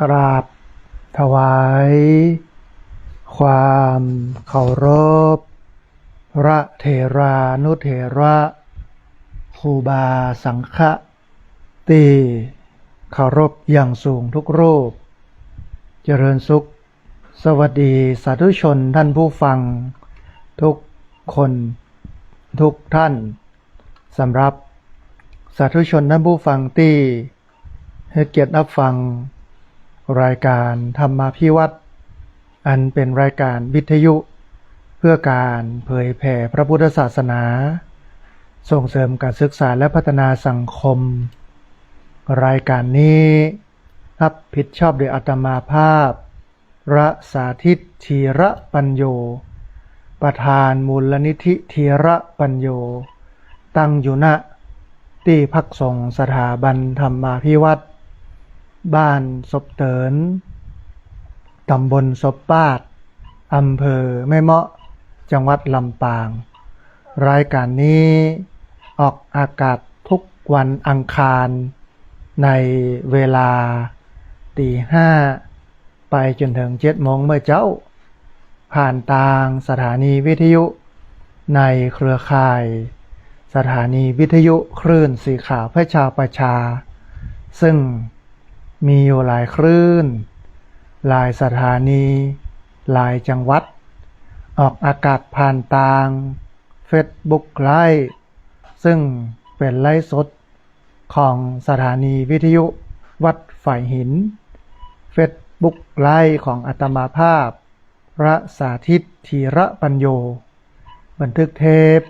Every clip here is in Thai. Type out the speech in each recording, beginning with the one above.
กราบถวายความเคารพพระเถรานุเถระครูบาสังฆที่เคารพอย่างสูงทุกรูปเจริญสุขสวัสดีสาธุชนท่านผู้ฟังทุกคนทุกท่านสำหรับสาธุชนท่านผู้ฟังที่ให้เกียรติรับฟังรายการธรรมาภิวัตน์อันเป็นรายการวิทยุเพื่อการเผยแผ่พระพุทธศาสนาส่งเสริมการศึกษาและพัฒนาสังคมรายการนี้รับผิดชอบโดยอาตมาภาพพระสาธิตธีระปัญโยประธานมูลนิธิธีระปัญโยตั้งอยู่ณที่พักสงฆ์สถาบันธรรมาภิวัตน์บ้านศพเตินตำบลศพปาดอำเภอแม่เมาะจังหวัดลำปางรายการนี้ออกอากาศทุกวันอังคารในเวลา 5:00 ไปจนถึง 7:00 เมื่อเจ้าผ่านทางสถานีวิทยุในเครือข่ายสถานีวิทยุคลื่นสีขาวเพื่อชาวประชาซึ่งมีอยู่หลายคลื่นหลายสถานีหลายจังหวัดออกอากาศผ่านทาง Facebook ไลฟ์ซึ่งเป็นไลฟ์สดของสถานีวิทยุวัดฝ่ายหิน Facebook ไลฟ์ของอาตมาภาพพระสาธิตธีระปัญโยบันทึกเทป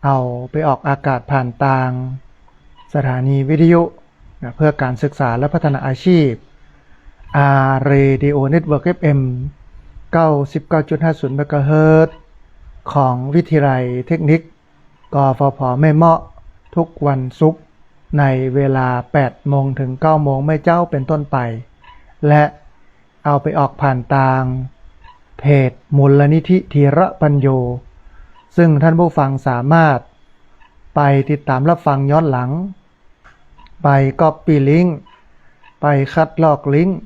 เอาไปออกอากาศผ่านทางสถานีวิทยุเพื่อการศึกษาและพัฒนาอาชีพRadio Network FM 99.50 เมกะเฮิรตซ์ของวิทยาลัยเทคนิคกฟผ.แม่เมาะทุกวันศุกร์ในเวลา 8:00 ถึง 9:00 เมื่อเจ้าเป็นต้นไปและเอาไปออกผ่านทางเพจมูลนิธิธีระปัญโยซึ่งท่านผู้ฟังสามารถไปติดตามรับฟังย้อนหลังไปก๊อปปี้ลิงก์ไปคัดลอกลิงก์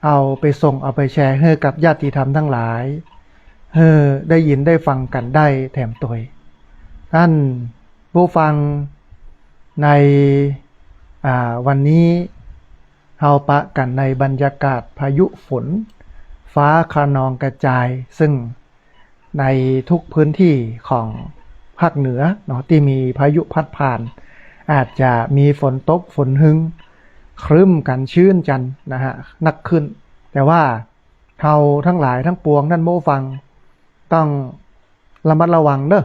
เอาไปส่งเอาไปแชร์ให้กับญาติธรรมทั้งหลายได้ยินได้ฟังกันได้แถมตัวท่านผู้ฟังในวันนี้เฮาปะกันในบรรยากาศพายุฝนฟ้าคะนองกระจายซึ่งในทุกพื้นที่ของภาคเหนือเนาะที่มีพายุพัดผ่านอาจจะมีฝนตกฝนหึงครึ้มกันชื้นจันนะฮะนักขึ้นแต่ว่าเราทั้งหลายทั้งปวงท่านผู้ฟังต้องระมัดระวังเด้อ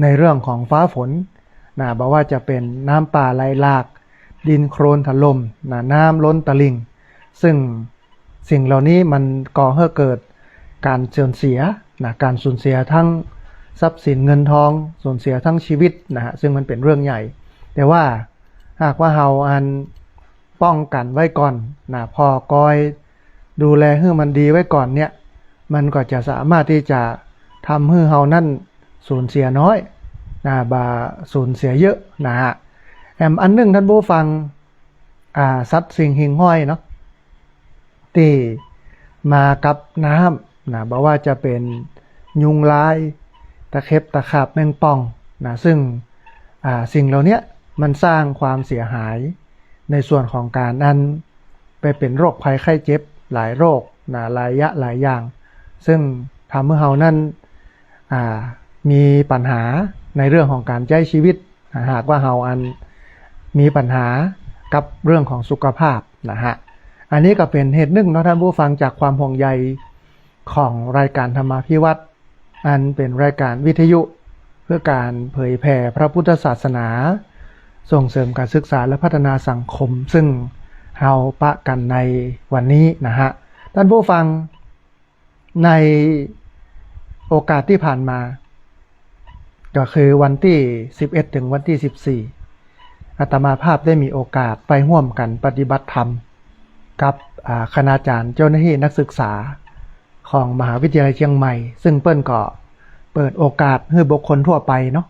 ในเรื่องของฟ้าฝนนะบอกว่าจะเป็นน้ำป่าไหลหลากดินโคลนถล่มนะน้ำล้นตลิ่งซึ่งสิ่งเหล่านี้มันก่อให้เกิดการสูญเสียนะการสูญเสียทั้งทรัพย์สินเงินทองสูญเสียทั้งชีวิตนะฮะซึ่งมันเป็นเรื่องใหญ่แต่ว่าหากว่าเฮาป้องกันไว้ก่อนนะพอก้อยดูแลให้มันดีไว้ก่อนเนี่ยมันก็จะสามารถที่จะทำให้เฮานั่นสูญเสียน้อยนะบ่าสูญเสียเยอะนะฮะอันนึงท่านผู้ฟังสัตว์สิ่งหิ่งห้อยเนาะที่มากับน้ำนะบอกว่าจะเป็นยุงลายตะเข็บตะขาบแมงป่องนะซึ่งสิ่งเหล่านี้มันสร้างความเสียหายในส่วนของการไปเป็นโรคภัยไข้เจ็บหลายโรคนะหลายอย่างซึ่งทำให้เฮานั้นมีปัญหาในเรื่องของการใช้ชีวิตหากว่าเฮามีปัญหากับเรื่องของสุขภาพนะฮะอันนี้ก็เป็นเหตุหนึ่งเนาะท่านผู้ฟังจากความห่วงใยของรายการธรรมาภิวัตน์อันเป็นรายการวิทยุเพื่อการเผยแผ่พระพุทธศาสนาส่งเสริมการศึกษาและพัฒนาสังคมซึ่งเฮาปะกันในวันนี้นะฮะท่านผู้ฟังในโอกาสที่ผ่านมาก็คือวันที่11ถึงวันที่14อาตมาภาพได้มีโอกาสไปร่วมกันปฏิบัติธรรมกับคณาจารย์เจ้าหน้าที่นักศึกษาของมหาวิทยาลัยเชียงใหม่ซึ่งเปิ้นก็เปิดโอกาสให้บุคคลทั่วไปเนาะ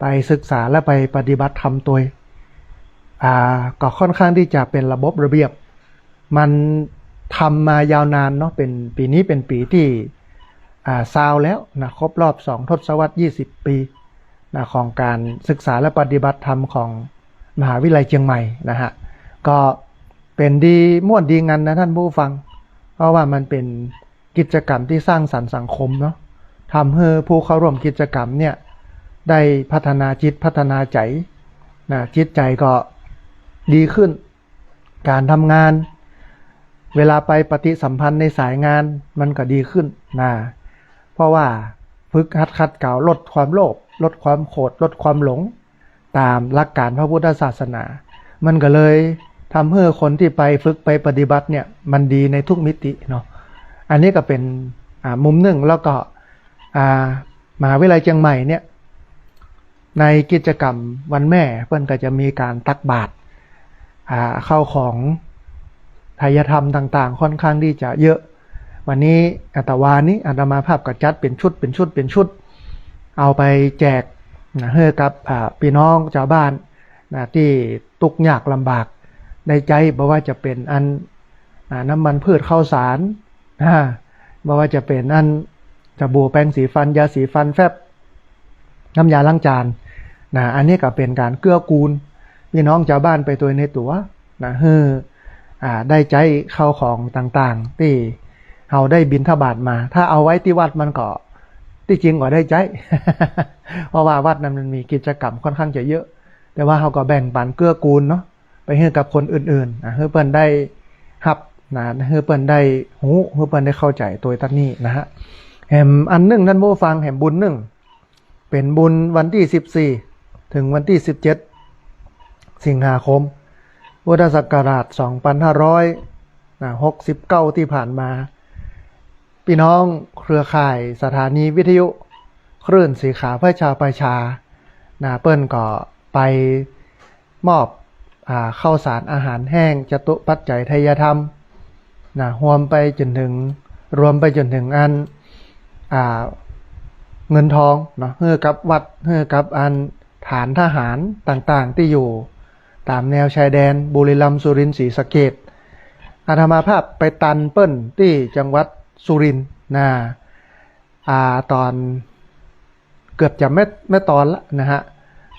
ไปศึกษาและไปปฏิบัติธรรมตัวก็ค่อนข้างที่จะเป็นระบบระเบียบ มันทำมายาวนานเนาะเป็นปีนี้เป็นปีที่ซาวแล้วนะครบรอบ2 ทศวรรษ 20 ปีนะของการศึกษาและปฏิบัติธรรมของมหาวิทยาลัยเชียงใหม่นะฮะก็เป็นดีม่วนดีงันนะท่านผู้ฟังเพราะว่ามันเป็นกิจกรรมที่สร้างสรรค์สังคมเนาะทำให้ผู้เข้าร่วมกิจกรรมเนี่ยได้พัฒนาจิตพัฒนาใจนะจิตใจก็ดีขึ้นการทำงานเวลาไปปฏิสัมพันธ์ในสายงานมันก็ดีขึ้นนะเพราะว่าฝึกหัดขัดเกลาลดความโลภลดความโกรธลดความหลงตามหลักการพระพุทธศาสนามันก็เลยทำให้คนที่ไปฝึกไปปฏิบัติเนี่ยมันดีในทุกมิติเนาะอันนี้ก็เป็นมุมหนึ่งแล้วก็มหาวิทยาลัยเชียงใหม่เนี่ยในกิจกรรมวันแม่เพื่อนก็จะมีการตักบาตรเข้าของไทยธรรมต่างๆค่อนข้างที่จะเยอะวันนี้อาตมาภาพก็จัดเป็นชุดเอาไปแจกให้กับพี่น้องชาวบ้านที่ทุกข์ยากลำบากในใจบ่ว่าจะเป็นน้ำมันพืชข้าวสารบ่ว่าจะเป็นสบู่แปรงสีฟันยาสีฟันแฟบน้ำยาล้างจานอันนี้ก็เป็นการเกื้อกูลพี่น้องชาวบ้านไปตัวในตัวได้ใจเข้าของต่างๆที่เราได้บิณฑบาตมาถ้าเอาไว้ที่วัดมันก็ที่จริงก็ได้ใจ เพราะว่าวัดนั้นมันมีกิจกรรมค่อนข้างจะเยอะแต่ว่าเราก็แบ่งปันเกื้อกูลเนาะไปให้กับคนอื่นๆให้เปิ้นได้รับให้เปิ้นได้หูให้เปิ้นได้เข้าใจตัวตั้งนี้นะฮะแห่มอันหนึ่งท่านผู้ฟังแห่มบุญหนึ่งเป็นบุญวันที่14ถึงวันที่17สิงหาคมพุทธศักราช2569ที่ผ่านมาพี่น้องเครือข่ายสถานีวิทยุคลื่นสีขาวพระชาประชาเปิ้นก็ไปมอบข้าวสารอาหารแห้งจตุปัจจัยไทยธรรมรวมไปจนถึงเงินทองเนาะให้กับวัดให้กับฐานทหารต่างๆที่อยู่ตามแนวชายแดนบุรีรัมย์สุรินทร์ศรีสะเกษอาตมาภาพไปตันเปิ้นที่จังหวัดสุรินทร์ตอนเกือบจะไม่ตอนละนะฮะ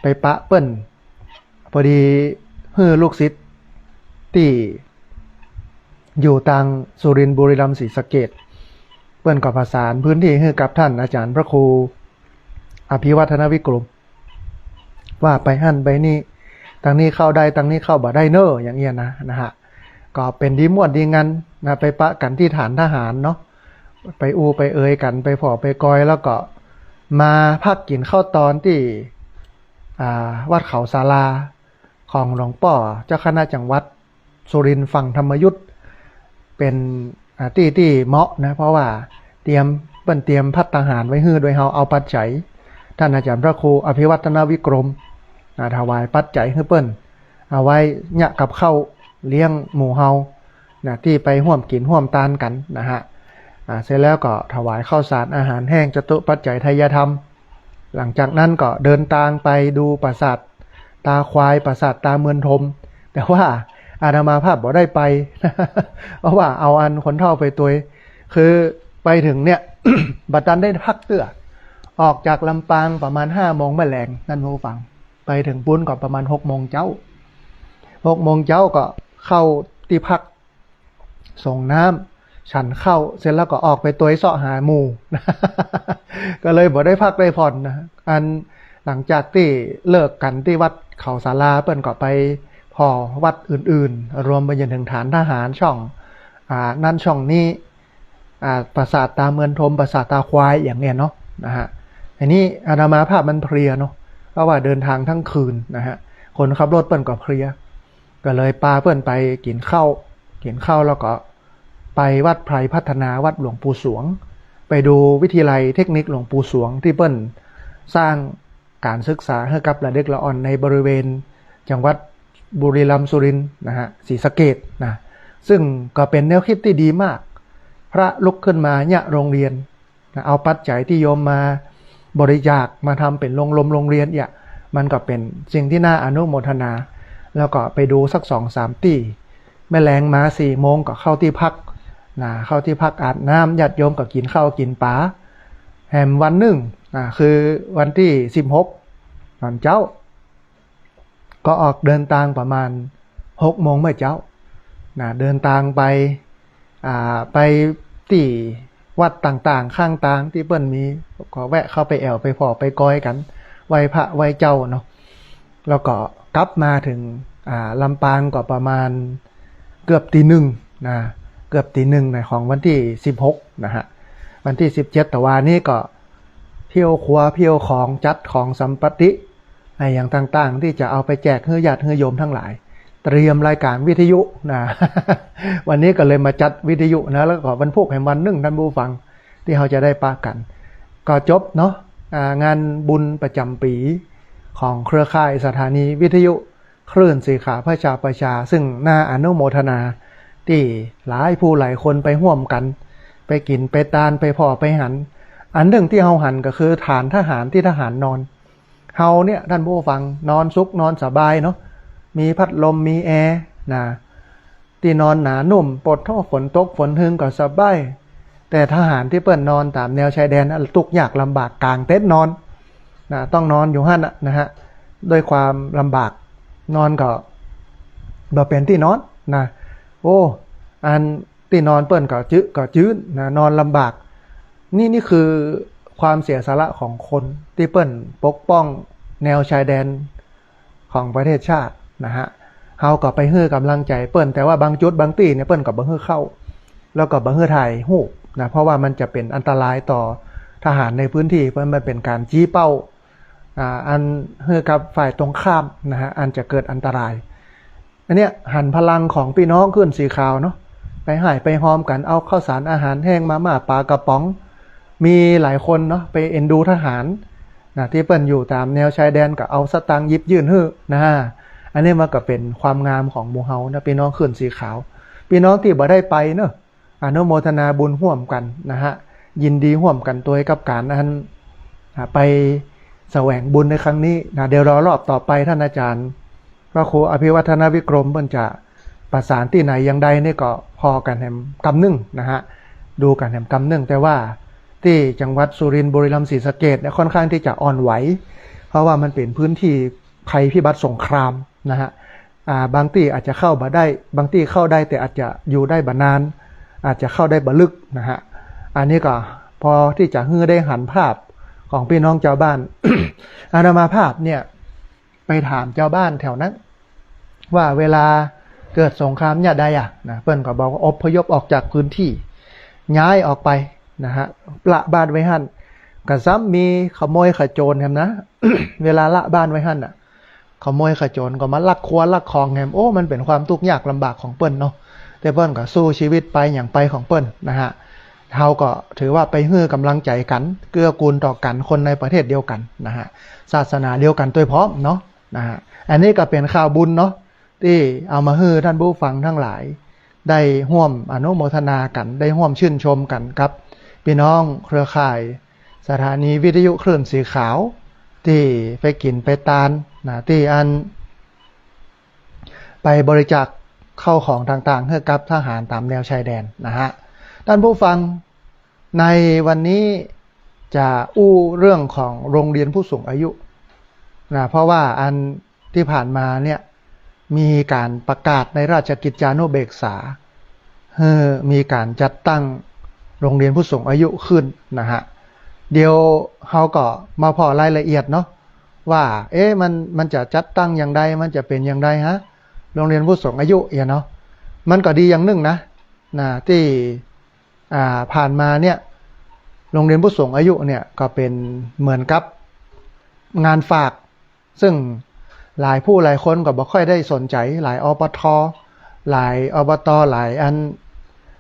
ไปปะเปิ้นพอดีลูกศิษย์ที่อยู่ทางสุรินทร์บุรีรัมย์ศรีสะเกษเปิ้นก็ประสานพื้นที่ให้กับท่านอาจารย์พระครูอภิวัฒนวิกรมว่าไปหั่นไปนี่ทางนี้เข้าได้ทางนี้เข้าบ่ได้เนออย่างเงี้ยนะฮะก็เป็นดีม่วนดีงันไปปะกันที่ฐานทหารเนาะไปไปเอ่ยกันไปผอไปกอยแล้วก็มาพักกินข้าวตอนที่วัดเขาศาลาของหลวงป่อเจ้าคณะจังหวัดสุรินทร์ฝั่งธรรมยุทธเป็นที่เหมาะนะเพราะว่าเตรียมพัฒทหารไว้ฮื้อโดยเฮาเอาปัจจัยท่านอาจารย์พระครูอภิวัฒนวิกรมถวายปัจจัยให้เปิ้นเอาไว้เนี่ยกับข้าวเลี้ยงหมู่เฮาที่ไปร่วมกินร่วมทานกันนะฮะเสร็จแล้วก็ถวายข้าวสารอาหารแห้งจตุปัจจัยไทยธรรมหลังจากนั้นก็เดินทางไปดูปราสาทตาควายปราสาทตาเมืองทมแต่ว่าอาตมาภาพบ่ได้ไป เพราะว่าเอาคนเฒ่าไปตัวคือไปถึงเนี่ย บัดนั้นได้พักเตื้อออกจากลำปางประมาณ5 โมงแมลงนั่นผู้ฟังไปถึงปุ้นก็ประมาณ6 โมงเจ้าก็เข้าที่พักส่งน้ำฉันเข้าเสร็จแล้วก็ออกไปตัวเสาะหาหมู่ ก็เลยบ่ได้พักได้ผ่อนนะหลังจากที่เลิกกันที่วัดเขาศาลาเปิ้นก็ไปพอวัดอื่นๆรวมไปจนถึงฐานทหารช่องนั่นช่องนี้ปราสาทตาเมืองทมปราสาทตาควายอย่างเนี้ยเนาะนะฮะอันนี้อาตมาภาพมันเพลียเนาะเพราะว่าเดินทางทั้งคืนนะฮะคนขับรถเปิ้นก็เพลียก็เลยพาเปิ้นไปกินข้าวแล้วก็ไปวัดไพรพัฒนาวัดหลวงปู่สวงไปดูวิทยาลัยเทคนิคหลวงปู่สวงที่เปิ้นสร้างการศึกษาให้กับเด็กละอ่อนในบริเวณจังหวัดบุรีรัมย์สุรินทร์นะฮะศรีสะเกษนะซึ่งก็เป็นแนวคิดที่ดีมากพระลุกขึ้นมาเนี่ยโรงเรียนเอาปัจจัยที่โยมมาบริจาคมาทำเป็นโรงเรียนเนี่ยมันก็เป็นสิ่งที่น่าอนุโมทนาแล้วก็ไปดูสัก2-3 ที่ แม่แรงมา4 โมงก็เข้าที่พักเข้าที่พักอาบน้ำญาติโยมก็กินข้าวกินปลาแหมวันหนึ่งคือวันที่16วันเจ้าก็ออกเดินทางประมาณ6 โมงเมื่อเจ้าเดินทางไปที่วัดต่างๆข้างทางที่เปิ้นมีก็แวะเข้าไปแอวไปพอไปก้อยกันไหว้พระไหว้เจ้าเนาะแล้วก็กลับมาถึงลำปางก็ประมาณเกือบตี 1เกือบตี 1ของวันที่16นะฮะวันที่17แต่ว่านี้ก็เที่ยวครัวเที่ยวของจัดของสัมปติอย่างต่างๆที่จะเอาไปแจกให้ญาติให้โยมทั้งหลายเตรียมรายการวิทยุวันนี้ก็เลยมาจัดวิทยุนะแล้วก็วันพุธแห่งวันหนึ่งท่านผู้ฟังที่เราจะได้ปะกันก็จบเนาะงานบุญประจำปีของเครือข่ายสถานีวิทยุคลื่นสีขาวประชาซึ่งน่าอนุโมทนาที่หลายผู้หลายคนไปร่วมกันไปกินไปตานไปพ่อไปหันอันหนึ่งที่เฮาหันก็คือฐานทหารที่ทหารนอนเฮาเนี่ยท่านผู้ฟังนอนสุขนอนสบายเนาะมีพัดลมมีแอร์ที่นอนหนานุ่มปลดท่อฝนตกฝนหึงก็สบายแต่ทหารที่เปิ้นนอนตามแนวชายแดนทุกข์ยากลำบากกลางเต็นท์นอนต้องนอนอยู่หั่นนะฮะด้วยความลำบากนอนก็บ่เป็นที่นอนโอ้อันที่นอนเปิ้นก็จื้อนอนลำบากนี่คือความเสียสละของคนที่เปิ้นปกป้องแนวชายแดนของประเทศชาตินะฮะเฮาก็ไปให้กำลังใจเปิ้นแต่ว่าบางจุดบางที่เนี่ยเปิ้นก็บ่ให้เข้าแล้วก็บ่ให้ถ่ายรูปเพราะว่ามันจะเป็นอันตรายต่อทหารในพื้นที่เพราะมันเป็นการจี้เป้าอันให้กับฝ่ายตรงข้ามนะฮะอันจะเกิดอันตรายอันเนี้ยหันพลังของพี่น้องขึ้นสีขาวเนาะไปให้ไปหอมกันเอาข้าวสารอาหารแห้งมาม่าปลากระป๋องมีหลายคนเนาะไปเอ็นดูทหารที่เปิ้นอยู่ตามแนวชายแดนก็เอาสตางค์ยิบยื่นให้อันนี้มันก็เป็นความงามของหมู่เฮานะพี่น้องขึ้นสีขาวพี่น้องที่บ่ได้ไปเนาะอนุโมทนาบุญร่วมกันนะฮะยินดีร่วมกันตัวกับการนั้นไปแสวงบุญในครั้งนี้เดี๋ยวรอรอบต่อไปท่านอาจารย์พระครูอภิวัฒนวิกรมเพิ่นจะประสานที่ไหนอย่างใดนี่ก็พอกันแหมกำนึ่งนะฮะดูกันแหมกำนึ่งแต่ว่าที่จังหวัดสุรินทร์บุรีรัมย์ศรีสะเกษเนี่ยค่อนข้างที่จะอ่อนไหวเพราะว่ามันเป็นพื้นที่ภัยพิบัติสงครามนะฮะบางที่อาจจะเข้ามาได้บางที่เข้าได้แต่อาจจะอยู่ได้บ่นานอาจจะเข้าได้บ่ลึกนะฮะอันนี้ก็พอที่จะให้ได้หันภาพของพี่น้องชาวบ้าน อาตมาภาพเนี่ยไปถามชาวบ้านแถวนั้นว่าเวลาเกิดสงครามเนี่ยใดเปิ้นก็บอกว่าอพยพออกจากพื้นที่ย้ายออกไปนะฮะละบ้านไว้หั่นก็ซ้ำมีขโมยขโจรแฮมนะ เวลาละบ้านไว้หั่นขโมยขโจรก็มาลักครัวลักของแฮมโอ้มันเป็นความทุกข์ยากลำบากของเปิ้นเนาะแต่เปิ้นก็สู้ชีวิตไปอย่างไปของเปิ้นนะฮะเฮาก็ถือว่าไปให้กำลังใจกันเกื้อกูลต่อกันคนในประเทศเดียวกันนะฮะศาสนาเดียวกันตัวพร้อมเนาะนะฮะอันนี้ก็เป็นข่าวบุญเนาะที่เอามาให้ท่านผู้ฟังทั้งหลายได้ร่วมอนุโมทนากันได้ร่วมชื่นชมกันครับพี่น้องเครือข่ายสถานีวิทยุคลื่นสีขาวที่ไปกินไปตานที่อันไปบริจาคเข้าของต่างๆให้กับทหารตามแนวชายแดนนะฮะท่านผู้ฟังในวันนี้จะอู้เรื่องของโรงเรียนผู้สูงอายุเพราะว่าอันที่ผ่านมาเนี่ยมีการประกาศในราชกิจจานุเบกษามีการจัดตั้งโรงเรียนผู้สูงอายุขึ้นนะฮะเดี๋ยวเขาก็มาพอรายละเอียดเนาะว่ามันจะจัดตั้งอย่างไรมันจะเป็นอย่างไรฮะโรงเรียนผู้สูงอายุเนาะมันก็ดีอย่างหนึ่งนะที่ผ่านมาเนี่ยโรงเรียนผู้สูงอายุเนี่ยก็เป็นเหมือนกับงานฝากซึ่งหลายผู้หลายคนก็บ่ค่อยได้สนใจหลายอปทหลายอบตหลายอัน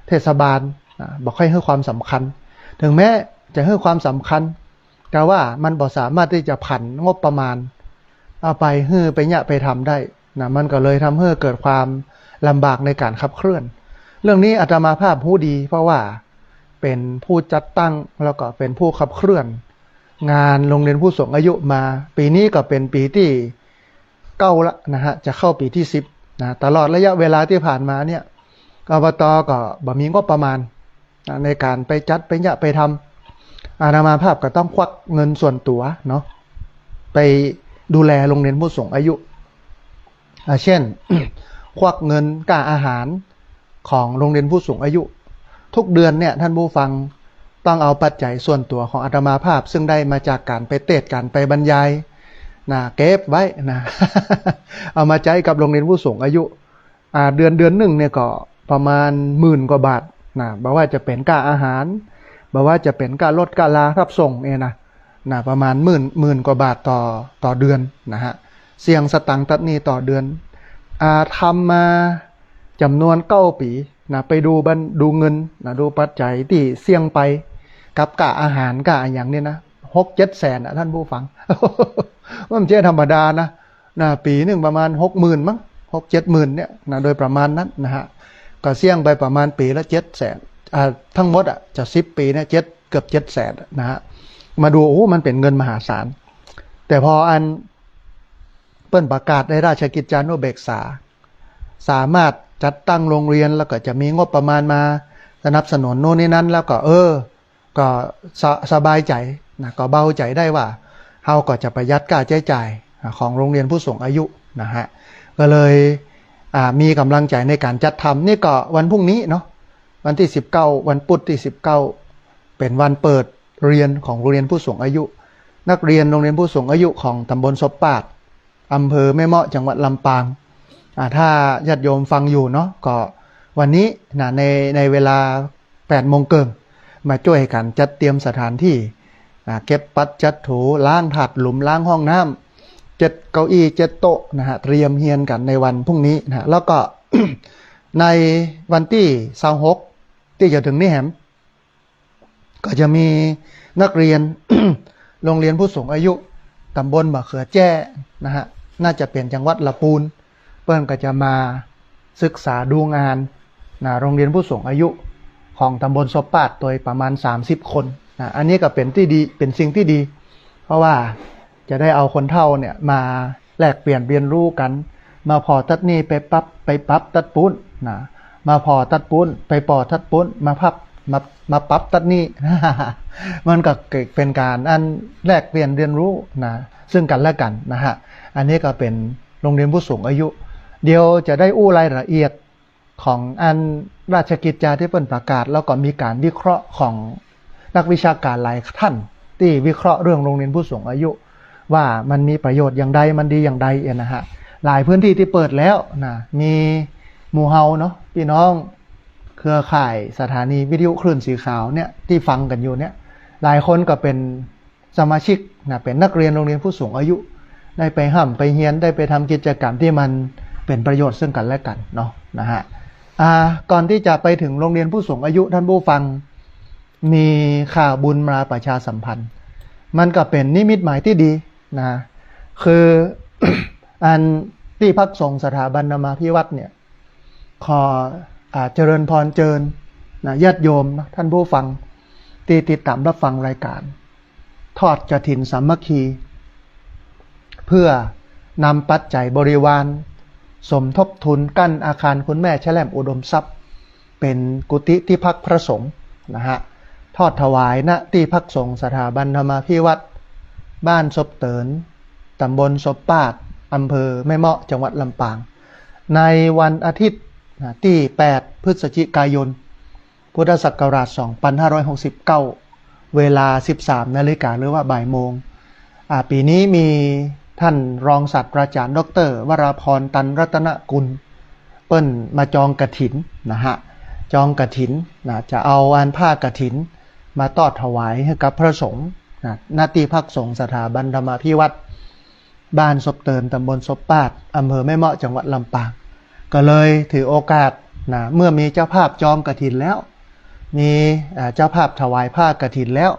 เทศบาลบ่ค่อยให้ความสำคัญถึงแม้จะให้ความสำคัญแต่ว่ามันบ่สามารถที่จะผันงบประมาณเอาไปให้ไปเนี่ยไปทำได้มันก็เลยทำให้เกิดความลำบากในการขับเคลื่อนเรื่องนี้อาตมาภาพรู้ดีเพราะว่าเป็นผู้จัดตั้งแล้วก็เป็นผู้ขับเคลื่อนงานโรงเรียนผู้สูงอายุมาปีนี้ก็เป็นปีที่9ละนะฮะจะเข้าปีที่10 นะตลอดระยะเวลาที่ผ่านมาเนี่ยอบตก็บ่มีงบประมาณในการไปจัดไปยะไปทำอาตมาภาพก็ต้องควักเงินส่วนตัวเนาะไปดูแลโรงเรียนผู้สูงอายุเช่น ควักเงินค่าอาหารของโรงเรียนผู้สูงอายุทุกเดือนเนี่ยท่านผู้ฟังต้องเอาปัจจัยส่วนตัวของอาตมาภาพซึ่งได้มาจากการไปเทศน์การไปบรรยายนะเก็บไว้นะ เอามาใช้กับโรงเรียนผู้สูงอายุเดือนหนึ่งเนี่ยก็ประมาณ10,000 กว่าบาทนะบอกว่าจะเป็นค่าอาหารบอกว่าจะเป็นค่ารถค่าลารับส่งเนี่ยนะประมาณหมื่นกว่าบาทต่อเดือนนะฮะเสี่ยงสตังค์ตัดนี้ต่อเดือนทำมาจำนวน9 ปีนะไปดูเงินนะดูปัจจัยที่เสี่ยงไปกับค่าอาหารค่าอย่างนี้นะ6-7 แสนท่านผู้ฟัง ว่ามันเจ๊ธรรมดานะปีหนึ่งประมาณ60,000มั้ง6-7 หมื่นเนี่ยนะโดยประมาณนั้นนะฮะก็เสี่ยงไปประมาณปีละ7 แสนทั้งหมดจะ10 ปีเนี่ยเกือบ7 แสนนะฮะมาดูโอ้มันเป็นเงินมหาศาลแต่พอเปิ้นประกาศในราชกิจจานุเบกษาสามารถจัดตั้งโรงเรียนแล้วก็จะมีงบประมาณมาสนับสนุนโน่นนี่นั่นแล้วก็ก็สบายใจนะก็เบาใจได้ว่าเฮาก็จะประหยัดค่าใช้จ่ายของโรงเรียนผู้สูงอายุนะฮะก็เลยมีกำลังใจในการจัดทำนี่ก็วันพรุ่งนี้เนาะวันที่19วันพุธที่19เป็นวันเปิดเรียนของโรงเรียนผู้สูงอายุนักเรียนโรงเรียนผู้สูงอายุของตำบลศพปาดอำเภอแม่เมาะจังหวัดลำปางถ้าญาติโยมฟังอยู่เนาะก็วันนี้ในเวลา8 โมงเกินมาช่วยกันจัดเตรียมสถานที่เก็บปัดจัดถูล้างถาดหลุมล้างห้องน้ำ7 เก้าอี้7 โต๊ะนะฮะเตรียมเฮียนกันในวันพรุ่งนี้นะแล้วก็ ในวันที่26ที่จะถึงนี่แหมก็จะมีนักเรียน โรงเรียนผู้สูงอายุตำบลมะเขือแจ้นะฮะน่าจะเป็นจังหวัดละปูนเปิ้นก็จะมาศึกษาดูงานโรงเรียนผู้สูงอายุของตำบลศพปาดโดยประมาณ30 คนอันนี้ก็เป็นที่ดีเป็นสิ่งที่ดีเพราะว่าจะได้เอาคนเฒ่าเนี่ยมาแลกเปลี่ยนเรียนรู้กันมาพอตัดนี่ไปปั๊บตัดปุ้นมาพอตัดปุ้นไปปอตัดปุ้นมาปั๊บตัดนี่ มันก็เป็นการแลกเปลี่ยนเรียนรู้ซึ่งกันและกันนะฮะอันนี้ก็เป็นโรงเรียนผู้สูงอายุเดี๋ยวจะได้อู้รายละเอียดของราชกิจจาที่เปิ้นประกาศแล้วก็มีการวิเคราะห์ของนักวิชาการหลายท่านที่วิเคราะห์เรื่องโรงเรียนผู้สูงอายุว่ามันมีประโยชน์อย่างใดมันดีอย่างใดนะฮะหลายพื้นที่ที่เปิดแล้วมีหมู่เฮาเนาะพี่น้องเครือข่ายสถานีวิทยุคลื่นสีขาวเนี่ยที่ฟังกันอยู่เนี่ยหลายคนก็เป็นสมาชิกเป็นนักเรียนโรงเรียนผู้สูงอายุได้ไปห้ำไปเฮียนได้ไปทำกิจกรรมที่มันเป็นประโยชน์ซึ่งกันและกันเนาะนะฮะก่อนที่จะไปถึงโรงเรียนผู้สูงอายุท่านผู้ฟังมีข่าวบุญมาประชาสัมพันธ์มันก็เป็นนิมิตหมายที่ดีคือ ที่พักสงฆ์สถาบันนามาพิวัตรเนี่ยขอเจริญพรเจิญญาติโยมท่านผู้ฟังที่ติดตามรับฟังรายการทอดกฐินสามัคคีเพื่อนำปัจจัยบริวารสมทบทุนกั้นอาคารคุณแม่แช่แหลมอุดมทรัพย์เป็นกุฏิที่พักพระสงฆ์นะฮะทอดถวายณที่พักสงฆ์สถาบันธรรมาภิวัตรบ้านศพเตินตำบลศพปาดอำเภอแม่เมาะจังหวัดลำปางในวันอาทิตย์ที่8 พฤศจิกายนพุทธศักราช2569เวลา 13 นาฬิกาหรือว่าบ่ายโมงปีนี้มีท่านรองศาสตราจารย์ดร.วราพรตันรัตนกุลเปิ้นมาจองกฐินนะฮะจองกฐินจะเอาผ้ากฐินมาทอดถวายให้กับพระสงฆ์ณที่พักสงฆ์สถาบันธรรมาภิวัตรบ้านศพเตินตำบลศพปาดอำเภอแม่เมาะจังหวัดลำปางก็เลยถือโอกาสเมื่อมีเจ้าภาพจองกฐินแล้วมีเจ้าภาพถวายผ้ากฐินแล้ว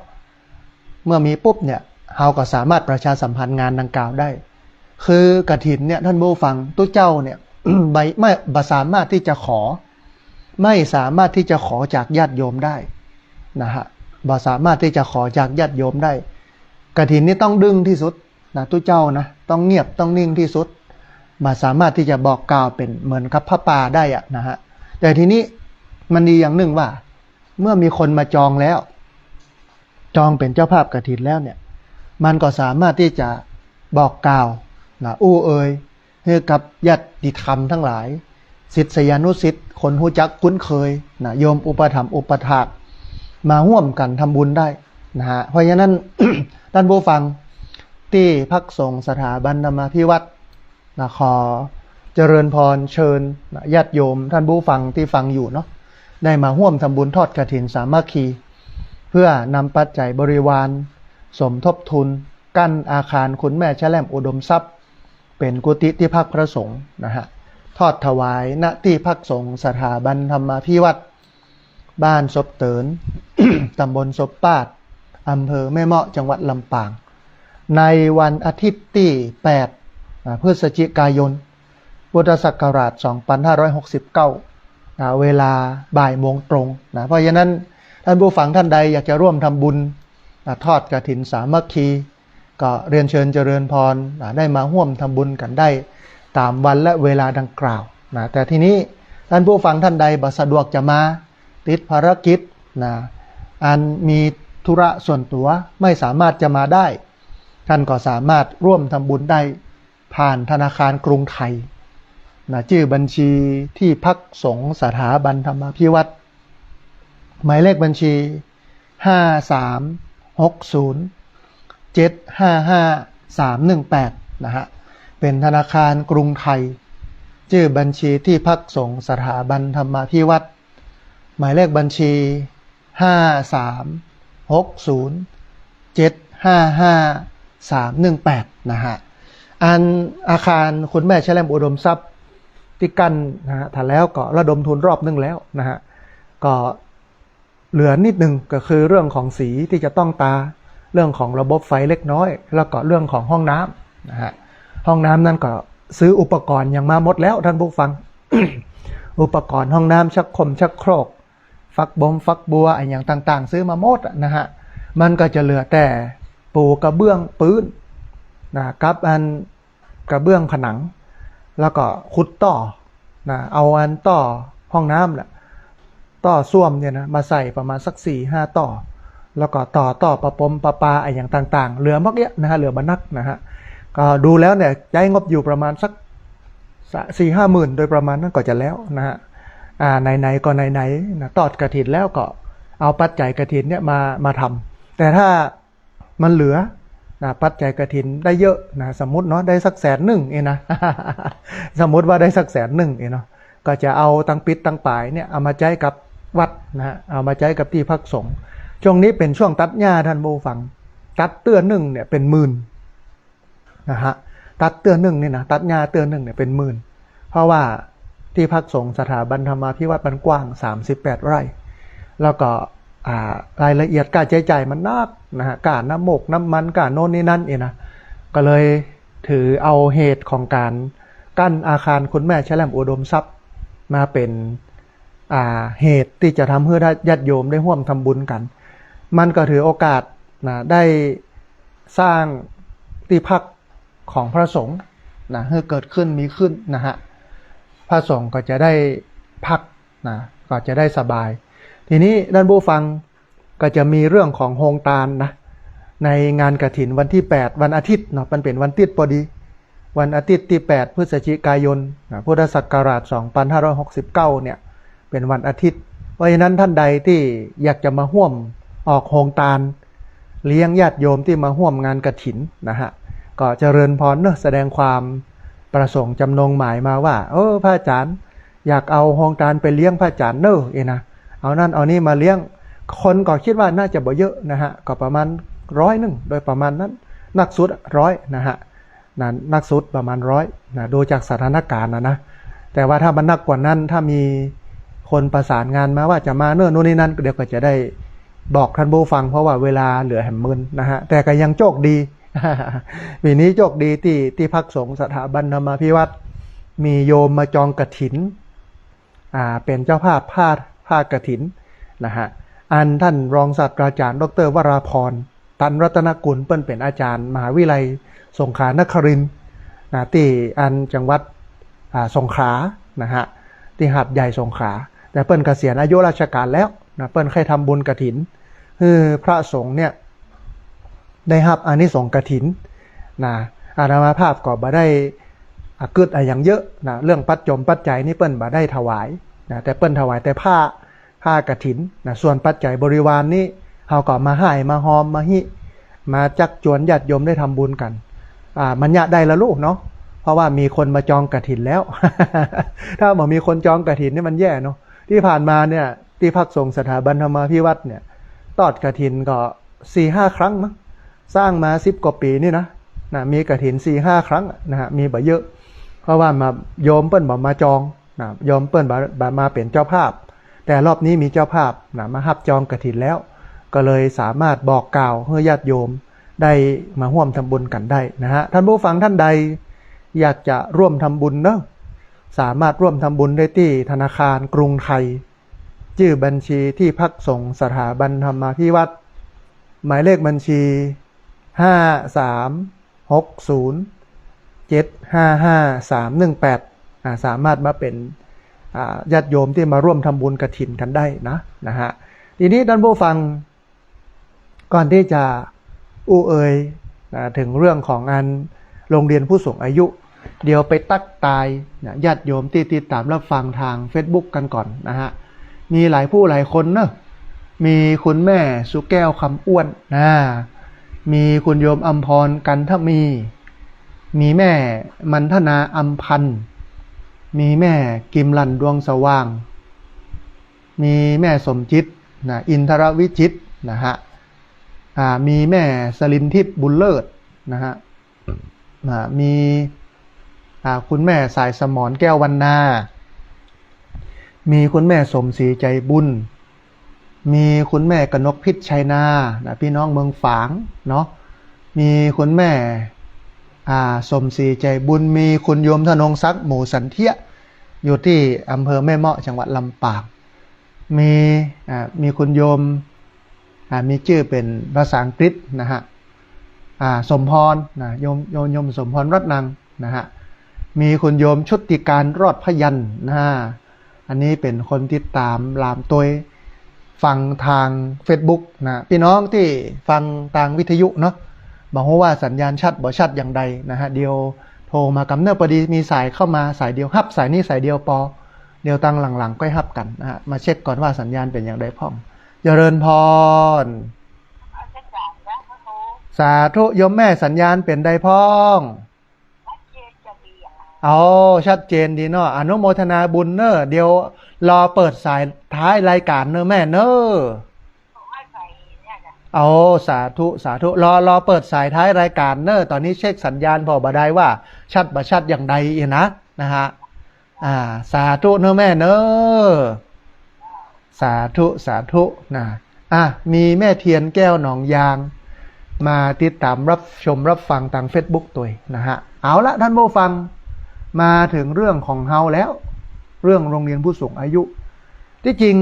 เมื่อมีปุ๊บเนี่ยเราก็สามารถประชาสัมพันธ์งานดังกล่าวได้คือกฐินเนี่ยท่านผู้ฟังตู้เจ้าเนี่ย ไม่สามารถที่จะไม่สามารถที่จะขอจากญาติโยมได้นะฮะบ่สามารถที่จะขอจากญาติโยมได้กฐินนี่ต้องดึงที่สุดตู้เจ้านะต้องเงียบต้องนิ่งที่สุด มาสามารถที่จะบอกกล่าวเป็นเหมือนกับพระป่าได้อะนะฮะแต่ทีนี้มันดีอย่างหนึ่งว่าเมื่อมีคนมาจองแล้วจองเป็นเจ้าภาพกฐินแล้วเนี่ยมันก็สามารถที่จะบอกกล่าวนะเอ่ยให้กับญาติธรรมทั้งหลายศิษยานุศิษย์คนหู้จักคุ้นเคยนะโยมอุปถัมภ์อุปถากมาร่วมกันทำบุญได้นะฮะเพราะฉะนั้น ท่านผู้ฟังที่พักสงฆ์สถาบันธรรมาภิวัตรนะขอเจริญพรเชิญญาติโยมท่านผู้ฟังที่ฟังอยู่เนาะได้มาร่วมทำบุญทอดกฐินสามัคคีเพื่อนำปัจจัยบริวารสมทบทุนกั้นอาคารคุณแม่แช่แหลมอุดมทรัพย์เป็นกุฏิที่พักพระสงฆ์นะฮะทอดถวายณที่พักสงฆ์สถาบันธรรมาภิวัตรบ้านศพเติน ตำบลศพปาดอำเภอแม่เมาะจังหวัดลำปางในวันอาทิตย์ที่8พฤศจิกายนพุทธศักราช2569เวลาบ่ายโมงตรงนะเพราะฉะนั้นท่านผู้ฟังท่านใดอยากจะร่วมทำบุญทอดกฐินสามัคคีก็เรียนเชิญเจริญพรได้มาร่วมทำบุญกันได้ตามวันและเวลาดังกล่าวนะแต่ทีนี้ท่านผู้ฟังท่านใดบ่สะดวกจะมาติดภารกิจนะอันมีธุระส่วนตัวไม่สามารถจะมาได้ท่านก็สามารถร่วมทำบุญได้ผ่านธนาคารกรุงไทยนะชื่อบัญชีที่พักสงฆ์สถาบันธรรมาภิวัตรหมายเลขบัญชี5360755318นะฮะเป็นธนาคารกรุงไทยชื่อบัญชีที่พักสงฆ์สถาบันธรรมาภิวัตรหมายเลขบัญชี5360755318นะฮะอันอาคารคุณแม่แช่แหลมอุดมทรัพย์ที่กั้นนะฮะถ้าแล้วก็ระดมทุนรอบนึงแล้วนะฮะก็เหลือนิดนึงก็คือเรื่องของสีที่จะต้องตาเรื่องของระบบไฟเล็กน้อยแล้วก็เรื่องของห้องน้ำนะฮะห้องน้ำนั่นก็ซื้ออุปกรณ์อย่างมาหมดแล้วท่านผู้ฟัง อุปกรณ์ห้องน้ำชักโครกฟักบัวอะไรอย่างต่างๆซื้อมาหมดนะฮะมันก็จะเหลือแต่ปูกระเบื้องปืนนะกับอันกระเบื้องผนังแล้วก็ขุดต่อนะเอาอันต่อห้องน้ำแหละต่อส้วมเนี่ยนะมาใส่ประมาณสัก 4-5 ต่อแล้วก็ต่อประปาอะไรอย่างต่างๆเหลือมักเนี้ยนะฮะเหลือบรรนักนะฮะก็ดูแล้วเนี่ยใช้งบอยู่ประมาณสัก 4-5 หมื่นโดยประมาณนั้นก็จะแล้วนะฮะไหนก็ไหนนะทอดกฐินแล้วก็เอาปัจจัยกฐินเนี่ยมาทำแต่ถ้ามันเหลือนะปัจจัยกฐินได้เยอะนะสมมติเนาะได้สัก100,000เองนะ สมมติว่าได้สัก100,000เองเนาะก็จะเอาตั้งปิดตั้งปลายเนี่ยเอามาใช้กับวัดนะฮะเอามาใช้กับที่พักสงฆ์ช่วงนี้เป็นช่วงตัดหญ้าท่านผู้ฟังตัดเตื้อหนึ่งเนี่ยเป็นหมื่นนะฮะตัดเตื้อหนึ่งเนี่ยนะตัดหญ้าเตื้อหนึ่งเนี่ยเป็นหมื่นเพราะว่าที่พักสงฆ์สถาบันธรรมาภิวัตรมันกว้าง38 ไร่แล้วก็รายละเอียดการใช้จ่ายมันนักนะฮะการน้ำหมกน้ำมันการโน่นนี่นั่นเองนะก็เลยถือเอาเหตุของการกั้นอาคารคุณแม่แช่แหลมอุดมทรัพย์มาเป็นเหตุที่จะทำให้ญาติโยมได้ร่วมทำบุญกันมันก็ถือโอกาสนะได้สร้างที่พักของพระสงฆ์นะให้เกิดขึ้นมีขึ้นนะฮะพระสงฆ์ก็จะได้พักนะก็จะได้สบายทีนี้ท่านผู้ฟังก็จะมีเรื่องของโฮงตาลนะในงานกฐินวันที่8วันอาทิตย์เนาะมันเป็นวันติดพอดีวันอาทิตย์ที่8พฤศจิกายนพุทธศักราช2569เนี่ยเป็นวันอาทิตย์เพราะฉะนั้นท่านใดที่อยากจะมาร่วมออกโฮงตาลเลี้ยงญาติโยมที่มาร่วมงานกฐินนะฮะก็เจริญพรเนอะแสดงความประสงค์จำนงหมายมาว่าพระอาจารย์อยากเอาโฮงตาลไปเลี้ยงพระอาจารย์เนอะนะเอานั่นเอานี่มาเลี้ยงคนก็คิดว่าน่าจะบ่เยอะนะฮะก็ประมาณ100โดยประมาณนั้นนักสุด100นะฮะนักสุดประมาณ100นะดูจากสถานการณ์นะแต่ว่าถ้ามันนักกว่านั้นถ้ามีคนประสานงานมาว่าจะมาเนอะนู่นนี่นั่นเดี๋ยวก็จะได้บอกท่านผู้ฟังเพราะว่าเวลาเหลือแห่มมึนนะฮะแต่ก็ยังโชคดี ปีนี้โชคดีที่พักสงฆ์สถาบันธรรมาภิวัตรมีโยมมาจองกฐินเป็นเจ้าภาพผ้ากฐินนะฮะอันท่านรองศาสตราจารย์ดร.วราพรตันรัตนกุลเปิ้นเป็นอาจารย์มหาวิทยาลัยสงขลานครินทร์ นะที่อันจังหวัดสงขลานะฮะที่หาดใหญ่สงขลาแต่เปิ้นเกษียณอายุราชการแล้วนะเปิ้นเคยทำบุญกฐินคือพระสงฆ์เนี่ยได้รับอานิสงส์กฐินนะอาตมาภาพก็บ่ได้เกิดอะไรอย่างเยอะนะเรื่องปัจจัยนี่เปิ้นบ่ได้ถวายนะแต่เปิ้นถวายแต่ผ้ากฐินนะส่วนปัจจัยบริวารนี่เฮาก็มาให้มาหอมมาหิมาจักจวนญาติโยมได้ทำบุญกันมันยะได้ละลูกเนาะเพราะว่ามีคนมาจองกฐินแล้ว ถ้าบ่มีคนจองกฐินนี่มันแย่เนาะที่ผ่านมาเนี่ยที่พักสงฆ์สถาบันธรรมาภิวัตน์เนี่ยตอดกฐินก็ 4-5 ครั้งมั้งสร้างมา10 กว่าปีนี่นะมีกฐิน 4-5 ครั้งนะฮะมีบ่เยอะเพราะว่ามาโยมเปิ้นบ่มาจองนะโยมเปิ้นบ่มาเป็นเจ้าภาพแต่รอบนี้มีเจ้าภาพนะมารับจองกฐินแล้วก็เลยสามารถบอกกล่าวให้ญาติโยมได้มาร่วมทำบุญกันได้นะฮะท่านผู้ฟังท่านใดอยากจะร่วมทำบุญเนาะสามารถร่วมทำบุญได้ที่ธนาคารกรุงไทยชื่อบัญชีที่พักสงฆ์สถาบันธรรมาภิวัตน์หมายเลขบัญชี5360755318สามารถมาเป็นญาติโยมที่มาร่วมทำบุญกฐินกันได้นะฮะทีนี้ท่านผู้ฟังก่อนที่จะเอ่ยถึงเรื่องของงานโรงเรียนผู้สูงอายุเดี๋ยวไปตักตายญาติโยมที่ติดตามรับฟังทาง Facebook กันก่อนนะฮะมีหลายผู้หลายคนเนอะมีคุณแม่สุแก้วคำอ้วนมีคุณโยมอัมพรกันทมีแม่มันธนาอัมพันธ์มีแม่กิมลันดวงสว่างมีแม่สมจิตอินทรวิจิตนะฮะมีแม่สลินทิพย์บุญเลิศนะฮะมีคุณแม่สายสมรแก้ววรรณามีคุณแม่สมศรีใจบุญมีคุณแม่กนกพิษชัยนาพี่น้องเมืองฝางเนาะมีคุณแม่สมศรีใจบุญมีคุณโยมธนงศักดิ์หมู่สันเทียอยู่ที่อำเภอแม่เมาะจังหวัดลำปางมีคุณโยมมีชื่อเป็นภาษาอังกฤษนะฮะสมพรโยมสมพรรัตนังนะฮะมีคุณโยมชุติการรอดพยัญอันนี้เป็นคนติดตามลามตัวฟังทาง Facebook นะพี่น้องที่ฟังทางวิทยุเนาะบอกว่าสัญญาณชัดบ่ชัดอย่างใดนะฮะเดียวโทรมากำเนิดพอดีมีสายเข้ามาสายเดียวฮับสายนี้สายเดียวปอเดียวตั้งหลังๆก็ฮับกันนะฮะมาเช็คก่อนว่าสัญญาณเป็นอย่างไรพ่องเจริญพรสาธุโยมแม่สัญญาณเป็นใดพ้องชัดเจนดีเนาะอนุโมทนาบุญเนอะเดี๋ยวรอเปิดสายท้ายรายการเนอะแม่เนอะสาธุรอเปิดสายท้ายรายการเนอะตอนนี้เช็คสัญญาณพอบได้ว่าชัดบ่ชัดอย่างใดนะฮะสาธุเนอะแม่เนอะสาธุนะมีแม่เทียนแก้วหนองยางมาติดตามรับชมรับฟังทาง Facebook ตัวนะฮะเอาละท่านผู้ฟังมาถึงเรื่องของเฮาแล้วเรื่องโรงเรียนผู้สูงอายุที่จริง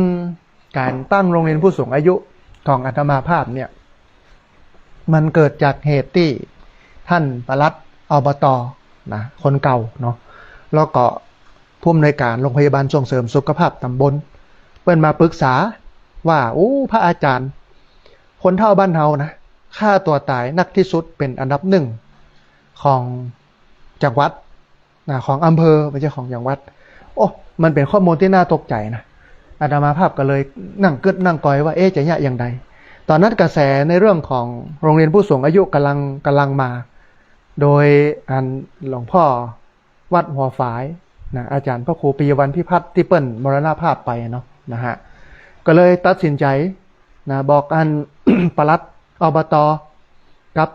การตั้งโรงเรียนผู้สูงอายุของอาตมาภาพเนี่ยมันเกิดจากเหตุที่ท่านปลัดอบต.นะคนเก่าเนาะแล้วก็ผู้อำนวยการโรงพยาบาลส่งเสริมสุขภาพตำบลเปิ้นมาปรึกษาว่าพระอาจารย์คนเฒ่าบ้านเฮานะฆ่าตัวตายนักที่สุดเป็นอันดับ1ของจังหวัดของอำเภอไม่ใช่ของจังหวัดมันเป็นข้อมูลที่น่าตกใจนะอาตมาภาพก็เลยนั่งกอยว่าจะยะอย่างใดตอนนั้นกระแสในเรื่องของโรงเรียนผู้สูงอายุกำลังมาโดยหลวงพ่อวัดหัวฝายนะอาจารย์พระครูปิยวัฒน์พิพัฒน์ที่เปิ้ลมรณภาพไปเนาะนะฮะก็เลยตัดสินใจนะบอกปลัดอบต.กับ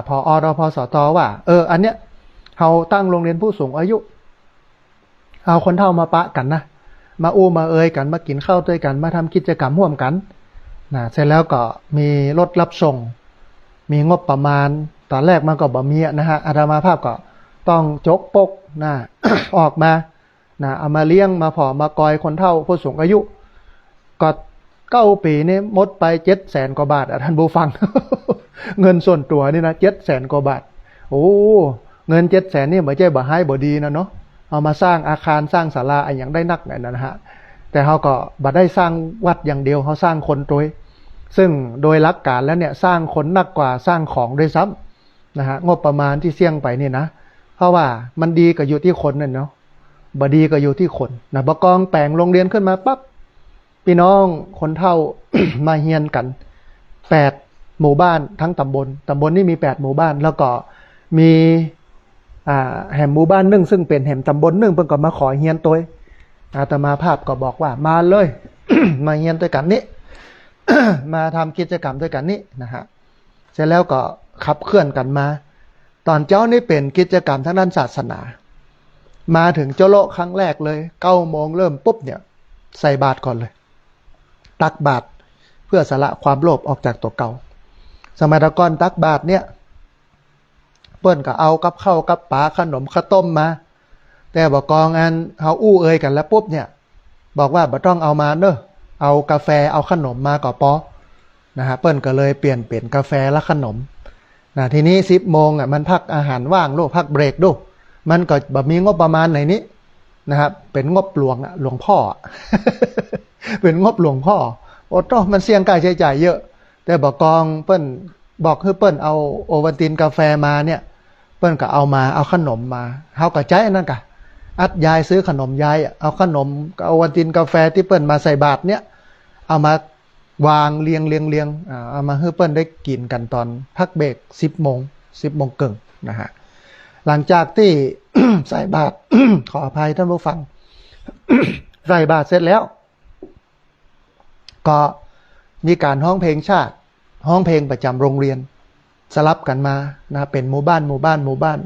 ผอ.รพสต.ว่าอันเนี้ยเราตั้งโรงเรียนผู้สูงอายุเอาคนเฒ่ามาปะกันนะมามาเอ่ยกันมากินข้าวด้วยกันมาทำกิจกรรมร่วมกันนะเสร็จแล้วก็มีรถรับส่งมีงบประมาณตอนแรกมันก็บ่มีนะฮะอาตมาภาพก็ต้องจกปกนะ ออกมานะเอามาเลี้ยงมาผอมากอยคนเฒ่าผู้สูงอายุก็9 ปีนี่หมดไป700,000 กว่าบาทท่านผู้ฟัง เงินส่วนตัวนี่นะ700,000 กว่าบาท เงิน700,000นี่บ่ใช่บ่ให้บ่ดีนะเนาะเอามาสร้างอาคารสร้างศาลาอะไรอย่างได้นักไงนะฮะแต่เขาก็บ่ได้สร้างวัดอย่างเดียวเขาสร้างคนด้วยซึ่งโดยหลักการแล้วเนี่ยสร้างคนนักกว่าสร้างของด้วยซ้ำนะฮะงบประมาณที่เสี่ยงไปนี่นะเพราะว่ามันดีก็อยู่ที่คนนั่นเนาะบ่ดีก็อยู่ที่คนนะบ่กองแปลงโรงเรียนขึ้นมาปั๊บพี่น้องคนเฒ่า มาเฮียนกัน8หมู่บ้านทั้งตำบลนี่มี8หมู่บ้านแล้วก็มีแห่งหมู่บ้านนึงซึ่งเป็นแห่งตำบลนึงเพิ่นก็มาขอเฮียนตัวอาตมาภาพก็บอกว่ามาเลย มาเฮียนด้วยกันนี้ มาทำกิจกรรมด้วยกันนี้นะฮะเสร็จแล้วก็ขับเคลื่อนกันมาตอนเจ้านี่เป็นกิจกรรมทางด้านศาสนามาถึงเจ้าโลครั้งแรกเลย9 โมงเริ่มปุ๊บเนี่ยใส่บาตรก่อนเลยตักบาตรเพื่อสละความโลภออกจากตัวเก่าสมัยตะก่อนตักบาตรเนี่ยเปิ้นก็เอากับข้าวกับปลาขนมข้าวต้มมาแต่บอกกองอันเฮาอู้เอ่ยกันแล้วปุ๊บเนี่ยบอกว่าบ่ต้องเอามาเด้อเอากาแฟเอาขนมมาก็พอนะฮะเปิ้นก็เลยเปลี่ยนกาแฟและขนมนะทีนี้10 โมงมันพักอาหารว่างโลพักเบรกดูมันก็บ่มีงบประมาณไหนนี้นะครับเป็นงบหลวงพ่อ เป็นงบหลวงพ่อโอ้ต้องมันเสี่ยงค่าใช้จ่ายเยอะแต่บอกกองเปิ้นบอกให้เปิ้นเอาโอวัลตินกาแฟมาเนี่ยเปิ้นก็เอามาเอาขนมมาเฮาก็ใจนั่นกะอัดยายซื้อขนมยายเอาขนมโอวัลตินกาแฟที่เปิ้นมาใส่บาตรเนี่ยเอามาวางเรียงเอามาให้เปิ้นได้กินกันตอนพักเบรก10 โมงครึ่งนะฮะหลังจากที่ ใส่บาตร ขออภัยท่านผู้ฟัง ใส่บาตรเสร็จแล้วก็มีการร้องเพลงชาติร้องเพลงประจำโรงเรียนสลับกันมานะเป็นหมู่บ้านเ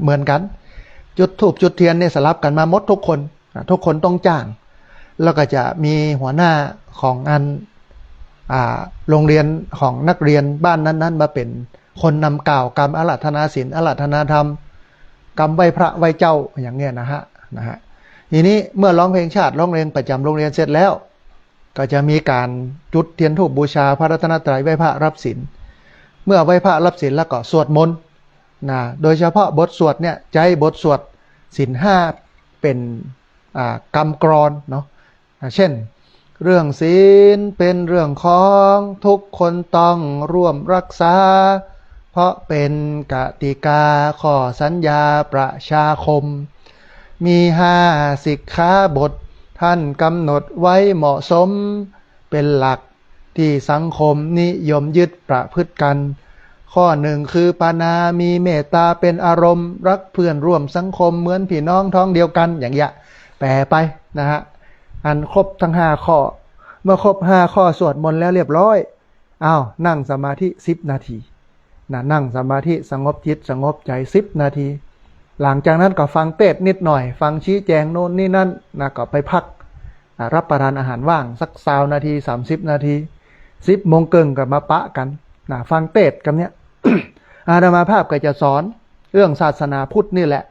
หมือนกันจุดธูปจุดเทียนเนี่ยสลับกันมาหมดทุกคนทุกคนต้องจ้างแล้วก็จะมีหัวหน้าของโรงเรียนของนักเรียนบ้านนั้นมาเป็นคนนำกล่าวกรรมอาราธนาศีลอาราธนาธรรมกรรมไหว้พระไหว้เจ้าอย่างเงี้ยนะฮะทีนี้เมื่อร้องเพลงชาติร้องเพลงประจำโรงเรียนเสร็จแล้วก็จะมีการจุดเทียนธูปบูชาพระรัตนตรัยไหว้พระรับศีลเมื่อไหว้พระรับศีลแล้วก็สวดมนต์นะโดยเฉพาะบทสวดเนี่ยใจบทสวดศีล 5เป็นกรรมกรอนเนาะเช่นเรื่องศีลเป็นเรื่องของทุกคนต้องร่วมรักษาเพราะเป็นกติกาข้อสัญญาประชาคมมี5สิกขาบทท่านกำหนดไว้เหมาะสมเป็นหลักที่สังคมนิยมยึดประพฤติกันข้อ 1คือปานามีเมตตาเป็นอารมณ์รักเพื่อนร่วมสังคมเหมือนพี่น้องท้องเดียวกันอย่างเงี้ยแปลไปนะฮะอันครบทั้ง5ข้อเมื่อครบ5ข้อสวดมนต์แล้วเรียบร้อยนั่งสมาธิ10 นาทีนั่งสมาธิสงบจิตสงบใจ10 นาทีหลังจากนั้นก็ฟังเทศน์นิดหน่อยฟังชี้แจงโน่นนี่นั่นก็ไปพักรับประทานอาหารว่างสัก20 นาที30 นาที10 โมงครึ่งก็มาปะกันฟังเทศน์กันเนี้ย อาตมาภาพก็จะสอนเรื่องศาสนาพุทธนี่แหละ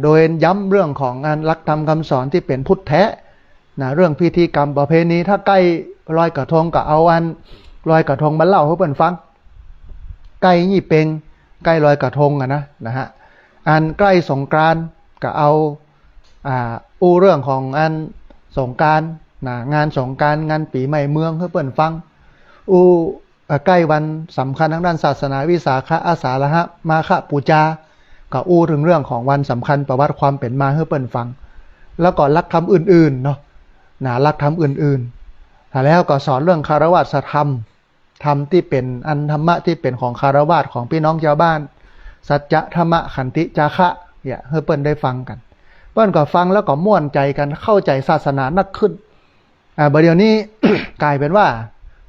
โดยย้ำเรื่องของงานหลักธรรมคำสอนที่เป็นพุทธแท้เรื่องพิธีกรรมประเพณีถ้าใกล้ลอยกระทงก็เอาลอยกระทงมาเล่าให้เพิ่นฟังใกล้ยี่เป็งใกล้ลอยกระทงนะฮะอันใกล้สงกรานต์ก็เอาเรื่องของสงกรานต์งานสงกรานต์งานปีใหม่เมืองให้เพิ่นฟังใกล้วันสำคัญทางด้านศาสนาวิสาขะอาสาฬหะมาฆปูจาก็ถึงเรื่องของวันสำคัญประวัติความเป็นมาให้เปิ้นฟังแล้วก็หลักธรรมอื่นๆเนาะหลักธรรมอื่นๆแล้วก็สอนเรื่องคารวะธรรมที่เป็นธรรมะที่เป็นของคารวะของพี่น้องชาวบ้านสัจจะธรรมะขันติจาคะเนี่ยให้เปิ้นได้ฟังกันเปิ้นก็ฟังแล้วก็ม่วนใจกันเข้าใจศาสนานักขึ้นเดี๋ยวนี้ กลายเป็นว่า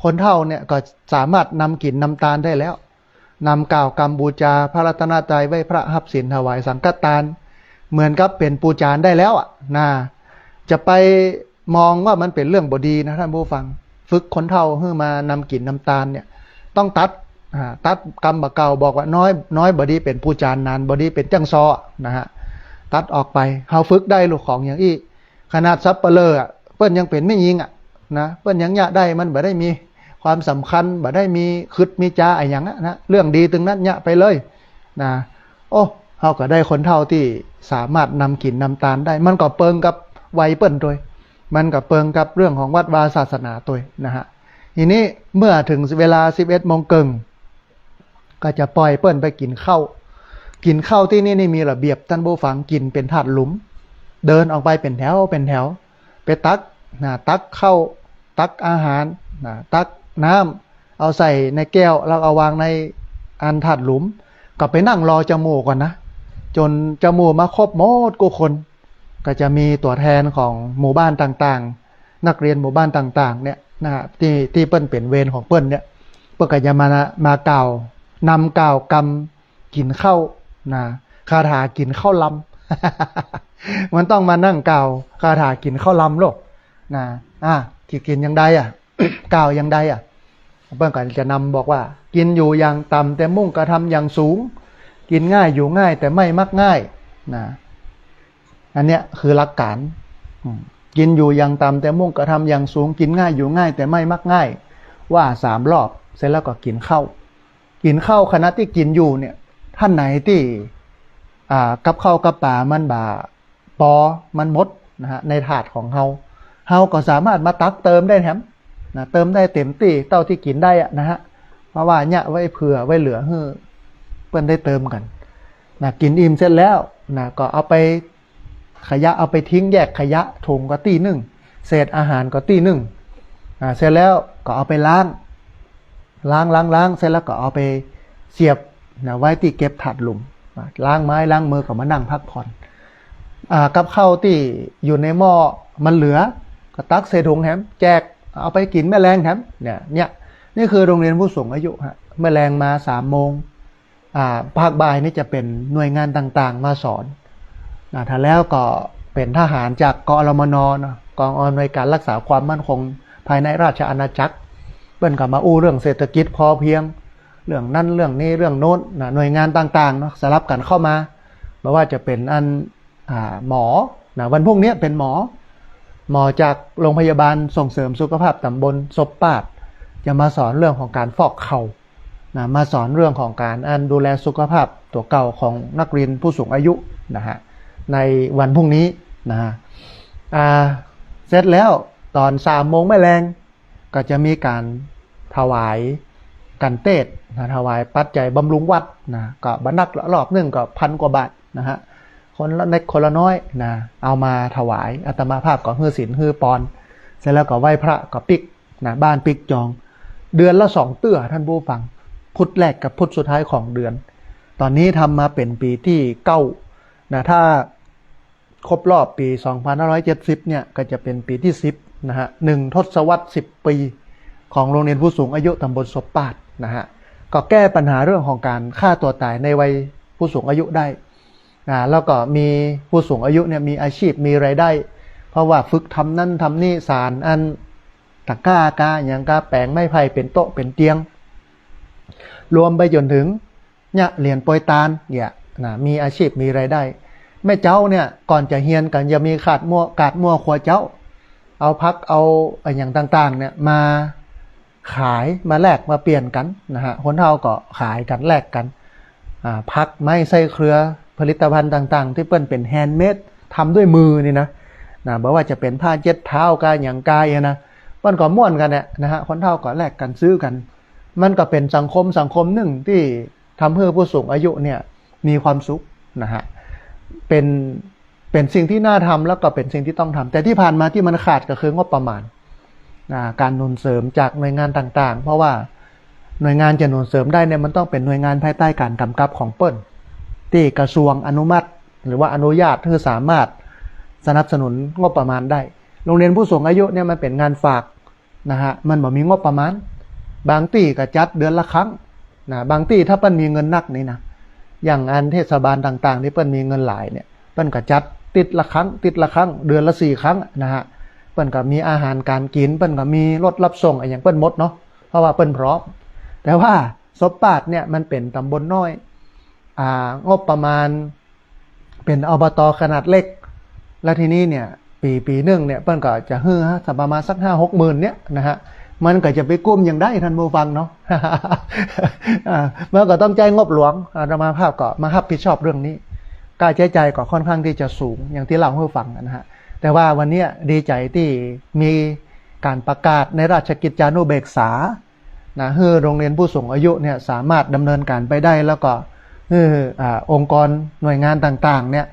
คนเฒ่าเนี่ยก็สามารถนำกินนำตาลได้แล้วนำกล่าวกรรมบูชาพระรัตนตรัยไหว้พระหับศีลถวายสังฆทานเหมือนกับเป็นปูจานได้แล้วจะไปมองว่ามันเป็นเรื่องบดีนะท่านผู้ฟังฝึกคนเฒ่าให้มานำกินนำตาลเนี่ยต้องตัดกรรมบะเก่าบอกว่าน้อยบดีเป็นปูจานนานบดีเป็นจังซอนะฮะตัดออกไปเฮาฝึกได้ลูกของอย่างอี้ขนาดซับเปลือเปิ้นยังเป็นไม่ยิงเปิ้นยังยะได้มันบ่ได้มีความสำคัญบ่ได้มีคึดมีจาอะไรอย่างนั้นเรื่องดีตึงนั้นยะไปเลยโอ้ เขาก็ได้คนเฒ่าที่สามารถนำกินนำตาลได้มันก็เปิงกับวัยเปิ้นด้วยมันก็เปิงกับเรื่องของวัดวาศาสนาตัวนะฮะทีนี้เมื่อถึงเวลา 11 โมงครึ่งก็จะปล่อยเปิ้นไปกินข้าวที่นี่มีระเบียบท่านผู้ฟังกินเป็นถาดหลุมเดินออกไปเป็นแถวไปตักตักข้าวตักอาหารตักน้ำเอาใส่ในแก้วแล้วเอาวางในอันถาดหลุมก็ไปนั่งรอจมูกก่อนนะจนจมูกมาครบหมดกูคนก็จะมีตัวแทนของหมู่บ้านต่างๆนักเรียนหมู่บ้านต่างๆเนี่ยนะฮะที่เปิ้นเป็นเวรของเปิ้นเนี่ยเปิ้นก็จะมากล่าวนำกล่าวกรรมกินข้าวนะคาถากินข้าวลำ มันต้องมานั่งกล่าวคาถากินข้าวลำโลกนะกินยังไดกล่าวยังไดเปิ้นก็จะนำบอกว่ากินอยู่อย่างต่ำแต่มุ่งกระทำอย่างสูงกินง่ายอยู่ง่ายแต่ไม่มักง่ายนะอันเนี้ยคือหลักการกินอยู่อย่างต่ำแต่มุ่งกระทำอย่างสูงกินง่ายอยู่ง่ายแต่ไม่มักง่ายว่า3 รอบเสร็จแล้วก็กินข้าวขณะที่กินอยู่เนี่ยท่านไหนที่กับข้าวกับป่ามันมันมดนะฮะในถาดของเฮาก็สามารถมาตักเติมได้แถมนะเติมได้เต็มที่เท่าที่กินได้นะฮะเพราะว่าเนี่ยไว้เผื่อไว้เหลือให้เปิ้นได้เติมกันนะกินอิ่มเสร็จแล้วนะก็เอาไปขยะเอาไปทิ้งแยกขยะถุงก็ตีหนึ่งเศษอาหารก็ตีหนึ่งเสร็จแล้วก็เอาไปล้างเสร็จแล้วก็เอาไปเสียบนะไว้ที่เก็บถาดหลุมล้างไม้ล้างมือก็มานั่งพักผ่อนกับข้าวที่อยู่ในหม้อมันเหลือก็ตักใส่ถุงแถมแจกเอาไปกินแม่แรงแถมเนี่ยนี่คือโรงเรียนผู้สูงอายุฮะแม่แรงมา3 โมงภาคบ่ายนี่จะเป็นหน่วยงานต่างๆมาสอนถ้าแล้วก็เป็นทหารจากกอรมนกองอำนวยการรักษาความมั่นคงภายในราชอาณาจักรเปิ้นก็มาอู้เรื่องเศรษฐกิจพอเพียงเรื่องนั้นเรื่องนี้เรื่องโน้นหน่วยงานต่างๆเนาะสลับกันเข้ามาไม่ว่าจะเป็นหมอวันพรุ่งนี้เป็นหมอจากโรงพยาบาลส่งเสริมสุขภาพตำบลศพปาดจะมาสอนเรื่องของการฟอกเข่ามาสอนเรื่องของการดูแลสุขภาพตัวเก่าของนักเรียนผู้สูงอายุนะฮะในวันพรุ่งนี้นะฮะเสร็จแล้วตอน3 โมงแม่แรงก็จะมีการถวายกันเทศถวายปัจจัยบำรุงวัดนะก็บรรนักรอบหนึ่งก็1,000 กว่าบาทนะฮะคนละเล็กคนละน้อยนะเอามาถวายอาตมาภาพก็ฮื้อศีลฮื้อปอนเสร็จแล้วก็ไหว้พระก็ปิกนะบ้านปิกจองเดือนละ2 เตื้อท่านผู้ฟังพุธแรกกับพุธสุดท้ายของเดือนตอนนี้ทำมาเป็นปีที่9นะถ้าครบรอบปี2570เนี่ยก็จะเป็นปีที่10นะฮะ1 ทศวรรษ 10 ปีของโรงเรียนผู้สูงอายุตำบลศพปาดนะฮะก็แก้ปัญหาเรื่องของการฆ่าตัวตายในวัยผู้สูงอายุได้แล้วก็มีผู้สูงอายุเนี่ยมีอาชีพมีรายได้เพราะว่าฝึกทำนั่นทำนี่สารตะกร้ากาอย่างกาแปลงไม้ไผ่เป็นโต๊ะเป็นเตียงรวมไปจนถึงเนี่ยเหรียญโปรยตาลเนี่ยมีอาชีพมีรายได้แม่เจ้าเนี่ยก่อนจะเฮียนกันจะมีกาดมั่วขวเจ้าเอาพักเอาอย่างต่างๆเนี่ยมาขายมาแลกมาเปลี่ยนกันนะฮะคนเฒ่าก็ขายกันแลกกันพักไม้ไส้เครือผลิตภัณฑ์ต่างๆที่เปิ้นเป็นแฮนด์เมดทำด้วยมือนี่นะบอกว่าจะเป็นผ้าเจ็ดเท้ากายอย่างกายนะเปิ้นก็ม่วนกันเนี่ยนะฮะคนเฒ่าก็แลกกันซื้อกันมันก็เป็นสังคมหนึ่งที่ทำให้ผู้สูงอายุเนี่ยมีความสุขนะฮะเป็นสิ่งที่น่าทำแล้วก็เป็นสิ่งที่ต้องทำแต่ที่ผ่านมาที่มันขาดก็คืองบประมาณการหนุนเสริมจากหน่วยงานต่างๆเพราะว่าหน่วยงานจะหนุนเสริมได้เนี่ยมันต้องเป็นหน่วยงานภายใต้การกำกับของเปิ้นที่กระทรวงอนุมัติหรือว่าอนุญาตที่สามารถสนับสนุนงบประมาณได้โรงเรียนผู้สูงอายุเนี่ยมันเป็นงานฝากนะฮะมันบ่มีงบประมาณบางที่ก็จัดเดือนละครั้งนะบางที่ถ้าเปิ้นมีเงินนักนี่นะอย่างเทศบาลต่างๆที่เปิ้นมีเงินหลายเนี่ยเปิ้นก็จัดติดละครั้งเดือนละ4 ครั้งนะฮะเปิ้นก็มีอาหารการกินเปิ้นก็มีรถรับส่งอย่างเปิ้นหมดเนาะเพราะว่าเปิ้นพร้อมแต่ว่าศพปาดเนี่ยมันเป็นตำบลน้อยงบประมาณเป็นอบต.ขนาดเล็กและทีนี้เนี่ยปีนึงเนี่ยเปิ้นก็จะฮื้อสักประมาณสัก 5-6 หมื่นเนี่ยนะฮะมันก็จะไปกุ้มอย่างได้ท่านผู้ฟังเนาะ เมื่อก็ต้องใจงบหลวงอาตมาภาพก็มารับผิดชอบเรื่องนี้ ค่าใช้จ่ายก็ค่อนข้างที่จะสูงอย่างที่เล่าให้ฟังนะฮะแต่ว่าวันนี้ดีใจที่มีการประกาศในราชกิจจานุเบกษานะให้โรงเรียนผู้สูงอายุเนี่ยสามารถดำเนินการไปได้แล้วก็ให้องค์กรหน่วยงานต่างๆเนี่ย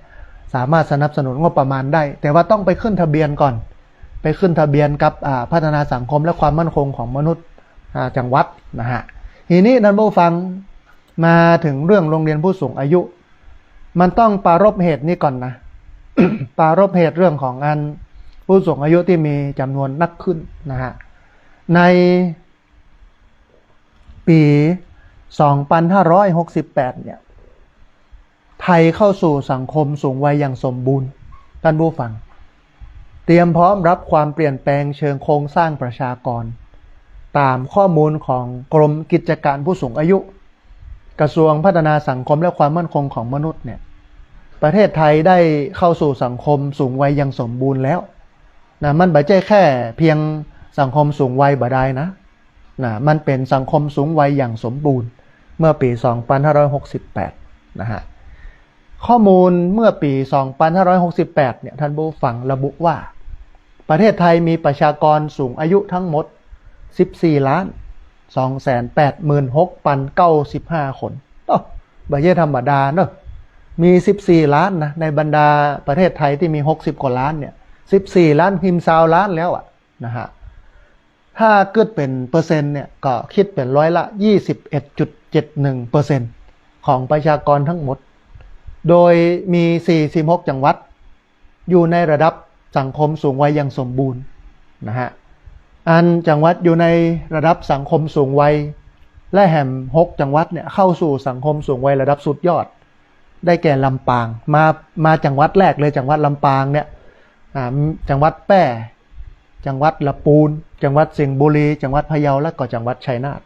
สามารถสนับสนุนงบประมาณได้แต่ว่าต้องไปขึ้นทะเบียนก่อนไปขึ้นทะเบียนกับพัฒนาสังคมและความมั่นคงของมนุษย์จังหวัดนะฮะทีนี้ท่านผู้ฟังมาถึงเรื่องโรงเรียนผู้สูงอายุมันต้องปรารภเหตุนี้ก่อนนะ ปรารภเหตุเรื่องของอันผู้สูงอายุที่มีจำนวนนักขึ้นนะฮะในปี 2568 เนี่ยไทยเข้าสู่สังคมสูงวัยอย่างสมบูรณ์ท่านผู้ฟังเตรียมพร้อมรับความเปลี่ยนแปลงเชิงโครงสร้างประชากรตามข้อมูลของกรมกิจการผู้สูงอายุกระทรวงพัฒนาสังคมและความมั่นคงของมนุษย์เนี่ยประเทศไทยได้เข้าสู่สังคมสูงวัยอย่างสมบูรณ์แล้วนะมันไม่ใช่แค่เพียงสังคมสูงวัยบ่ได้นะมันเป็นสังคมสูงวัยอย่างสมบูรณ์เมื่อปี 2568 นะฮะข้อมูลเมื่อปี 2568 เนี่ยท่านผู้ฟังระบุว่าประเทศไทยมีประชากรสูงอายุทั้งหมด 14,286,095 คนไม่ใช่ธรรมดาเนอะมี14 ล้านนะในบรรดาประเทศไทยที่มี60 กว่าล้านเนี่ย14 ล้านพิมพ์ซาวล้านแล้วนะฮะถ้าเกิดเป็นเปอร์เซ็นต์เนี่ยก็คิดเป็นร้อยละ 21.71% ของประชากรทั้งหมดโดยมี46 จังหวัดอยู่ในระดับสังคมสูงวัยอย่างสมบูรณ์นะฮะอันจังหวัดอยู่ในระดับสังคมสูงวัยและแห่ม6 จังหวัดเนี่ยเข้าสู่สังคมสูงวัยระดับสุดยอดได้แก่ลำปางมาจังหวัดแรกเลยจังหวัดลำปางเนี่ยจังหวัดแพร่จังหวัดลำพูนจังหวัดสิงห์บุรีจังหวัดพะเยาและก็จังหวัดชัยนาท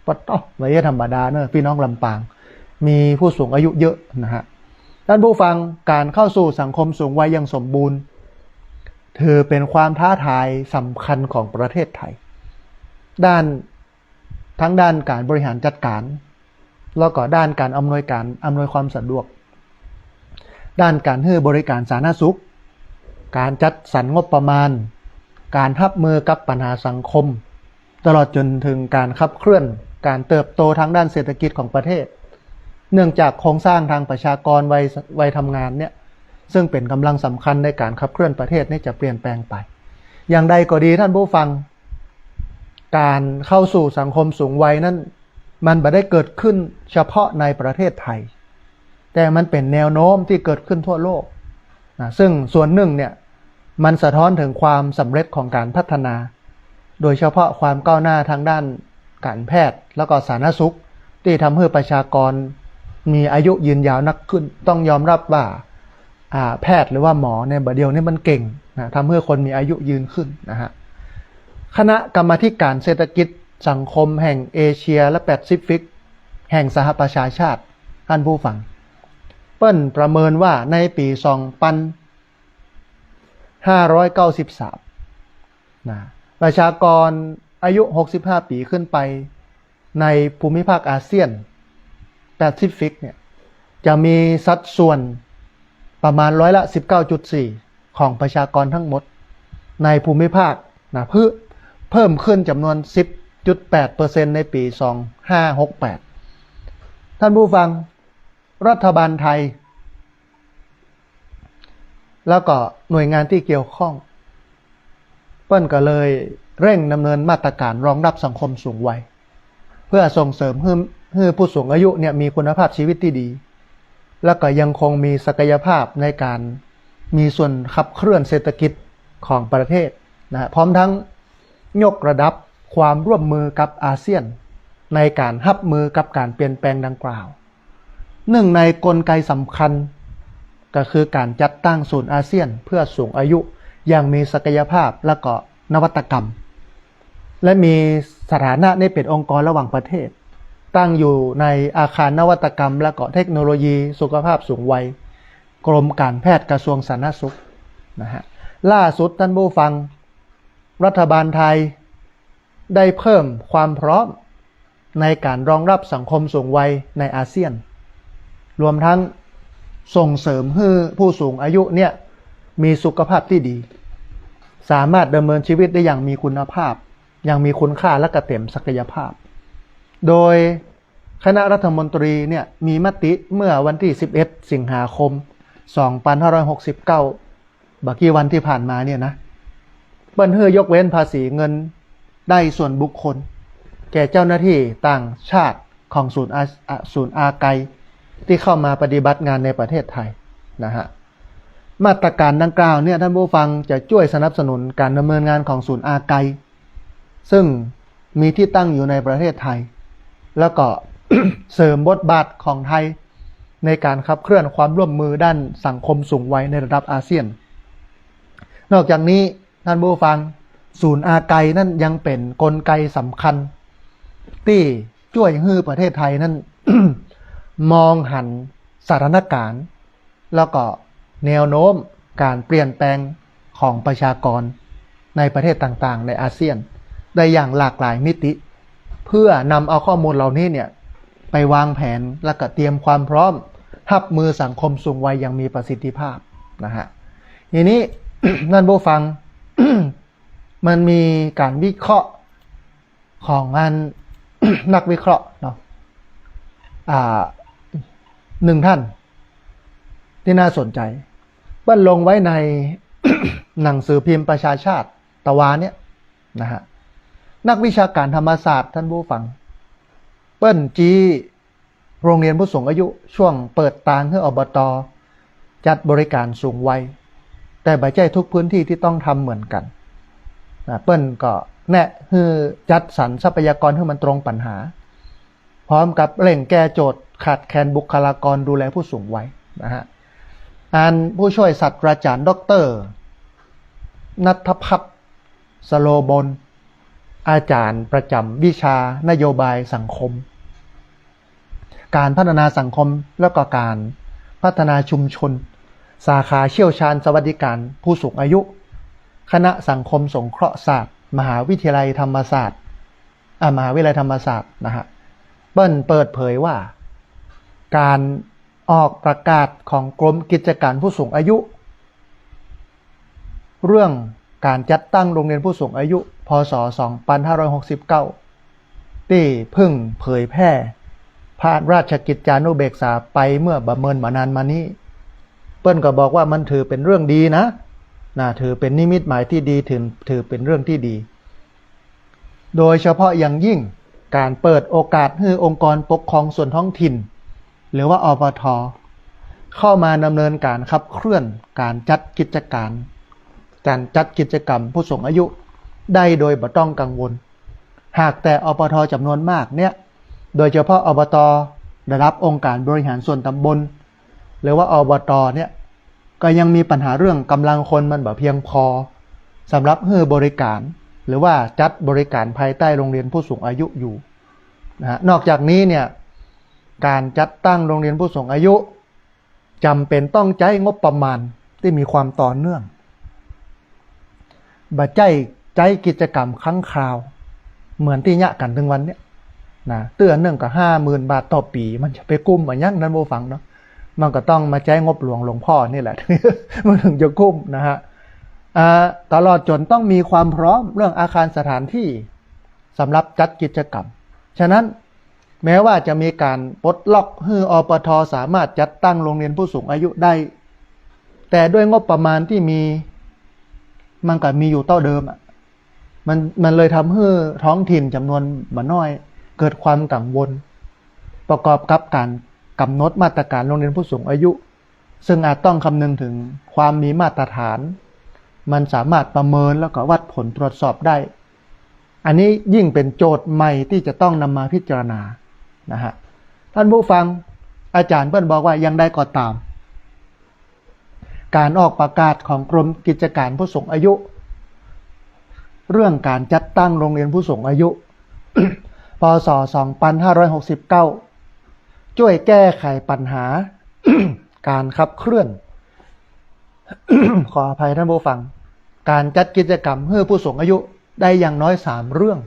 ปะต้อไม่ใช่ธรรมดาเนอะพี่น้องลำปางมีผู้สูงอายุเยอะนะฮะท่านผู้ฟังการเข้าสู่สังคมสูงวัยอย่างสมบูรณ์ถือเป็นความท้าทายสำคัญของประเทศไทยทั้งด้านการบริหารจัดการแล้วก็ด้านการอำนวยความสะดวกด้านการให้บริการสาธารณสุขการจัดสรรงบประมาณการรับมือกับปัญหาสังคมตลอดจนถึงการขับเคลื่อนการเติบโตทางด้านเศรษฐกิจของประเทศเนื่องจากโครงสร้างทางประชากรวัยทำงานเนี่ยซึ่งเป็นกำลังสำคัญในการขับเคลื่อนประเทศนี้จะเปลี่ยนแปลงไปอย่างใดก็ดีท่านผู้ฟังการเข้าสู่สังคมสูงวัยนั้นมันไม่ได้เกิดขึ้นเฉพาะในประเทศไทยแต่มันเป็นแนวโน้มที่เกิดขึ้นทั่วโลกซึ่งส่วนหนึ่งเนี่ยมันสะท้อนถึงความสำเร็จของการพัฒนาโดยเฉพาะความก้าวหน้าทางด้านการแพทย์แล้วก็สาธารณสุขที่ทำให้ประชากรมีอายุยืนยาวนักขึ้นต้องยอมรับว่าแพทย์หรือว่าหมอในบัดเดียวนี้มันเก่งนะทำให้คนมีอายุยืนขึ้นนะฮะคณะกรรมาธิการเศรษฐกิจสังคมแห่งเอเชียและแปซิฟิกแห่งสหประชาชาติท่านผู้ฟังเปิ้ลประเมินว่าในปี 2593 นะประชากรอายุ 65 ปีขึ้นไปในภูมิภาคอาเซียนแปซิฟิกเนี่ยจะมีสัดส่วนประมาณร้อยละ 19.4 ของประชากรทั้งหมดในภูมิภาคนะเพิ่มขึ้นจำนวน 10.8% ในปี 2568 ท่านผู้ฟังรัฐบาลไทยแล้วก็หน่วยงานที่เกี่ยวข้องเปิ้ลก็เลยเร่งดำเนินมาตรการรองรับสังคมสูงวัยเพื่อส่งเสริมให้ผู้สูงอายุเนี่ยมีคุณภาพชีวิตที่ดีแล้วก็ยังคงมีศักยภาพในการมีส่วนขับเคลื่อนเศรษฐกิจของประเทศนะพร้อมทั้งยกระดับความร่วมมือกับอาเซียนในการรับมือกับการเปลี่ยนแปลงดังกล่าวหนึ่งในกลไกสำคัญก็คือการจัดตั้งศูนย์อาเซียนเพื่อสูงอายุอย่างมีศักยภาพและก็นวัตกรรมและมีสถานะในเป็นองค์กรระหว่างประเทศตั้งอยู่ในอาคารนวัตกรรมและก็เทคโนโลยีสุขภาพสูงวัยกรมการแพทย์กระทรวงสาธารณสุขนะฮะล่าสุดท่านผู้ฟังรัฐบาลไทยได้เพิ่มความพร้อมในการรองรับสังคมสูงวัยในอาเซียนรวมทั้ง ส่งเสริมให้ผู้สูงอายุเนี่ยมีสุขภาพที่ดีสามารถดำเนินชีวิตได้อย่างมีคุณภาพอย่างมีคุณค่าและกระเต็มศักยภาพโดยคณะรัฐมนตรีเนี่ยมีมติเมื่อวันที่11สิงหาคม2569บักกี่วันที่ผ่านมาเนี่ยนะเปิ้นให้ยกเว้นภาษีเงินได้ส่วนบุคคลแก่เจ้าหน้าที่ต่างชาติของศูนย์อาไกที่เข้ามาปฏิบัติงานในประเทศไทยนะฮะมาตรการดังกล่าวเนี่ยท่านผู้ฟังจะช่วยสนับสนุนการดำเนินงานของศูนย์อาไกซึ่งมีที่ตั้งอยู่ในประเทศไทยแล้วก็ เสริมบทบาทของไทยในการขับเคลื่อนความร่วมมือด้านสังคมสูงวัยในระดับอาเซียนนอกจากนี้ท่านผู้ฟังศูนย์อาไกนั่นยังเป็นกลไกสำคัญที่ช่วยให้ประเทศไทยนั้น มองหันสถานการณ์แล้วก็แนวโน้มการเปลี่ยนแปลงของประชากรในประเทศต่างๆในอาเซียนได้อย่างหลากหลายมิติเพื่อนำเอาข้อมูลเหล่านี้เนี่ยไปวางแผนและก็เตรียมความพร้อมรับมือสังคมสูงวัยอย่างมีประสิทธิภาพนะฮะทีนี้ นั่นผู้ฟัง มันมีการวิเคราะห์ของงาน นักวิเคราะห์เนาะหนึ่งท่านที่น่าสนใจเปิ้ลลงไว้ใน หนังสือพิมพ์ประชาชาติตะวันเนี่ยนะฮะนักวิชาการธรรมศาสตร์ท่านผู้ฟังเปิ้ลจี้โรงเรียนผู้สูงอายุช่วงเปิดตางให้อบต.จัดบริการสูงวัยแต่บ่ใช่ทุกพื้นที่ที่ต้องทำเหมือนกันเปิ้ลก็แนะให้จัดสรรทรัพยากรให้มันตรงปัญหาพร้อมกับเร่งแก้โจทย์ขาดแคลนบุคลากรดูแลผู้สูงวัยนะฮะผู้ช่วยศาสตราจารย์ดร.ณัฐพัฒน์สโลบลอาจารย์ประจำวิชานโยบายสังคมการพัฒนาสังคมแล้วก็การพัฒนาชุมชนสาขาเชี่ยวชาญสวัสดิการผู้สูงอายุคณะสังคมสงเคราะห์ศาสตร์มหาวิทยาลัยธรรมศาสตร์นะฮะเปิดเผยว่าการออกประกาศของกรมกิจการผู้สูงอายุเรื่องการจัดตั้งโรงเรียนผู้สูงอายุพ.ศ. 2569ที่เพิ่งเผยแพร่ผ่านราชกิจจานุเบกษาไปเมื่อประเมินมานานมานี้เปิ้ลก็บอกว่ามันถือเป็นเรื่องดีนะถือเป็นนิมิตหมายที่ดีถือเป็นเรื่องที่ดีโดยเฉพาะอย่างยิ่งการเปิดโอกาสให้องค์กรปกครองส่วนท้องถิ่นหรือว่าอปท.เข้ามาดำเนินการขับเคลื่อนการจัดกิจกรรมผู้สูงอายุได้โดยบ่ต้องกังวลหากแต่อปท.จำนวนมากเนี่ยโดยเฉพาะอบต.ได้รับองค์การบริหารส่วนตำบลหรือว่าอบต.เนี่ยก็ยังมีปัญหาเรื่องกำลังคนมันบ่เพียงพอสำหรับให้บริการหรือว่าจัดบริการภายใต้โรงเรียนผู้สูงอายุอยู่นะฮะนอกจากนี้เนี่ยการจัดตั้งโรงเรียนผู้สูงอายุจำเป็นต้องใช้งบประมาณที่มีความต่อเนื่องบ่ใจกิจกรรมครั้งคราวเหมือนที่ยะกันถึงวันเนี้ยนะเตือนหนึ่งก็50,000 บาทต่อปีมันจะไปกุ้มอย่างนั้นนั้นโมฟังเนาะมันก็ต้องมาใช้งบหลวงพ่อนี่แหละ มันถึงจะกุ้มนะฮะตลอดจนต้องมีความพร้อมเรื่องอาคารสถานที่สำหรับจัดกิจกรรมฉะนั้นแม้ว่าจะมีการปลดล็อกให้อปท.สามารถจัดตั้งโรงเรียนผู้สูงอายุได้แต่ด้วยงบประมาณที่มันก็มีอยู่เท่าเดิมมันเลยทำให้ท้องถิ่นจำนวนบ่น้อยเกิดความกังวลประกอบกับการกำหนดมาตรการโรงเรียนผู้สูงอายุซึ่งอาจต้องคำนึงถึงความมีมาตรฐานมันสามารถประเมินแล้วก็วัดผลตรวจสอบได้อันนี้ยิ่งเป็นโจทย์ใหม่ที่จะต้องนำมาพิจารณานะฮะท่านผู้ฟังอาจารย์เปิ้ลบอกว่ายังได้ก็ตามการออกประกาศของกรมกิจการผู้สูงอายุเรื่องการจัดตั้งโรงเรียนผู้สูงอายุ พ.ศ. 2569ช่วยแก้ไขปัญหา การขับเคลื่อน ขออภัยท่านผู้ฟังการจัดกิจกรรมให้ผู้สูงอายุได้อย่างน้อย3 เรื่อง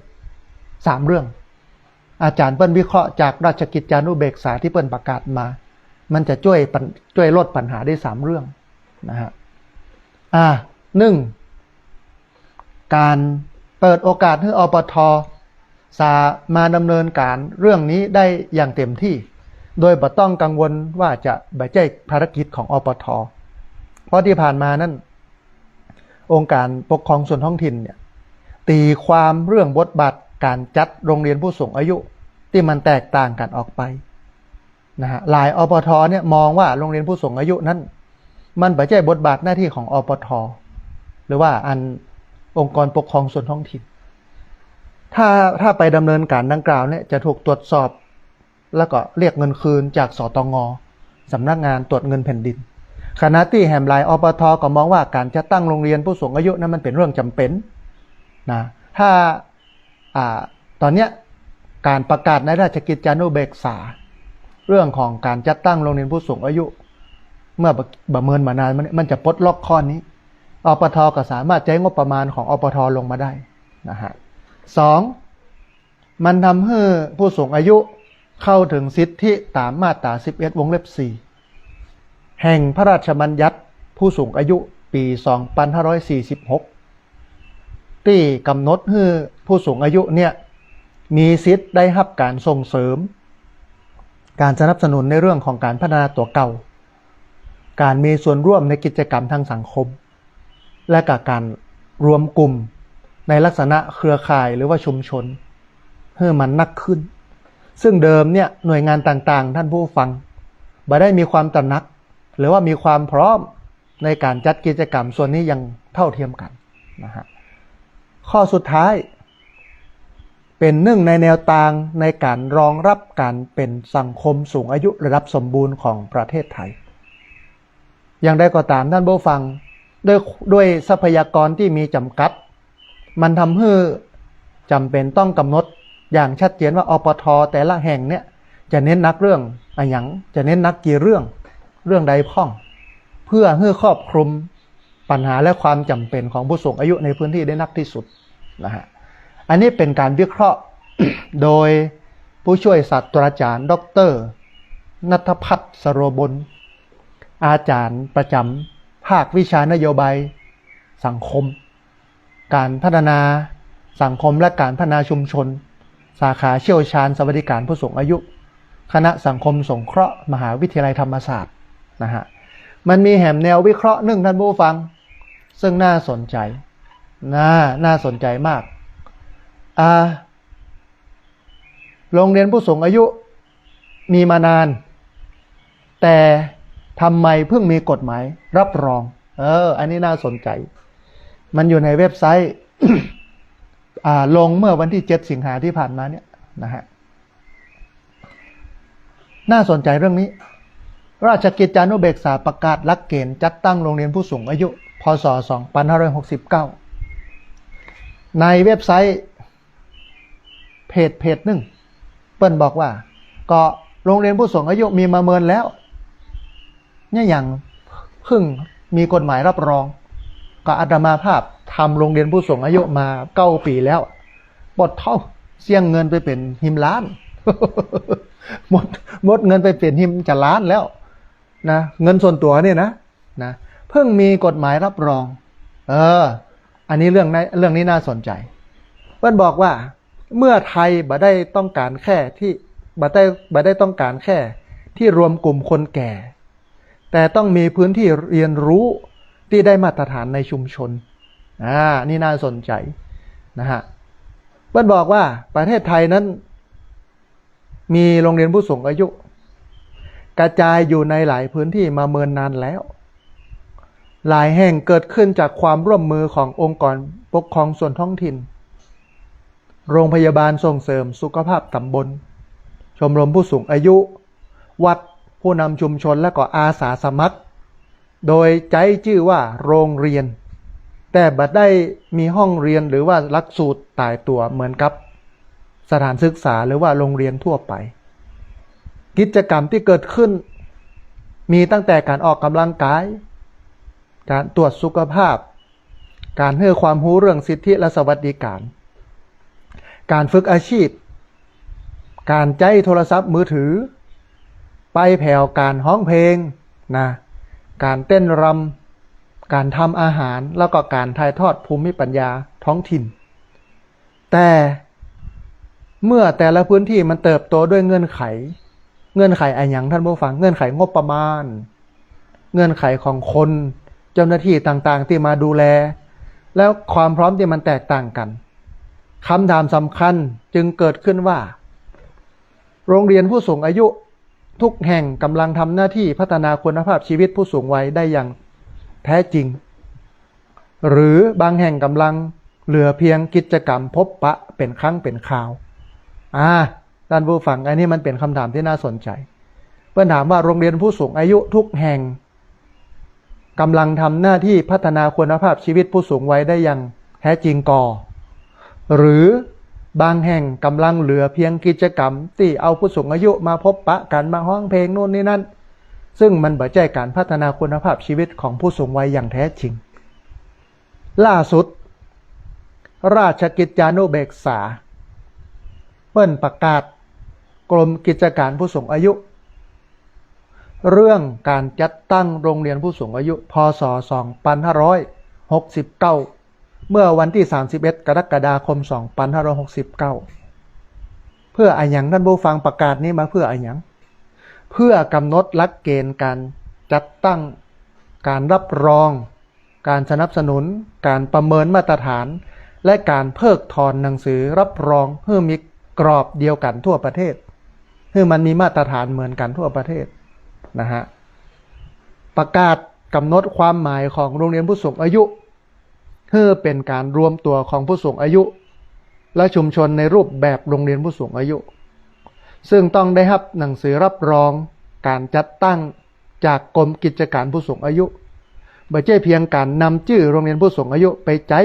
อาจารย์เปิ้ลวิเคราะห์จากราชกิจจานุเบกษาที่เปิ้ลประกาศมา มันจะช่วยลดปัญหาได้3เรื่องนะฮะ1การเปิดโอกาสให้อปท.สามารถดำเนินการเรื่องนี้ได้อย่างเต็มที่โดยบ่ต้องกังวลว่าจะบ่ใช่ภารกิจของอปท.เพราะที่ผ่านมานั้นองค์การปกครองส่วนท้องถิ่นเนี่ยตีความเรื่องบทบาทการจัดโรงเรียนผู้สูงอายุที่มันแตกต่างกันออกไปนะฮะหลายอปท.เนี่ยมองว่าโรงเรียนผู้สูงอายุนั้นมันบ่ใช่บทบาทหน้าที่ของอปท.หรือว่าองค์กรปกครองส่วนท้องถิ่นถ้าไปดำเนินการดังกล่าวเนี่ยจะถูกตรวจสอบแล้วก็เรียกเงินคืนจากสตง.สำนักงานตรวจเงินแผ่นดินขณะที่แหมหลายอปท.ก็มองว่าการจะตั้งโรงเรียนผู้สูงอายุนั้นมันเป็นเรื่องจำเป็นนะถ้าตอนเนี้ยการประกาศในราชกิจจานุเบกษาเรื่องของการจัดตั้งโรงเรียนผู้สูงอายุเมื่อประเมินมานานมันจะปลดล็อกข้อนี้อปท.ก็สามารถใช้งบประมาณของอปท.ลงมาได้นะฮะ2มันทำให้ผู้สูงอายุเข้าถึงสิทธิตามมาตรา11 วงเล็บ 4แห่งพระราชบัญญัติผู้สูงอายุปี 2546ที่กำหนดให้ผู้สูงอายุเนี่ยมีสิทธิ์ได้รับการส่งเสริมการสนับสนุนในเรื่องของการพัฒนาตัวเก่าการมีส่วนร่วมในกิจกรรมทางสังคมและการรวมกลุ่มในลักษณะเครือข่ายหรือว่าชุมชนให้มันนักขึ้นซึ่งเดิมเนี่ยหน่วยงานต่างๆท่านผู้ฟังบ่ได้มีความตระหนักหรือว่ามีความพร้อมในการจัดกิจกรรมส่วนนี้ยังเท่าเทียมกันนะฮะข้อสุดท้ายเป็นหนึ่งในแนวทางในการรองรับการเป็นสังคมสูงอายุระดับสมบูรณ์ของประเทศไทยอย่างใดก็ตามท่านผู้ฟังด้วยทรัพยากรที่มีจำกัดมันทำให้จำเป็นต้องกำหนดอย่างชัดเจนว่าอปท.แต่ละแห่งเนี่ยจะเน้นนักเรื่องอย่างจะเน้นนักกี่เรื่องใดพ้องเพื่อให้ครอบคลุมปัญหาและความจำเป็นของผู้สูงอายุในพื้นที่ได้นักที่สุดนะฮะอันนี้เป็นการวิเคราะห์ โดยผู้ช่วยศาสตราจารย์ดร.ณัฐพัฒน์สโรบลอาจารย์ประจำภาควิชานโยบายสังคมการพัฒนาสังคมและการพัฒนาชุมชนสาขาเชี่ยวชาญสวัสดิการผู้สูงอายุคณะสังคมสงเคราะห์มหาวิทยาลัยธรรมศาสตร์นะฮะมันมีแหมแนววิเคราะห์หนึ่งท่านผู้ฟังซึ่งน่าสนใจน่าสนใจมากโรงเรียนผู้สูงอายุมีมานานแต่ทำไมเพิ่งมีกฎหมายรับรองอันนี้น่าสนใจมันอยู่ในเว็บไซต์ ลงเมื่อวันที่7 สิงหาที่ผ่านมาเนี่ยนะฮะน่าสนใจเรื่องนี้ราชกิจจานุเบกษาประกาศหลักเกณฑ์จัดตั้งโรงเรียนผู้สูงอายุพ.ศ. 2569ในเว็บไซต์เพจหนึ่งเปิ้นบอกว่าก็โรงเรียนผู้สูงอายุมีมาเมินแล้วเนี่ยอย่างเพิ่งมีกฎหมายรับรองก็อาตมาภาพทำโรงเรียนผู้สูงอายุมา9 ปีแล้วบดเท่าเสี่ยงเงินไปเป็นหิมล้าน หมดเงินไปเป็นหิมจะล้านแล้วนะเงินส่วนตัวเนี่ยนะเพิ่งมีกฎหมายรับรองอันนี้เรื่องนี้น่าสนใจเพิ่นบอกว่าเมื่อไทยบ่ได้ต้องการแค่ที่บ่ได้ต้องการแค่ที่รวมกลุ่มคนแก่แต่ต้องมีพื้นที่เรียนรู้ที่ได้มาตรฐานในชุมชนนี่น่าสนใจนะฮะเพิ่นบอกว่าประเทศไทยนั้นมีโรงเรียนผู้สูงอายุกระจายอยู่ในหลายพื้นที่มาเมินนานแล้วหลายแห่งเกิดขึ้นจากความร่วมมือขององค์กรปกครองส่วนท้องถิ่นโรงพยาบาลส่งเสริมสุขภาพตำบลชมรมผู้สูงอายุวัดผู้นำชุมชนและก็อาสาสมัครโดยใจชื่อว่าโรงเรียนแต่บัดได้มีห้องเรียนหรือว่าหลักสูตรตายตัวเหมือนกับสถานศึกษาหรือว่าโรงเรียนทั่วไปกิจกรรมที่เกิดขึ้นมีตั้งแต่การออกกำลังกายการตรวจสุขภาพการให้ความรู้เรื่องสิทธิและสวัสดิการการฝึกอาชีพการใช้โทรศัพท์มือถือ ไปแผ่วการฮ้องเพลงนะการเต้นรำการทำอาหารแล้วก็การถ่ายทอดภูมิปัญญาท้องถิ่นแต่เมื่อแต่ละพื้นที่มันเติบโตด้วยเงื่อนไขอะไรอย่างท่านผู้ฟังเงื่อนไขงบประมาณเงื่อนไขของคนเจ้าหน้าที่ต่างๆที่มาดูแลแล้วความพร้อมที่มันแตกต่างกันคำถามสำคัญจึงเกิดขึ้นว่าโรงเรียนผู้สูงอายุทุกแห่งกำลังทำหน้าที่พัฒนาคุณภาพชีวิตผู้สูงวัยได้อย่างแท้จริงหรือบางแห่งกำลังเหลือเพียงกิจกรรมพบปะเป็นครั้งเป็นคราวท่านผู้ฟังอันนี้มันเป็นคำถามที่น่าสนใจเพื่อนถามว่าโรงเรียนผู้สูงอายุทุกแห่งกำลังทำหน้าที่พัฒนาคุณภาพชีวิตผู้สูงวัยได้อย่างแท้จริงก่อหรือบางแห่งกำลังเหลือเพียงกิจกรรมที่เอาผู้สูงอายุมาพบปะกันมาฮ้องเพลงโน่นนี่นั่นซึ่งมันบ่ใช่การพัฒนาคุณภาพชีวิตของผู้สูงวัยอย่างแท้จริงล่าสุดราชกิจจานุเบกษาเปิ้นประกาศกรมกิจการผู้สูงอายุเรื่องการจัดตั้งโรงเรียนผู้สูงอายุพ.ศ. 2569เมื่อวันที่31กรกฎาคม2569เพื่ออะไรอย่างท่านผู้ฟังประกาศนี้มาเพื่ออะไรอย่างเพื่อกำหนดหลักเกณฑ์การจัดตั้งการรับรองการสนับสนุนการประเมินมาตรฐานและการเพิกถอนหนังสือรับรองเพื่อมีกรอบเดียวกันทั่วประเทศเพื่อมันมีมาตรฐานเหมือนกันทั่วประเทศนะฮะประกาศกำหนดความหมายของโรงเรียนผู้สูงอายุเพื่อเป็นการรวมตัวของผู้สูงอายุและชุมชนในรูปแบบโรงเรียนผู้สูงอายุซึ่งต้องได้รับหนังสือรับรองการจัดตั้งจากกรมกิจการผู้สูงอายุไม่ใช่เพียงการนำชื่อโรงเรียนผู้สูงอายุไปใช้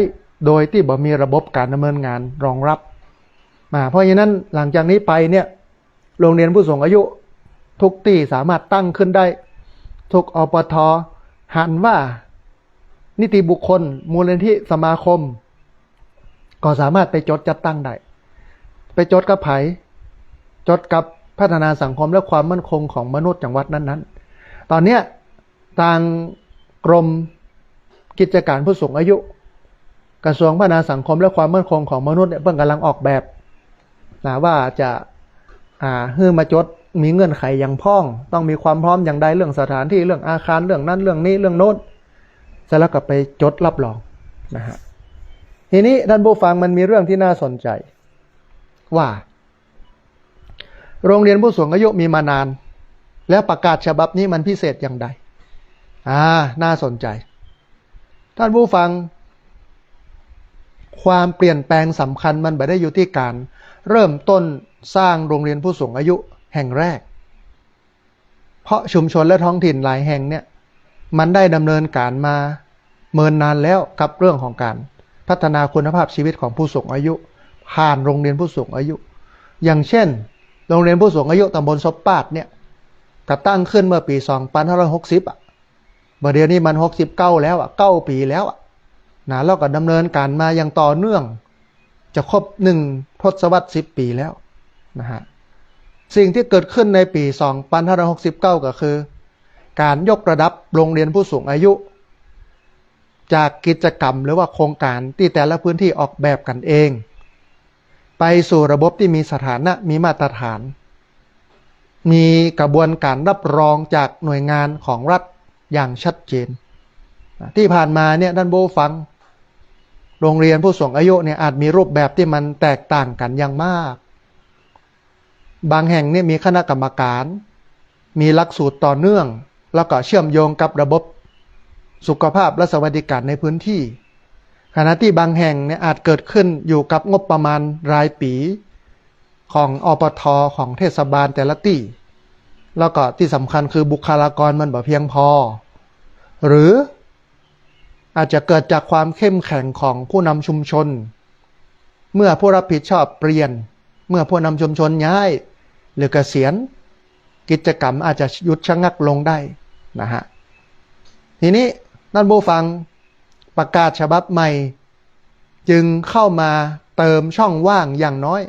โดยที่บ่มีระบบการดำเนินงานรองรับเพราะฉะนั้นหลังจากนี้ไปเนี่ยโรงเรียนผู้สูงอายุทุกที่สามารถตั้งขึ้นได้ทุกอปท.หันว่านิติบุคคลมูลนิธิสมาคมก็สามารถไปจดจัดตั้งได้ไปจดกับไผจดกับพัฒนาสังคมและความมั่นคงของมนุษย์จังหวัดนั้นๆตอนนี้ทางกรมกิจการผู้สูงอายุกระทรวงพัฒนาสังคมและความมั่นคงของมนุษย์เนี่ยเพิ่งกำลังออกแบบว่าจะให้มาจดมีเงื่อนไขอย่างพ้องต้องมีความพร้อมอย่างใดเรื่องสถานที่เรื่องอาคารเรื่องนั้นเรื่องนี้เรื่องโน้นเสร็จแล้วก็ไปจดรับรองนะฮะทีนี้ท่านผู้ฟังมันมีเรื่องที่น่าสนใจว่าโรงเรียนผู้สูงอายุมีมานานแล้วประกาศฉบับนี้มันพิเศษอย่างใดน่าสนใจท่านผู้ฟังความเปลี่ยนแปลงสำคัญมันไม่ได้อยู่ที่การเริ่มต้นสร้างโรงเรียนผู้สูงอายุแห่งแรกเพราะชุมชนและท้องถิ่นหลายแห่งเนี่ยมันได้ดำเนินการมาเมินนานแล้วกับเรื่องของการพัฒนาคุณภาพชีวิตของผู้สูงอายุผ่านโรงเรียนผู้สูงอายุอย่างเช่นโรงเรียนผู้สูงอายุตำบลซบปาดเนี่ยก่อตั้งขึ้นเมื่อปี2560เดี๋ยวนี้มัน69แล้ว9 ปีแล้วแล้วก็ดำเนินการมาอย่างต่อเนื่องจะครบ1 ทศวรรษ 10 ปีแล้วนะฮะสิ่งที่เกิดขึ้นในปี2569ก็คือการยกระดับโรงเรียนผู้สูงอายุจากกิจกรรมหรือว่าโครงการที่แต่ละพื้นที่ออกแบบกันเองไปสู่ระบบที่มีสถานะมีมาตรฐานมีกระบวนการรับรองจากหน่วยงานของรัฐอย่างชัดเจนที่ผ่านมาเนี่ยท่านผู้ฟังโรงเรียนผู้สูงอายุเนี่ยอาจมีรูปแบบที่มันแตกต่างกันอย่างมากบางแห่งเนี่ยมีคณะกรรมการมีหลักสูตรต่อเนื่องแล้วก็เชื่อมโยงกับระบบสุขภาพและสวัสดิการในพื้นที่ขณะที่บางแห่งเนี่ยอาจเกิดขึ้นอยู่กับงบประมาณรายปีของอปท.ของเทศบาลแต่ละที่แล้วก็ที่สำคัญคือบุคลากรมันบ่เพียงพอหรืออาจจะเกิดจากความเข้มแข็งของผู้นำชุมชนเมื่อผู้รับผิดชอบเปลี่ยนเมื่อผู้นำชุมชนย้ายหรือเกษียณกิจกรรมอาจจะหยุดชะงักลงได้นะฮะทีนี้ท่านผู้ฟังประกาศฉบับใหม่จึงเข้ามาเติมช่องว่างอย่างน้อย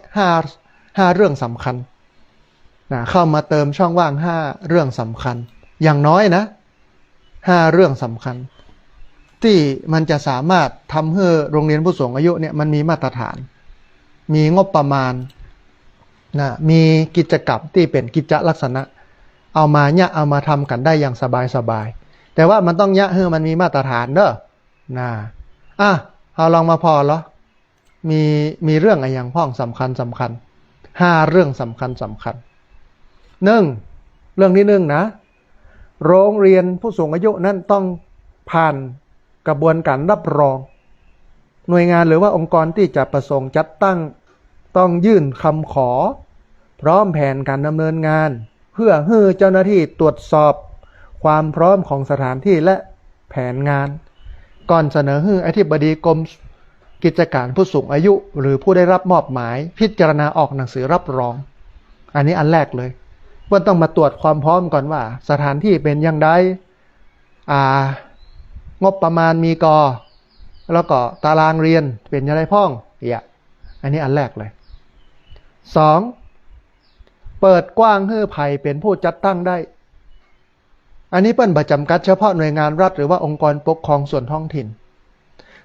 5เรื่องสำคัญ เข้ามาเติมช่องว่าง5เรื่องสำคัญอย่างน้อยนะ5เรื่องสำคัญที่มันจะสามารถทำให้โรงเรียนผู้สูงอายุเนี่ยมันมีมาตรฐานมีงบประมาณมีกิจกรรมที่เป็นกิจลักษณะเอามาทำกันได้อย่างสบายแต่ว่ามันต้องให้มันมีมาตรฐานเด้อเอาลองมาพอเหรอมีเรื่องอะไรอย่างพ้องสำคัญ5เรื่องสำคัญ1เรื่องที่1นะโรงเรียนผู้สูงอายุนั้นต้องผ่านกระบวนการรับรองหน่วยงานหรือว่าองค์กรที่จะประสงค์จัดตั้งต้องยื่นคำขอพร้อมแผนการดำเนินงานเพื่อให้เจ้าหน้าที่ตรวจสอบความพร้อมของสถานที่และแผนงานก่อนเสนอให้อธิบดีกรมกิจการผู้สูงอายุหรือผู้ได้รับมอบหมายพิจารณาออกหนังสือรับรองอันนี้อันแรกเลยว่าต้องมาตรวจความพร้อมก่อนว่าสถานที่เป็นอย่างไรงบประมาณมีแล้วก็ตารางเรียนเป็นยังไงพ้องอันนี้อันแรกเลย2เปิดกว้างให้ไผ่เป็นผู้จัดตั้งได้อันนี้เปิ้นประจำกัดเฉพาะหน่วยงานรัฐหรือว่าองค์กรปกครองส่วนท้องถิ่น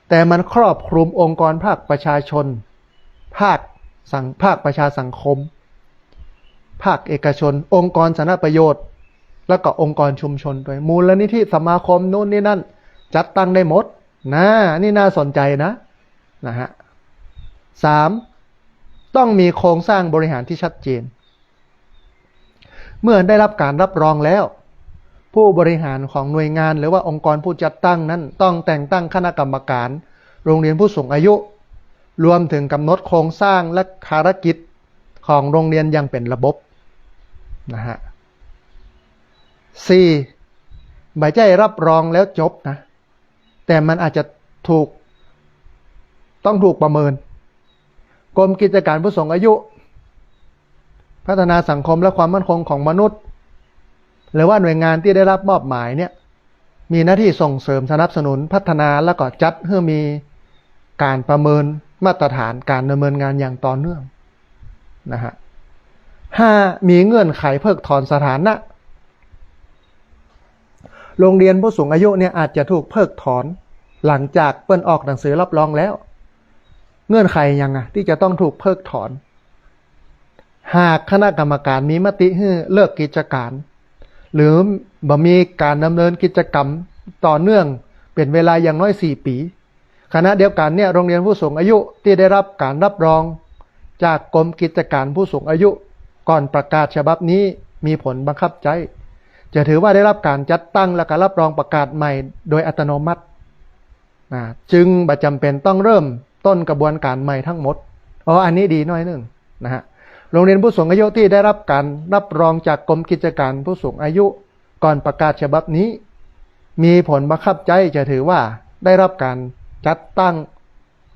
แต่มันครอบคลุมองค์กรภาคประชาชนภาคประชาสังคมภาคเอกชนองค์กรสาธารณประโยชน์แล้วก็องค์กรชุมชนด้วยมูลนิธิสมาคมนู่นนี่นั่นจัดตั้งได้หมดนี่น่าสนใจนะฮะ3ต้องมีโครงสร้างบริหารที่ชัดเจนเมื่อได้รับการรับรองแล้วผู้บริหารของหน่วยงานหรือว่าองค์กรผู้จัดตั้งนั้นต้องแต่งตั้งคณะกรรมการโรงเรียนผู้สูงอายุรวมถึงกำหนดโครงสร้างและภารกิจของโรงเรียนอย่างเป็นระบบนะฮะ4ไม่ใช่รับรองแล้วจบนะแต่มันอาจจะต้องถูกประเมินกรมกิจการผู้สูงอายุพัฒนาสังคมและความมั่นคงของมนุษย์หรือว่าหน่วยงานที่ได้รับมอบหมายเนี่ยมีหน้าที่ส่งเสริมสนับสนุนพัฒนาแล้วก็จัดให้มีการประเมินมาตรฐานการดำเนินงานอย่างต่อเนื่องนะฮะ5มีเงื่อนไขเพิกถอนสถานะโรงเรียนผู้สูงอายุเนี่ยอาจจะถูกเพิกถอนหลังจากเปิ้นออกหนังสือรับรองแล้วเงื่อนไขยังที่จะต้องถูกเพิกถอนหากคณะกรรมการมีมติให้เลิกกิจการหรือบ่มีการดำเนินกิจกรรมต่อเนื่องเป็นเวลาอย่างน้อย4 ปีขณะเดียวกันเนี่ยโรงเรียนผู้สูงอายุที่ได้รับการรับรองจากกรมกิจการผู้สูงอายุก่อนประกาศฉบับนี้มีผลบังคับใช้จะถือว่าได้รับการจัดตั้งและการรับรองประกาศใหม่โดยอัตโนมัติจึงบ่จำเป็นต้องเริ่มต้นกระบวนการใหม่ทั้งหมดอันนี้ดีหน่อยนึงนะฮะโรงเรียนผู้สูงอายุที่ได้รับการรับรองจากกรมกิจการผู้สูงอายุก่อนประกาศฉบับนี้มีผลบังคับใช้จะถือว่าได้รับการจัดตั้ง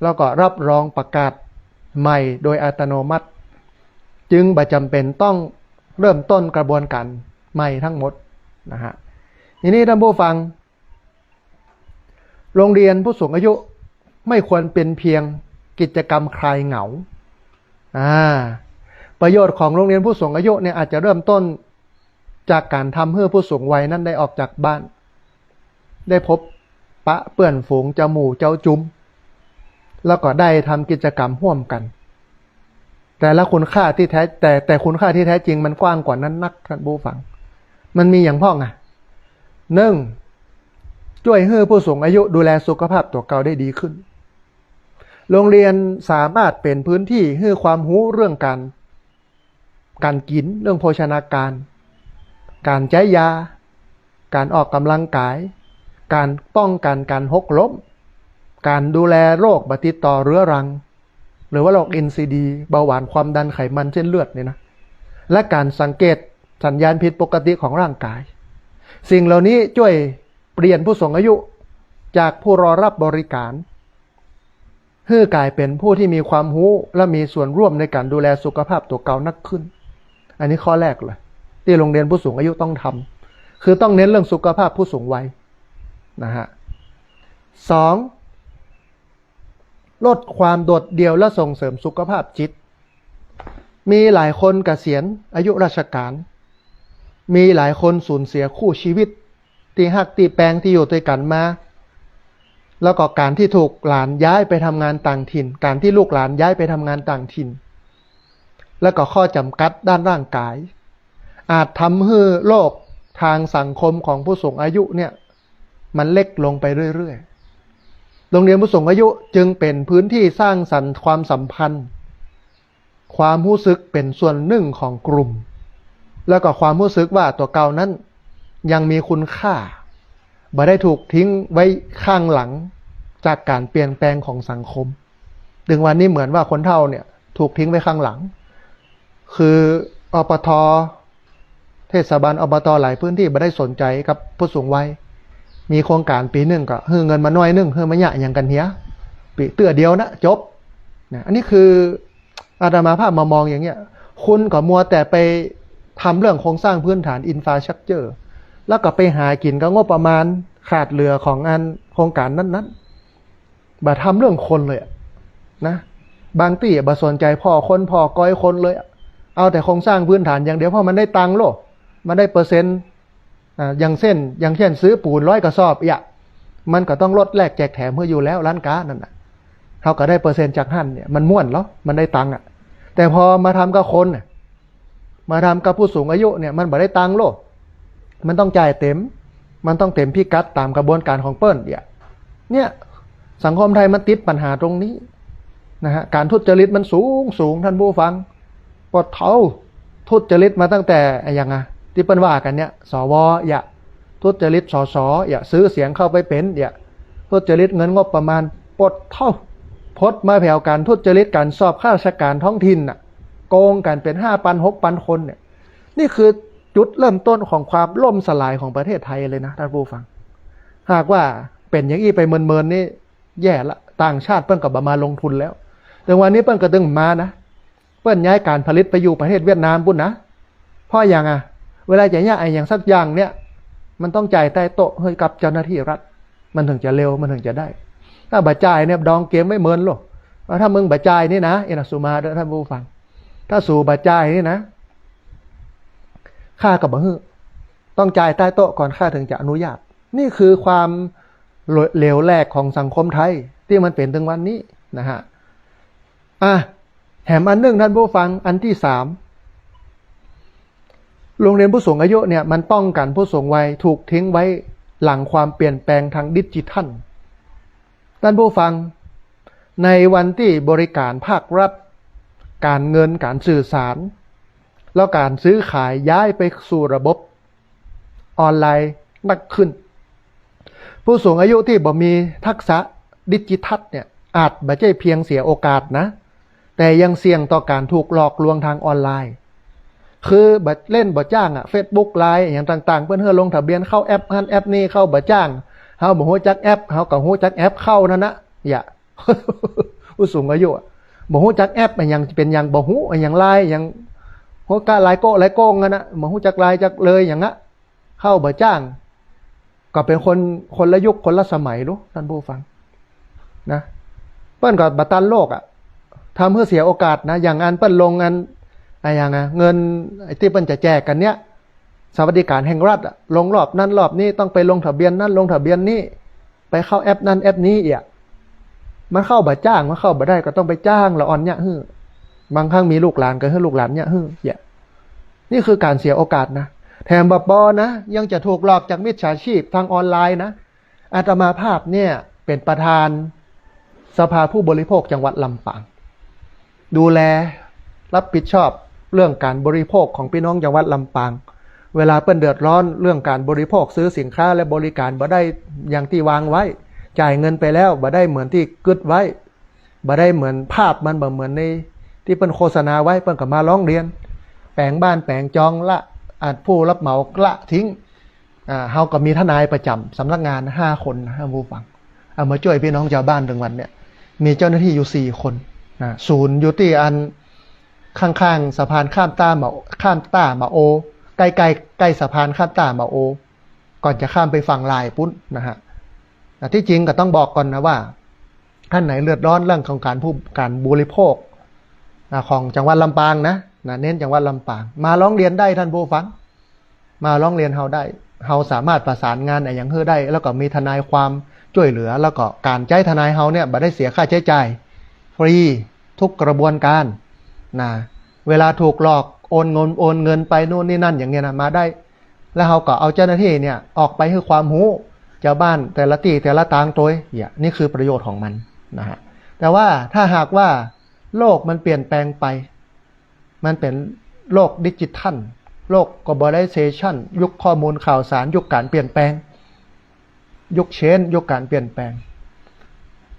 แล้วก็รับรองประกาศใหม่โดยอัตโนมัติจึงบ่จำเป็นต้องเริ่มต้นกระบวนการใหม่ทั้งหมดนะฮะทีนี้ท่านผู้ฟังโรงเรียนผู้สูงอายุไม่ควรเป็นเพียงกิจกรรมคลายเหงาประโยชน์ของโรงเรียนผู้สูงอายุเนี่ยอาจจะเริ่มต้นจากการทำให้ผู้สูงวัยนั้นได้ออกจากบ้านได้พบปะเปื้อนฝูงเจ้าหมู่เจ้าจุ้มแล้วก็ได้ทำกิจกรรมร่วมกันแต่คุณค่าที่คุณค่าที่แท้จริงมันกว้างกว่านั้นนักท่านผู้ฟังมันมีอย่างพ้อง1ช่วยให้ผู้สูงอายุดูแลสุขภาพตัวเก่าได้ดีขึ้นโรงเรียนสามารถเป็นพื้นที่ให้ความรู้เรื่องการกินเรื่องโภชนาการการใช้ยาการออกกำลังกายการป้องกันการหกล้มการดูแลโรคติดต่อเรื้อรังหรือว่าโรค NCD เบาหวานความดันไขมันเส้นเลือดเนี่ยนะและการสังเกตสัญญาณผิดปกติของร่างกายสิ่งเหล่านี้ช่วยเปลี่ยนผู้สูงอายุจากผู้รอรับบริการให้กลายเป็นผู้ที่มีความรู้และมีส่วนร่วมในการดูแลสุขภาพตัวเก่านักขึ้นอันนี้ข้อแรกเลยที่โรงเรียนผู้สูงอายุต้องทำคือต้องเน้นเรื่องสุขภาพผู้สูงวัยนะฮะ2ลดความโดดเดี่ยวและส่งเสริมสุขภาพจิต มีหลายคนเกษียณอายุราชการมีหลายคนสูญเสียคู่ชีวิตที่ฮักที่แปลงที่อยู่ด้วยกันมาแล้วก็การที่ถูกหลานย้ายไปทำงานต่างถิ่นการที่ลูกหลานย้ายไปทำงานต่างถิ่นแล้วก็ข้อจำกัดด้านร่างกายอาจทำให้โลกทางสังคมของผู้สูงอายุเนี่ยมันเล็กลงไปเรื่อยๆโรงเรียนผู้สูงอายุจึงเป็นพื้นที่สร้างสรรค์ความสัมพันธ์ความรู้สึกเป็นส่วนหนึ่งของกลุ่มแล้วก็ความรู้สึกว่าตัวเก่านั้นยังมีคุณค่าบ่ได้ถูกทิ้งไว้ข้างหลังจากการเปลี่ยนแปลงของสังคมถึงวันนี้เหมือนว่าคนเฒ่าเนี่ยถูกทิ้งไว้ข้างหลังคือปท.เทศบาลอบต.หลายพื้นที่บ่ได้สนใจกับผู้สูงวัยมีโครงการปีหนึ่งก็ให้เงินมาหน่อยนึงให้มาหยะอย่างกันเหี้ยปีเตื้อเดียวนะจบนะอันนี้คืออาตมาภาพมามองอย่างเงี้ยคุณก็มัวแต่ไปทำเรื่องโครงสร้างพื้นฐานอินฟราสตรัคเจอร์แล้วก็ไปหากินกับงบประมาณขาดเหลือของอันโครงการนั้นๆบ่ทำเรื่องคนเลยนะบางที่บ่สนใจพ่อคนพ่อก้อยคนเลยเอาแต่โครงสร้างพื้นฐานอย่างเดียวเพราะมันได้ตังค์โลกมันได้เปอร์เซ็นต์อย่างเช่นซื้อปูน100 กระสอบมันก็ต้องลดแลกแจกแถมเพื่ออยู่แล้วร้านค้านั่นน่ะเขาก็ได้เปอร์เซ็นต์จากหั่นเนี่ยมันม่วนแล้วมันได้ตังค์แต่พอมาทำกับคนมาทำกับผู้สูงอายุเนี่ยมันบ่ได้ตังค์โลกมันต้องจ่ายเต็มมันต้องเต็มพิกัดตามกระบวนการของเปิ้ลเนี่ยสังคมไทยมันติดปัญหาตรงนี้นะฮะการทุจริตมันสูงท่านผู้ฟังปดเท่าทุจริตมาตั้งแต่อย่างไงที่เปิ้ลว่ากันเนี่ยสวทุจริตสสซื้อเสียงเข้าไปเป็นทุจริตเงินงบประมาณปดเท่าพดมาแผ่วการทุจริตการสอบข้าราชการท้องถิ่นโกงกันเป็น5,000 6,000 คนเนี่ยนี่คือจุดเริ่มต้นของความล่มสลายของประเทศไทยเลยนะท่านผู้ฟังหากว่าเป็นอย่างนี้ไปเมินๆนี่แย่ละต่างชาติเปิ้ลก็มาลงทุนแล้วแต่วันนี้เปิ้ลก็ตึงมานะเปิ้ลย้ายการผลิตไปอยู่ประเทศเวียดนามปุ่นนะเพราะอย่างเวลาจะย้ายอย่างสักอย่างเนี่ยมันต้องจ่ายใต้โต๊ะให้กับเจ้าหน้าที่รัฐมันถึงจะเร็วมันถึงจะได้ถ้าบัจ่ายเนี่ยดองเกมไม่เมินหรอกถ้ามึงบัจ่ายนี่นะเอ็นสุมาท่านผู้ฟังถ้าสู่บัจ่ายนี่นะค่ากับบ่ฮื้อต้องจ่ายใต้โต๊ะก่อนค่าถึงจะอนุญาตนี่คือความเหลวแหลกของสังคมไทยที่มันเป็นถึงวันนี้นะฮะแถมอันหนึ่งท่านผู้ฟังอันที่3โรงเรียนผู้สูงอายุเนี่ยมันป้องกันผู้สูงวัยถูกทิ้งไว้หลังความเปลี่ยนแปลงทางดิจิทัลท่านผู้ฟังในวันที่บริการภาครัฐการเงินการสื่อสารแล้วการซื้อขายย้ายไปสู่ระบบออนไลน์มากขึ้นผู้สูงอายุที่บ่มีทักษะดิจิทัลเนี่ยอาจบ่ใช่เพียงเสียโอกาสนะแต่ยังเสี่ยงต่อการถูกหลอกลวงทางออนไลน์คือบ่เล่นบ่จ้างFacebook ไลน์อย่างต่างๆเพิ่นเฮือลงทะเบียนเข้าแอปนั้นแอปนี้เข้าบ่จ้างเฮาบ่ฮู้จักแอปเฮาก็ฮู้จักแอปเข้านั่นนะผู้สูงอายุบ่ฮู้จักแอปอันหยังเป็นหยังบ่ฮู้อันหยังไลน์หยังฮู้กะไลน์โก้งนั่นน่ะบ่ฮู้จักไลน์จักเลยอย่างงั้นเข้าบ่จ้างก็เป็นคนละยุคคนละสมัยรู้ท่านผู้ฟังนะเปิ้นก็บ่ตันโลกทำให้เสียโอกาสนะอย่างอันเปิ้นลงอันอย่างเงินที่เปิ้นจะแจกกันเนี้ยสวัสดิการแห่งรัฐลงรอบนั้นรอบนี้ต้องไปลงทะเบียนนั้นลงทะเบียนนี้ไปเข้าแอปนั้นแอปนี้มันเข้าบ่จ้างมันเข้าบ่ได้ก็ต้องไปจ้างละอ่อนเนี่ยบางครั้งมีลูกหลานก็ให้ลูกหลานเนี่ยนี่คือการเสียโอกาสนะแถมบ่นะยังจะถูกหลอกจากมิจฉาชีพทางออนไลน์นะอาตมาภาพเนี่ยเป็นประธานสภาผู้บริโภคจังหวัดลำปางดูแลรับผิดชอบเรื่องการบริโภคของพี่น้องจังหวัดลำปางเวลาเปิ้นเดือดร้อนเรื่องการบริโภคซื้อสินค้าและบริการบ่ได้อย่างที่วางไว้จ่ายเงินไปแล้วบ่ได้เหมือนที่กึดไว้บ่ได้เหมือนภาพมันบ่เหมือนในที่เปิ้นโฆษณาไว้เปิ้นก็มาร้องเรียนแปลงบ้านแปลงจองละผู้รับเหมาละทิ้งเฮาก็มีทนายประจำสำนักงาน5 คนนะท่านผู้ฟังเอามาช่วยพี่น้องชาวบ้านถึงวันเนี่ยมีเจ้าหน้าที่อยู่4 คนศูนย์อยู่ที่อันข้างๆสะพานข้ามต้ามาโอใกล้สะพานข้ามต้ามาโอก่อนจะข้ามไปฝั่งลายปุ้นนะฮะที่จริงก็ต้องบอกก่อนนะว่าท่านไหนเลือดร้อนเรื่องของการบริโภคของจังหวัดลำปางนะ นะเน้นจังหวัดลำปางมาร้องเรียนได้ท่านผู้ฟังมาร้องเรียนเฮาได้เฮาสามารถประสานงานอย่างเฮือได้แล้วก็มีทนายความช่วยเหลือแล้วก็การใช้ทนายเฮาเนี่ยบ่ได้เสียค่าใช้จ่ายฟรีทุกกระบวนการนะเวลาถูกหลอกโอนเงินไปนู่นนี่นั่นอย่างเงี้ยนะมาได้แล้วเฮาก็เอาเจ้าหน้าที่เนี่ยออกไปให้ความรู้ชาวบ้านแต่ละที่แต่ละตางตัวนี่คือประโยชน์ของมันนะฮะแต่ว่าถ้าหากว่าโลกมันเปลี่ยนแปลงไปมันเป็นโลกดิจิทัลโลก globalization ยุคข้อมูลข่าวสารยุคการเปลี่ยนแปลงยุคเชนยุคการเปลี่ยนแปลง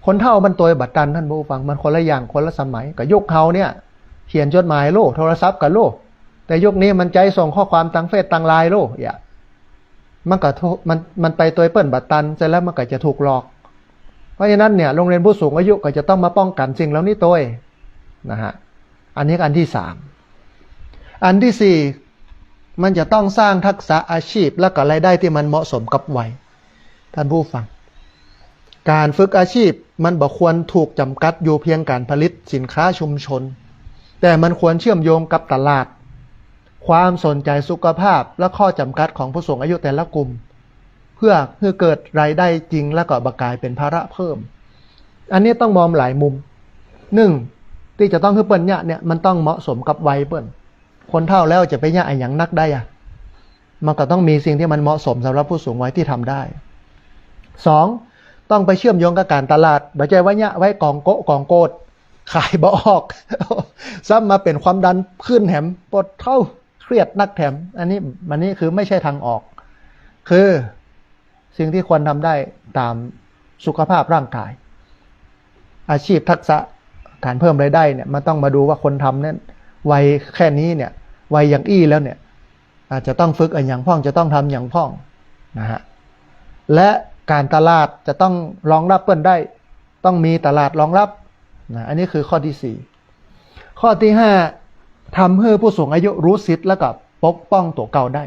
คนเท่ามันตัวบัตรตันท่านผู้ฟังมันคนละอย่างคนละสมัยกับยุคเขาเนี่ยเขียนจดหมายโลกโทรศัพท์กับโลกแต่ยุคนี้มันใจส่งข้อความทางเฟซทางไลน์โลกมันก็มันไปตัวเปิ้นบัตรตันเสร็จแล้วมันก็จะถูกหลอกเพราะฉะนั้นเนี่ยโรงเรียนผู้สูงอายุก็จะต้องมาป้องกันสิ่งเหล่านี้ตัวนะฮะอันนี้อันที่3อันที่4มันจะต้องสร้างทักษะอาชีพและก็รายได้ที่มันเหมาะสมกับวัยท่านผู้ฟังการฝึกอาชีพมันบ่ควรถูกจำกัดอยู่เพียงการผลิตสินค้าชุมชนแต่มันควรเชื่อมโยงกับตลาดความสนใจสุขภาพและข้อจำกัดของผู้สูงอายุแต่ละกลุ่มเพื่อเกิดรายได้จริงและก็บ่กลายเป็นภาระเพิ่มอันนี้ต้องมองหลายมุม1ที่จะต้องให้เปิ้นเนี่ยมันต้องเหมาะสมกับวัยเปิ้นคนเฒ่าแล้วจะไปยะอะไรอย่างนักได้มันก็ต้องมีสิ่งที่มันเหมาะสมสำหรับผู้สูงวัยที่ทำได้2ต้องไปเชื่อมโยงกับการตลาดบ่ใช่ว่ายะไว้กองโกดขายบ่ออกซ้ำมาเป็นความดันขึ้นแถมปวดเท่าเครียดนักแถมอันนี้คือไม่ใช่ทางออกคือสิ่งที่ควรทำได้ตามสุขภาพร่างกายอาชีพทักษะการเพิ่มรายได้เนี่ยมันต้องมาดูว่าคนทำเนี่ยวัยแค่นี้เนี่ยวัยอย่างอี้แล้วเนี่ยอาจจะต้องฝึกอย่างพ่องจะต้องทำอย่างพ่องนะฮะและการตลาดจะต้องรองรับเปิ้นได้ต้องมีตลาดรองรับนะอันนี้คือข้อที่4ข้อที่5ทำให้ผู้สูงอายุรู้สิทธิ์และก็ปกป้องตัวเก่าได้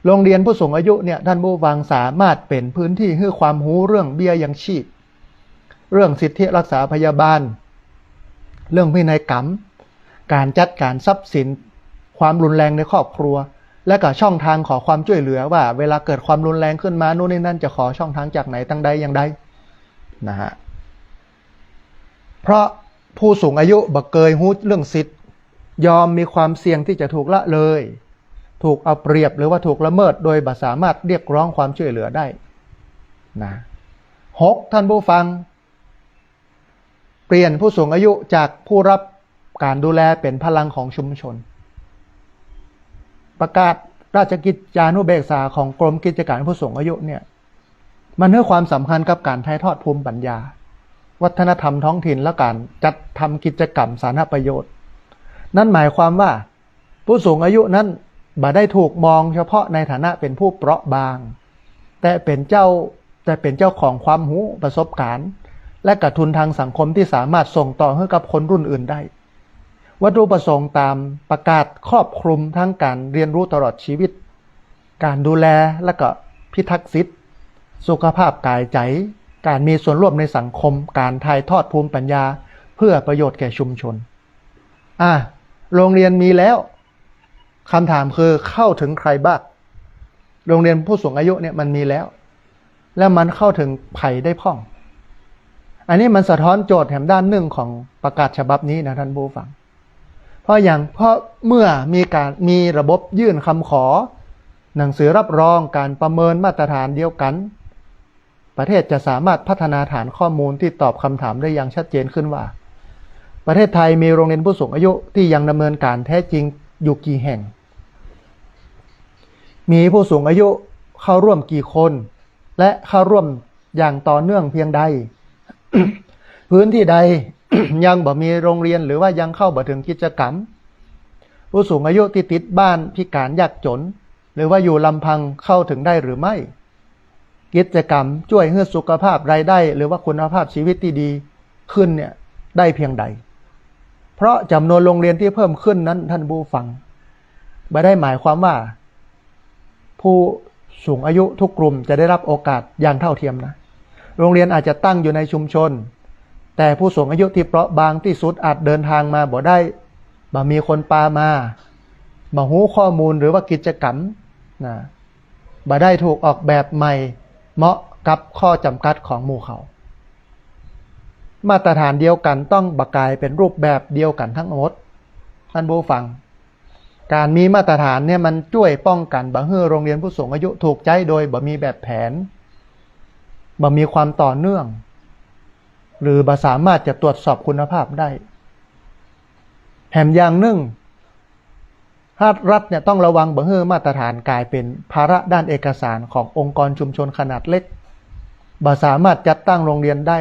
โรงเรียนผู้สูงอายุเนี่ยท่านผู้ฟังสามารถเป็นพื้นที่ให้ความรู้เรื่องเบี้ยยังชีพเรื่องสิทธิรักษาพยาบาลเรื่องพินัยกรรมการจัดการทรัพย์สินความรุนแรงในครอบครัวและก็ช่องทางขอความช่วยเหลือว่าเวลาเกิดความรุนแรงขึ้นมาโน่นนี่นั่นจะขอช่องทางจากไหนตั้งใดอย่างใดนะฮะเพราะผู้สูงอายุบ่เคยรู้เรื่องสิทธิ์ยอมมีความเสี่ยงที่จะถูกละเลยถูกเอาเปรียบหรือว่าถูกละเมิดโดยบ่สามารถเรียกร้องความช่วยเหลือได้นะ6ท่านผู้ฟังเปลี่ยนผู้สูงอายุจากผู้รับการดูแลเป็นพลังของชุมชนประกาศราชกิจจานุเบกษาของกรมกิจการผู้สูงอายุเนี่ยมันให้ความสำคัญกับการถ่ายทอดภูมิปัญญาวัฒนธรรมท้องถิ่นและการจัดทำกิจกรรมสาธารณประโยชน์นั่นหมายความว่าผู้สูงอายุนั้นบ่ได้ถูกมองเฉพาะในฐานะเป็นผู้เปราะบางแต่เป็นเจ้าของความรู้ประสบการณ์และกระทุนทางสังคมที่สามารถส่งต่อให้กับคนรุ่นอื่นได้วัตถุประสงค์ตามประกาศครอบคลุมทั้งการเรียนรู้ตลอดชีวิตการดูแลและก็พิทักษ์สิทธิสุขภาพกายใจการมีส่วนร่วมในสังคมการถ่ายทอดภูมิปัญญาเพื่อประโยชน์แก่ชุมชนโรงเรียนมีแล้วคำถามคือเข้าถึงใครบ้างโรงเรียนผู้สูงอายุเนี่ยมันมีแล้วมันเข้าถึงไผ่ได้พ่องอันนี้มันสะท้อนโจทย์แถมด้านหนึ่งของประกาศฉบับนี้นะท่านผู้ฟังเพราะเมื่อมีระบบยื่นคำขอหนังสือรับรองการประเมินมาตรฐานเดียวกันประเทศจะสามารถพัฒนาฐานข้อมูลที่ตอบคำถามได้อย่างชัดเจนขึ้นว่าประเทศไทยมีโรงเรียนผู้สูงอายุที่ยังดำเนินการแท้จริงอยู่กี่แห่งมีผู้สูงอายุเข้าร่วมกี่คนและเข้าร่วมอย่างต่อเนื่องเพียงใด พื้นที่ใด ยังบ่มีโรงเรียนหรือว่ายังเข้าบ่ถึงกิจกรรมผู้สูงอายุที่ติดบ้านพิการยากจนหรือว่าอยู่ลำพังเข้าถึงได้หรือไม่กิจกรรมช่วยให้สุขภาพรายได้หรือว่าคุณภาพชีวิตที่ดีขึ้นเนี่ยได้เพียงใดเพราะจำนวนโรงเรียนที่เพิ่มขึ้นนั้นท่านผู้ฟังไม่ได้หมายความว่าผู้สูงอายุทุกกลุ่มจะได้รับโอกาสอย่างเท่าเทียมนะโรงเรียนอาจจะตั้งอยู่ในชุมชนแต่ผู้สูงอายุที่เปราะบางที่สุดอาจเดินทางมาบ่ได้ บ่มีคนปามาบ่ฮู้ข้อมูลหรือว่ากิจกรรมนะบ่ได้ถูกออกแบบใหม่เหมาะกับข้อจำกัดของหมู่เขามาตรฐานเดียวกันต้องบ่กลายเป็นรูปแบบเดียวกันทั้งหมดท่านผู้ฟังการมีมาตรฐานเนี่ยมันช่วยป้องกันบ่ให้โรงเรียนผู้สูงอายุถูกใจโดยบ่มีแบบแผนบ่มีความต่อเนื่องหรือบ่สามารถจะตรวจสอบคุณภาพได้แถมอย่างหนึ่งรัฐเนี่ยต้องระวังบ่ให้มาตรฐานกลายเป็นภาระด้านเอกสารขององค์กรชุมชนขนาดเล็กบ่สามารถจัดตั้งโรงเรียนได้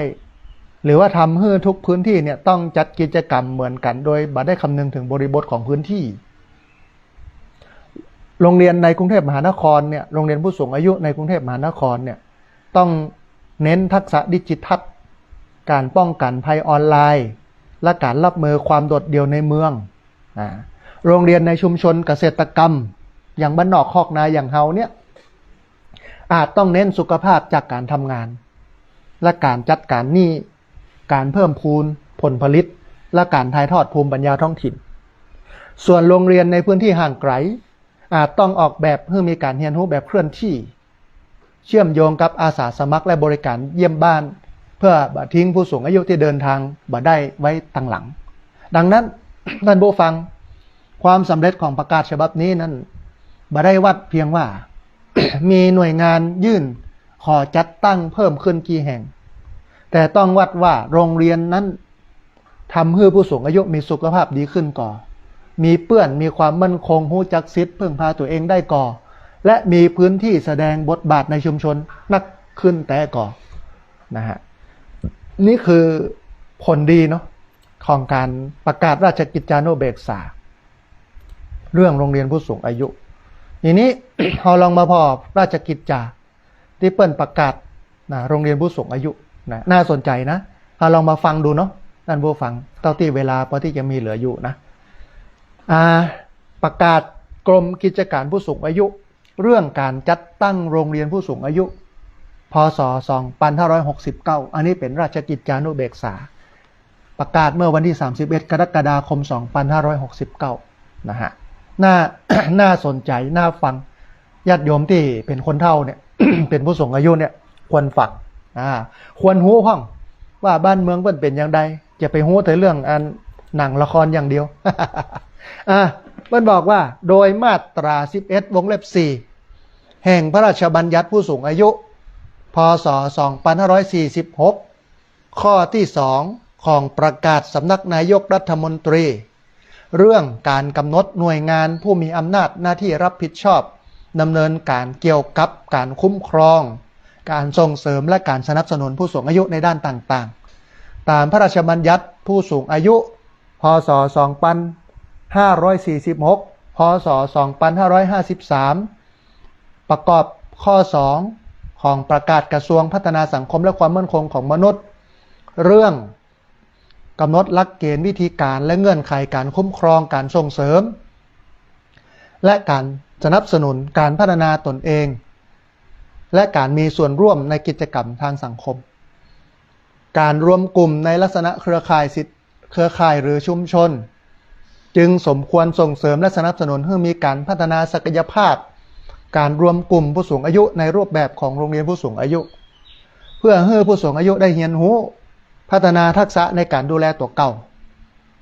หรือว่าทำให้ทุกพื้นที่เนี่ยต้องจัดกิจกรรมเหมือนกันโดยบ่ได้คำนึงถึงบริบทของพื้นที่โรงเรียนในกรุงเทพมหานครเนี่ยโรงเรียนผู้สูงอายุในกรุงเทพมหานครเนี่ยต้องเน้นทักษะดิจิทัลการป้องกันภัยออนไลน์และการรับมือความโดดเดี่ยวในเมืองโรงเรียนในชุมชนเกษตรกรรมอย่างบ้านนอกคอกนาอย่างเฮาเนี่ยอาจต้องเน้นสุขภาพจากการทำงานและการจัดการหนี้การเพิ่มพูนผลผลิตและการถ่ายทอดภูมิปัญญาท้องถิ่นส่วนโรงเรียนในพื้นที่ห่างไกลอาจต้องออกแบบให้มีการเรียนรู้แบบเคลื่อนที่เชื่อมโยงกับอาสาสมัครและบริการเยี่ยมบ้านเพื่อบ่ทิ้งผู้สูงอายุที่เดินทางบ่ได้ไว้ตั้งหลังดังนั้นท่านผู้ฟังความสำเร็จของประกาศฉบับนี้นั้นบ่ได้วัดเพียงว่า มีหน่วยงานยื่นขอจัดตั้งเพิ่มขึ้นกี่แห่งแต่ต้องวัดว่าโรงเรียนนั้นทำให้ผู้สูงอายุมีสุขภาพดีขึ้นก่อมีเปื้อนมีความมั่นคงรู้จักสิทธิ์พึ่งพาตัวเองได้ก่อและมีพื้นที่แสดงบทบาทในชุมชนนักขึ้นแต่ก่อนะฮะนี่คือผลดีเนาะของการประกาศราชกิจจานุเบกษาเรื่องโรงเรียนผู้สูงอายุทีนี้ เราลองมาพอราชกิจจาที่เปิ้นประกาศนะโรงเรียนผู้สูงอายุนะน่าสนใจนะเราลองมาฟังดูเนาะท่านผู้ฟังเท่าที่เวลาพอที่จะมีเหลืออยู่นะประกาศกรมกิจการผู้สูงอายุเรื่องการจัดตั้งโรงเรียนผู้สูงอายุพ.ศ. 2569อันนี้เป็นราชกิจจานุเบกษาประกาศเมื่อวันที่31กรกฎาคม2569นะฮะน่าสนใจน่าฟังญาติโยมที่เป็นคนเฒ่าเนี่ย เป็นผู้สูงอายุเนี่ยควรฟังควรรู้ห้องว่าบ้านเมืองเพิ่นเป็นอย่างใดจะไปรู้แต่เรื่องอันหนังละครอย่างเดียว เพิ่นบอกว่าโดยมาตรา11วงเล็บ4แห่งพระราชบัญญัติผู้สูงอายุพ.ศ. 2546ข้อที่2ของประกาศสำนักนายกรัฐมนตรีเรื่องการกำหนดหน่วยงานผู้มีอำนาจหน้าที่รับผิดชอบดำเนินการเกี่ยวกับการคุ้มครองการส่งเสริมและการสนับสนุนผู้สูงอายุในด้านต่างๆตามพระราชบัญญัติผู้สูงอายุพ.ศ. 2546 พ.ศ. 2553ประกอบข้อ2ของประกาศกระทรวงพัฒนาสังคมและความมั่นคงของมนุษย์เรื่องกำหนดหลักเกณฑ์วิธีการและเงื่อนไขการคุ้มครองการส่งเสริมและการสนับสนุนการพัฒนาตนเองและการมีส่วนร่วมในกิจกรรมทางสังคมการรวมกลุ่มในลักษณะเครือข่ายสิทธิเครือข่ายหรือชุมชนจึงสมควรส่งเสริมและสนับสนุนให้มีการพัฒนาศักยภาพการรวมกลุ่มผู้สูงอายุในรูปแบบของโรงเรียนผู้สูงอายุเพื่อให้ผู้สูงอายุได้เรียนรู้พัฒนาทักษะในการดูแลตัวเก่า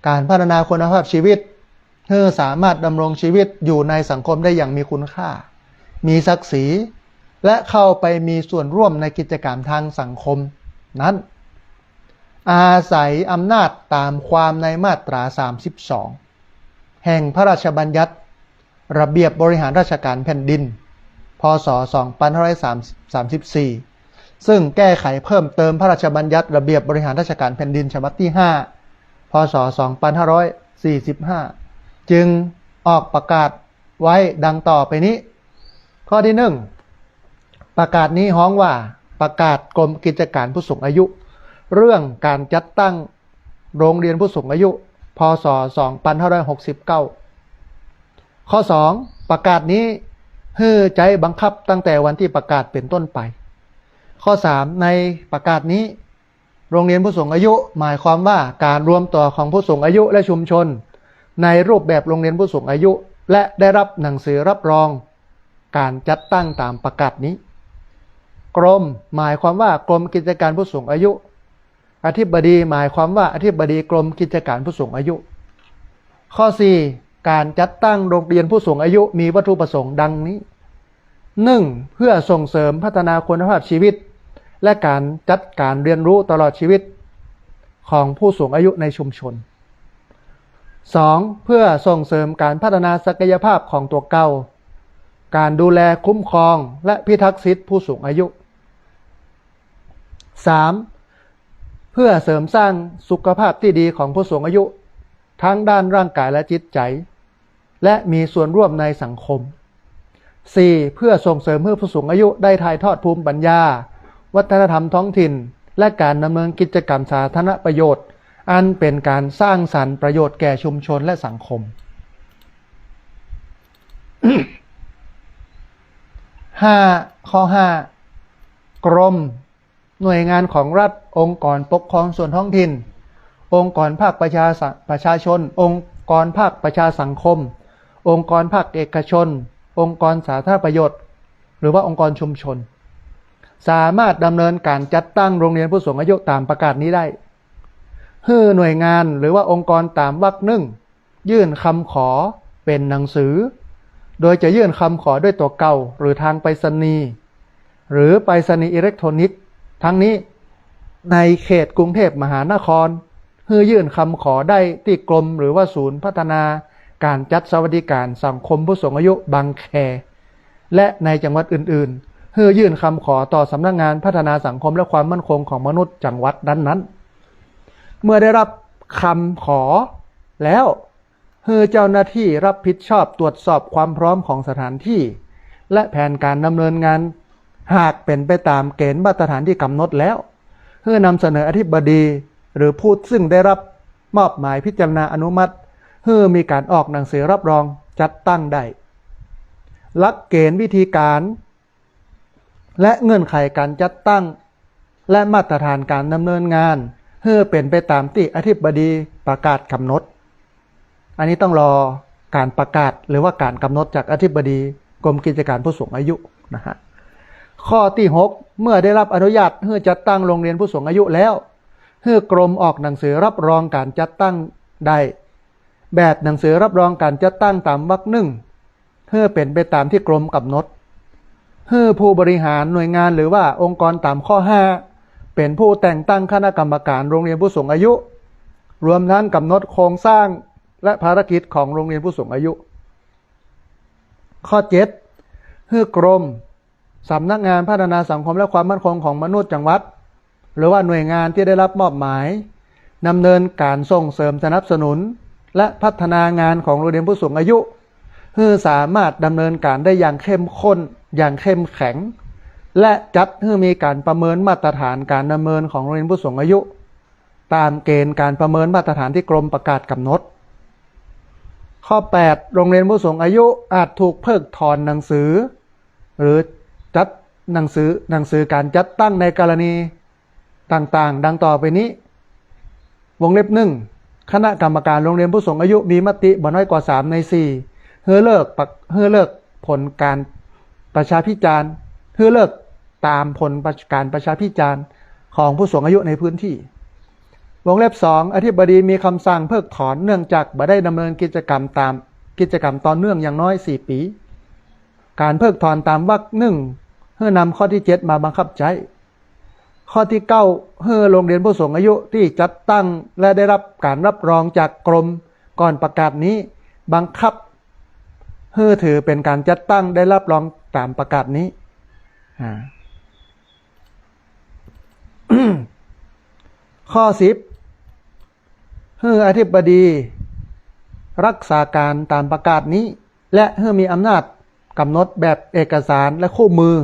การพัฒนาคุณภาพชีวิตให้สามารถดำรงชีวิตอยู่ในสังคมได้อย่างมีคุณค่ามีศักดิ์ศรีและเข้าไปมีส่วนร่วมในกิจกรรมทางสังคมนั้นอาศัยอำนาจตามความในมาตรา32แห่งพระราชบัญญัติระเบียบบริหารราชการแผ่นดินพ.ศ. 2534ซึ่งแก้ไขเพิ่มเติมพระราชบัญญัติระเบียบบริหารราชการแผ่นดินฉบับที่5พ.ศ. 2545จึงออกประกาศไว้ดังต่อไปนี้ข้อที่1ประกาศนี้ฮ้องว่าประกาศกรมกิจการผู้สูงอายุเรื่องการจัดตั้งโรงเรียนผู้สูงอายุพ.ศ. 2569ข้อ2ประกาศนี้ให้ใจบังคับตั้งแต่วันที่ประกาศเป็นต้นไปข้อ3ในประกาศนี้โรงเรียนผู้สูงอายุหมายความว่าการรวมตัวของผู้สูงอายุและชุมชน ในรูปแบบโรงเรียนผู้สูงอายุและได้รับหนังสือรับรองการจัดตั้งตามประกาศนี้กรมหมายความว่ากรมกิจการผู้สูงอายุอธิบดีหมายความว่าอธิบดีกรมกิจการผู้สูงอายุข้อ 4 การจัดตั้งโรงเรียนผู้สูงอายุมีวัตถุประสงค์ดังนี้ 1. เพื่อส่งเสริมพัฒนาคุณภาพชีวิตและการจัดการเรียนรู้ตลอดชีวิตของผู้สูงอายุในชุมชน 2. เพื่อส่งเสริมการพัฒนาศักยภาพของตัวเก่าการดูแลคุ้มครองและพิทักษ์สิทธิผู้สูงอายุ 3. เพื่อเสริมสร้างสุขภาพที่ดีของผู้สูงอายุทั้งด้านร่างกายและจิตใจและมีส่วนร่วมในสังคม 4. เพื่อส่งเสริมให้ผู้สูงอายุได้ถ่ายทอดภูมิปัญญาวัฒนธรรมท้องถิ่นและการดำเนินกิจกรรมสาธารณประโยชน์อันเป็นการสร้างสรรค์ประโยชน์แก่ชุมชนและสังคม 5. ข้อ 5 กรมหน่วยงานของรัฐองค์กรปกครองส่วนท้องถิ่นองค์กรภาคประชาชนองค์กรภาคประชาสังคมองค์กรภาคเอกชนองค์กรสาธารณประโยชน์หรือว่าองค์กรชุมชนสามารถดำเนินการจัดตั้งโรงเรียนผู้สูงอายุตามประกาศนี้ได้ให้หน่วยงานหรือว่าองค์กรตามวรรค 1ยื่นคำขอเป็นหนังสือโดยจะยื่นคำขอด้วยตัวเก่าหรือทางไปรษณีย์หรือไปรษณีย์อิเล็กทรอนิกส์ทั้งนี้ในเขตกรุงเทพมหานครให้ยื่นคำขอได้ที่กรมหรือว่าศูนย์พัฒนาการจัดสวัสดิการสังคมผู้สูงอายุบางแคและในจังหวัดอื่นๆให้ยื่นคำขอต่อสำนักงานพัฒนาสังคมและความมั่นคงของมนุษย์จังหวัดนั้นๆเมื่อได้รับคำขอแล้วให้เจ้าหน้าที่รับผิดชอบตรวจสอบความพร้อมของสถานที่และแผนการดำเนินงานหากเป็นไปตามเกณฑ์มาตรฐานที่กำหนดแล้วให้นำเสนออธิบดีหรือผู้ซึ่งได้รับมอบหมายพิจารณาอนุมัติให้มีการออกหนังสือรับรองจัดตั้งได้หลักเกณฑ์วิธีการและเงื่อนไขการจัดตั้งและมาตรฐานการดำเนินงานให้เป็นไปตามที่อธิบดีประกาศกำหนดอันนี้ต้องรอการประกาศหรือว่าการกำหนดจากอธิบดีกรมกิจการผู้สูงอายุนะฮะข้อที่ 6เมื่อได้รับอนุญาตให้จัดตั้งโรงเรียนผู้สูงอายุแล้วให้กรมออกหนังสือรับรองการจัดตั้งได้แบบหนังสือรับรองการจัดตั้งตามวรรค 1ให้เป็นไปตามที่กรมกำหนดให้ผู้บริหารหน่วยงานหรือว่าองค์กรตามข้อ 5เป็นผู้แต่งตั้งคณะกรรมการโรงเรียนผู้สูงอายุรวมทั้งกำหนดโครงสร้างและภารกิจของโรงเรียนผู้สูงอายุข้อ 7ให้กรมสำนักงานพัฒนาสังคมและความมั่นคงของมนุษย์จังหวัดหรือว่าหน่วยงานที่ได้รับมอบหมายดำเนินการส่งเสริมสนับสนุนและพัฒนางานของโรงเรียนผู้สูงอายุให้สามารถดำเนินการได้อย่างเข้มข้นอย่างเข้มแข็งและจัดให้มีการประเมินมาตรฐานการดำเนินของโรงเรียนผู้สูงอายุตามเกณฑ์การประเมินมาตรฐานที่กรมประกาศกำหนดข้อ 8โรงเรียนผู้สูงอายุอาจถูกเพิกถอนหนังสือหรือจัดหนังสือการจัดตั้งในกรณีต่างๆดังต่อไปนี้วงเล็บ 1คณะกรรมการโรงเรียนผู้สูงอายุมีมติบ่น้อยกว่า3 ใน 4ให้เลิกผลการประชาพิจารณ์ให้เลิกตามผลการประชาพิจารณ์ของผู้สูงอายุในพื้นที่วงเล็บ 2อธิบดีมีคำสั่งเพิกถอนเนื่องจากบ่ได้ดำเนินกิจกรรมต่อเนื่องอย่างน้อย4 ปีการเพิกถอนตามวรรค 1ให้นำข้อที่ 7มาบังคับใช้ข้อที่ 9ให้โรงเรียนผู้สูงอายุที่จัดตั้งและได้รับการรับรองจากกรมก่อนประกาศนี้บังคับให้ถือเป็นการจัดตั้งได้รับรองตามประกาศนี้ ข้อ 10ให้อธิบดีรักษาการตามประกาศนี้และให้มีอำนาจกำหนดแบบเอกสารและคู่มือ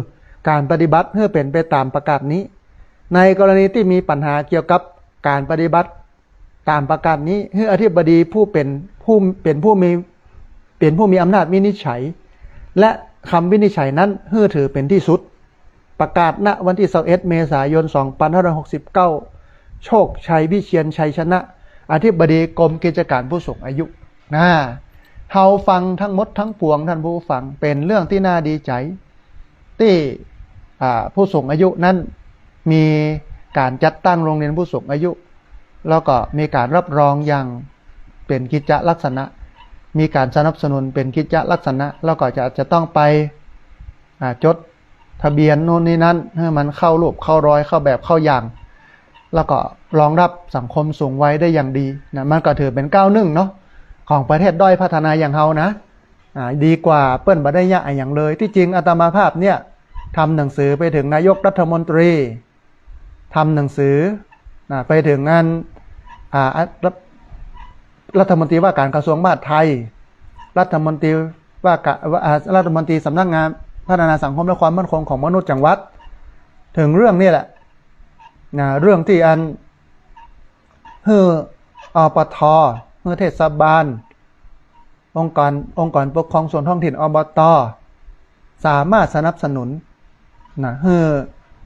การปฏิบัติให้เป็นไปตามประกาศนี้ในกรณีที่มีปัญหาเกี่ยวกับการปฏิบัติตามประกาศนี้ให้อธิบดีผู้มีอำนาจวินิจฉัยและคำวินิจฉัยนั้นให้ถือเป็นที่สุดประกาศณวันที่21 เมษายน 2569โชคชัยวิเชียรชัยชนะอธิบดีกรมกิจการผู้สูงอายุ นะเฮาฟังทั้งหมดทั้งปวงท่านผู้ฟังเป็นเรื่องที่น่าดีใจที่ผู้สูงอายุนั้นมีการจัดตั้งโรงเรียนผู้สูงอายุแล้วก็มีการรับรองอย่างเป็นกิจลักษณะมีการสนับสนุนเป็นกิจลักษณะแล้วก็จะต้องไปจดทะเบียนโน่นนี่นั้นให้มันเข้ารูปเข้ารอยเข้าแบบเข้าอย่างแล้วก็รองรับสังคมสูงวัยได้อย่างดีนะมันก็ถือเป็นก้าวหนึ่งเนาะของประเทศด้อยพัฒนาอย่างเฮานะดีกว่าเปิ้นบ่ได้ยะอย่างเลยที่จริงอาตมาภาพเนี่ยทำหนังสือไปถึงนายกรัฐมนตรีทำหนังสือไปถึงงานรัฐมนตรีว่าการกระทรวงมหาดไทยรัฐมนตรีว่ารัฐมนตรีสำนักงานพัฒนาสังคมและความมั่นคงของมนุษย์จังหวัดถึงเรื่องนี้แหละเรื่องที่อปทเทศบาลองค์กรปกครองส่วนท้องถิ่นอบต.สามารถสนับสนุน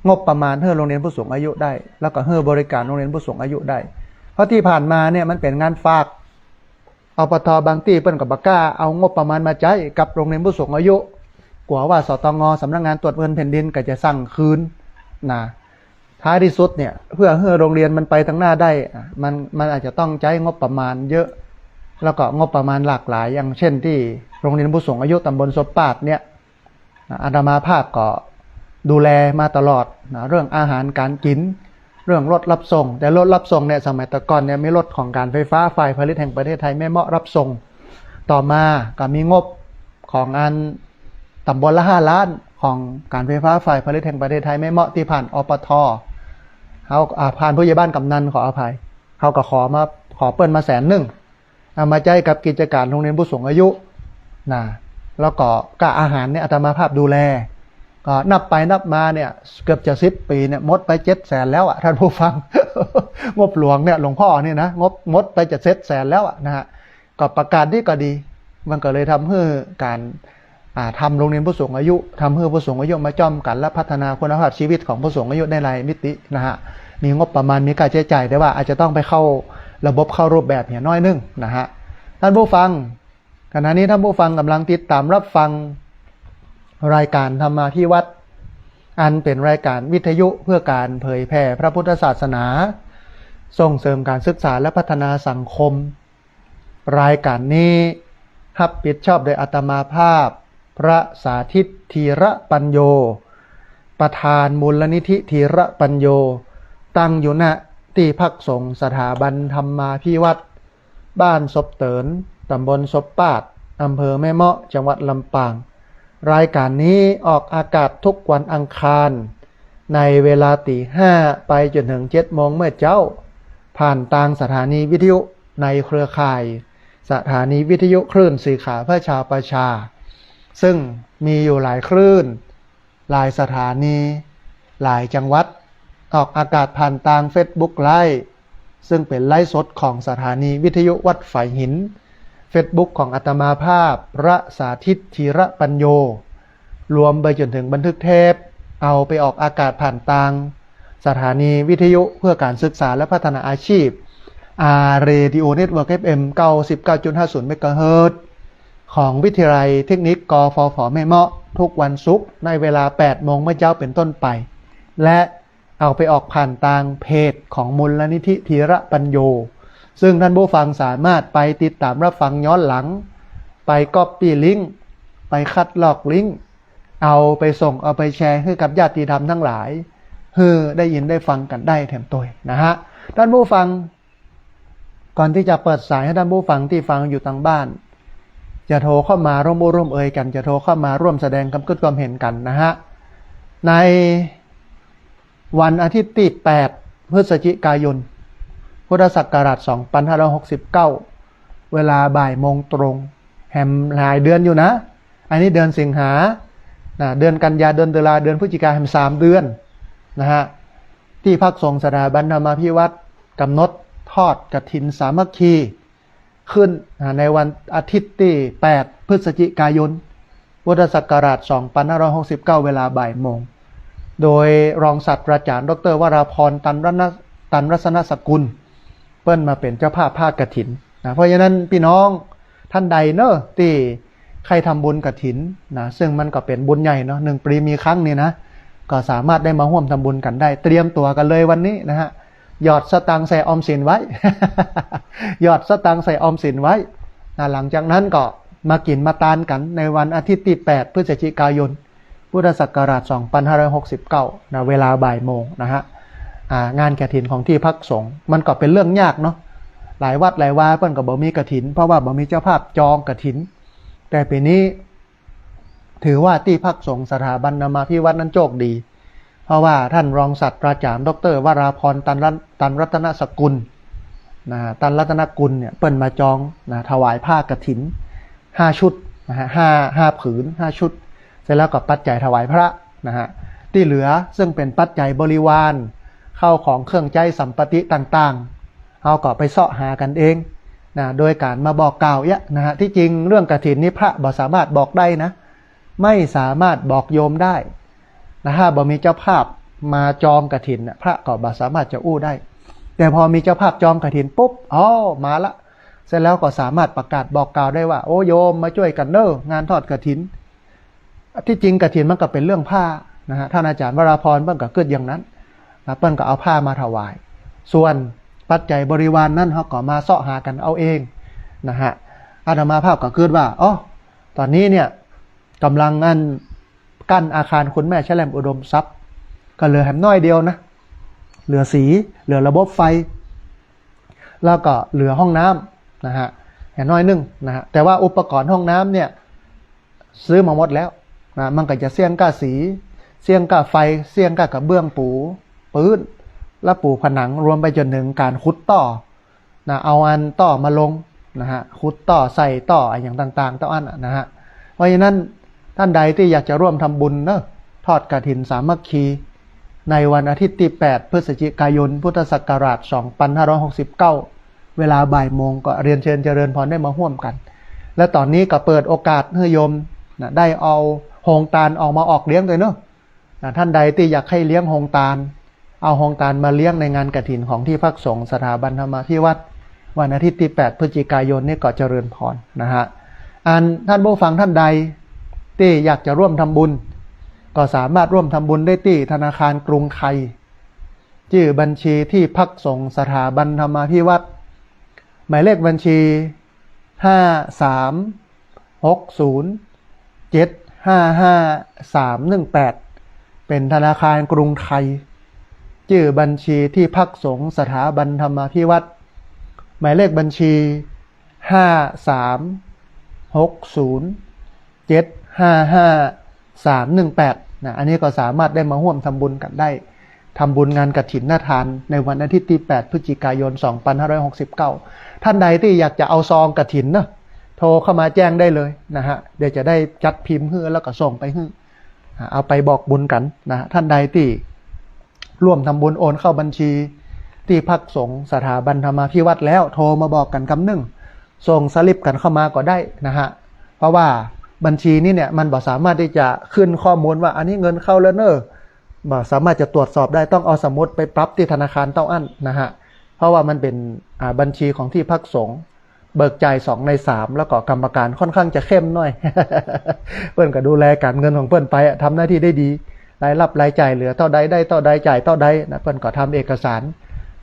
งบประมาณโรงเรียนผู้สูงอายุได้แล้วก็บริการโรงเรียนผู้สูงอายุได้เพราะที่ผ่านมาเนี่ยมันเป็นงานฝากอบต.บางที่เปิ้นก็บ่กล้าเอางบประมาณมาใช้กับโรงเรียนผู้สูงอายุกลัวว่าสตง.สำนักงานตรวจเงินแผ่นดินก็จะสั่งคืนท้ายที่สุดเนี่ยเพื่อให้โรงเรียนมันไปทางหน้าได้มันอาจจะต้องใช้งบประมาณเยอะแล้วก็งบประมาณหลากหลายอย่างเช่นที่โรงเรียนผู้สูงอายุตำบลศพปาดเนี่ยอาตมาภาพก็ดูแลมาตลอดเรื่องอาหารการกินเรื่องรถรับส่งแต่รถรับส่งเนี่ยสมัยตะก่อนเนี่ยมีรถของการไฟฟ้าฝ่ายผลิตแห่งประเทศไทยแม่เมาะรับส่งต่อมาก็มีงบของอันตำบลละ5 ล้านของการไฟฟ้าฝ่ายผลิตแห่งประเทศไทยแม่เมาะที่ผ่านอปท.เขาผ่านผู้ใหญ่บ้านกำนันขออภัยเขาก็ขอเปิ้นมา100,000เอามาใจกับกิจการโรงเรียนผู้สูงอายุแล้วก็อาหารเนี่ยอาตมาภาพดูแลก็นับไปนับมาเนี่ยเกือบจะ10 ปีเนี่ยมดไป700,000แล้วท่านผู้ฟัง งบหลวงเนี่ยหลวงพ่อเนี่ยนะงบมดไปจะ700,000แล้วนะฮะก็ประกาศนี่ก็ดีมันก็เลยทำให้การทำโรงเรียนผู้สูงอายุทำให้ผู้สูงอายุมาจ้อมกันและพัฒนาคุณภาพชีวิตของผู้สูงอายุในหลายมิตินะฮะมีงบประมาณมีการใช้จ่ายแต่ว่าอาจจะต้องไปเข้าระบบเข้ารูปแบบเนี่ยน้อยนึงนะฮะท่านผู้ฟังขณะนี้ท่านผู้ฟังกำลังติดตามรับฟังรายการธรรมาภิวัตรอันเป็นรายการวิทยุเพื่อการเผยแผ่พระพุทธศาสนาส่งเสริมการศึกษาและพัฒนาสังคมรายการนี้รับผิดชอบโดยอาตมาภาพพระสาธิตธีระปัญโยประธานมูลนิธิธีระปัญโยตั้งอยู่ณที่พักสงฆ์สถาบันธรรมาภิวัตรบ้านศพเตินตำบลศพปาดอำเภอแม่เมาะจังหวัดลำปางรายการนี้ออกอากาศทุกวันอังคารในเวลา5:00ไปจนถึง7:00 น.เมื่อเจ้าผ่านทางสถานีวิทยุในเครือข่ายสถานีวิทยุคลื่นสื่อข่าวเพื่อชาวประชาซึ่งมีอยู่หลายคลื่นหลายสถานีหลายจังหวัดออกอากาศผ่านทาง Facebook Live ซึ่งเป็นไลฟ์สดของสถานีวิทยุวัดฝายหิน Facebook ของอาตมาภาพพระสาธิตธีระปัญโยรวมไปจนถึงบันทึกเทปเอาไปออกอากาศผ่านทางสถานีวิทยุเพื่อการศึกษาและพัฒนาอาชีพRadio Network FM 99.50 เมกะเฮิรตซ์ของวิทยาลัยเทคนิคกฟผ.แม่เมาะทุกวันศุกร์ในเวลา 8 โมงเมื่อเจ้าเป็นต้นไปและเอาไปออกผ่านทางเพจของมูลนิธิธีระปัญโยซึ่งท่านผู้ฟังสามารถไปติดตามรับฟังย้อนหลังไปก๊อปปี้ลิงก์ไปคัดลอกลิงก์เอาไปส่งเอาไปแชร์ให้กับญาติธรรมทั้งหลายได้ยินได้ฟังกันได้แถมตัวนะฮะท่านผู้ฟังก่อนที่จะเปิดสายให้ท่านผู้ฟังที่ฟังอยู่ทางบ้านจะโทรเข้ามาร่วมเอ่ยกันจะโทรเข้ามาร่วมแสดงความคิดความเห็นกันนะฮะในวันอาทิตย์ที่8 พฤศจิกายนพุทธศักราช2569เวลาบ่ายโมงตรงแฮมหลายเดือนอยู่นะอันนี้เดือนสิงหาเดือนกันยาเดือนตุลาเดือนพฤศจิกายน3 เดือนนะฮะที่พักสงฆ์สถาบันธรรมาภิวัตรกำหนดทอดกฐินสามัคคีขึ้นในวันอาทิตย์ที่8 พฤศจิกายนพุทธศักราช2569เวลาบ่ายโมงโดยรองศาสตราจารย์ดร.วราพรตันรัศนสกุลเปิ้นมาเป็นเจ้าภาพภาคกฐินเพราะฉะนั้นพี่น้อง ท่านใดเนอะที่ใครทำบุญกฐินนะซึ่งมันก็เป็นบุญใหญ่เนาะ1 ปีมีครั้งนี่นะก็สามารถได้มาร่วมทำบุญกันได้เตรียมตัวกันเลยวันนี้นะฮะหยอดสตังค์ใส่ออมสินไว้ หยอดสตังค์ใส่ออมสินไว้นะหลังจากนั้นก็มากินมาทานกันในวันอาทิตย์ที่8 พฤศจิกายนพุทธศักราช 2569 นะเวลาบ่ายโมงนะฮะงานกฐินของที่พักสงฆ์มันก็เป็นเรื่องยากเนาะหลายวัดหลายวาเพิ่นก็บ่มีกฐินเพราะว่าบ่มีเจ้าภาพจองกฐินแต่ปีนี้ถือว่าที่พักสงฆ์สถาบันนามาพิวัตรนั้นโชคดีเพราะว่าท่านรองศาสตราจารย์ดร.วราพรตันรัตนสกุลนะตันรัตนกุลเนี่ยเปิ้นมาจองนะถวายผ้ากฐิน5 ชุดนะฮะ5 ผืน 5 ชุดเสร็จแล้วก็ปัจจัยถวายพระนะฮะที่เหลือซึ่งเป็นปัจจัยบริวารเข้าของเครื่องใจสัมปติต่างๆเอาก็ไปเสาะหากันเองนะโดยการมาบอกกล่าวนะฮะที่จริงเรื่องกฐินนี้พระบ่สามารถบอกได้นะไม่สามารถบอกโยมได้นะถ้าบ่มีเจ้าภาพมาจองกฐินพระก็บ่สามารถจะอู้ได้แต่พอมีเจ้าภาพจองกฐินปุ๊บมาละเสร็จแล้วก็สามารถประกาศบอกกล่าวได้ว่าโอ้โยมมาช่วยกันเด้องานทอดกฐินที่จริงกฐินมันก็เป็นเรื่องผ้านะฮะท่านอาจารย์วราพรเปิ้นก็เกิดอย่างนั้นนะเปิ้นก็เอาผ้ามาถวายส่วนปัจจัยบริวารนั่นเขาก็มาเสาะหากันเอาเองนะฮะอาตมาภาพก็เกิดว่าตอนนี้เนี่ยกำลังกั้นอาคารคุณแม่แชลมอุดมทรัพย์ก็เหลือแหมน้อยเดียวนะเหลือสีเหลือระบบไฟแล้วก็เหลือห้องน้ำนะฮะแหมน้อยนึงนะฮะแต่ว่าอุปกรณ์ห้องน้ำเนี่ยซื้อมาหมดแล้วนะมันก็จะเสี่ยงก้าสีเสี่ยงก้าไฟเสี่ยงก้ากระเบื้องปูพื้นและปูผนังรวมไปจนถึงการขุดต่อนะเอาต่อมาลงนะฮะขุดต่อใส่ต่ออย่างต่างๆต่อนะฮะเพราะฉะนั้นท่านใดที่อยากจะร่วมทำบุญทอดกฐินสามัคคีในวันอาทิตย์ที่8 พฤศจิกายนพุทธศักราช 2569 เวลาบ่ายโมงก็เรียนเชิญเจริญพรได้มาร่วมกันและตอนนี้ก็เปิดโอกาสให้โยมนะได้เอาโฮงตาลออกมาออกเลี้ยงเลยนะท่านใดที่อยากให้เลี้ยงโฮงตาลเอาโฮงตาลมาเลี้ยงในงานกฐินของที่พักสงฆ์สถาบันธรรมาภิวัตรวันอาทิตย์ที่8 พฤศจิกายนนี่ก็เจริญพรนะฮะท่านผู้ฟังท่านใดที่อยากจะร่วมทำบุญก็สามารถร่วมทำบุญได้ที่ธนาคารกรุงไทยชื่อบัญชีที่พักสงฆ์สถาบันธรรมาภิวัตรหมายเลขบัญชี5360755318เป็นธนาคารกรุงไทยชื่อบัญชีที่พักสงฆ์สถาบันธรรมาภิวัตรหมายเลขบัญชี5360755318นะอันนี้ก็สามารถได้มาร่วมทำบุญกันได้ทำบุญงานกฐินนาทานในวันอาทิตย์ที่8 พฤศจิกายน 2569ท่านใดที่อยากจะเอาซองกฐินโทรเข้ามาแจ้งได้เลยนะฮะเดี๋ยวจะได้จัดพิมพ์ให้แล้วก็ส่งไปให้เอาไปบอกบุญกันนะท่านใดที่ร่วมทำบุญโอนเข้าบัญชีที่พักสงฆ์สถาบันธรรมาภิวัตรแล้วโทรมาบอกกัน1ส่งสลิปกันเข้ามาก็ได้นะฮะเพราะว่าบัญชีนี้เนี่ยมันบ่สามารถที่จะขึ้นข้อมูลว่าอันนี้เงินเข้าแล้วบ่สามารถจะตรวจสอบได้ต้องเอาสมุดไปปรับที่ธนาคารเต้าอั้นนะฮะเพราะว่ามันเป็นบัญชีของที่พักสงฆ์เบิกจ่าย2 ใน 3แล้วก็กรรมการค่อนข้างจะเข้มหน่อย เปิ้นก็ดูแลการเงินของเปิ้นไปทำหน้าที่ได้ดีรายรับรายจ่ายเหลือเท่าใดได้เท่าใดจ่ายเท่าใดนะเปิ้นก็ทำเอกสาร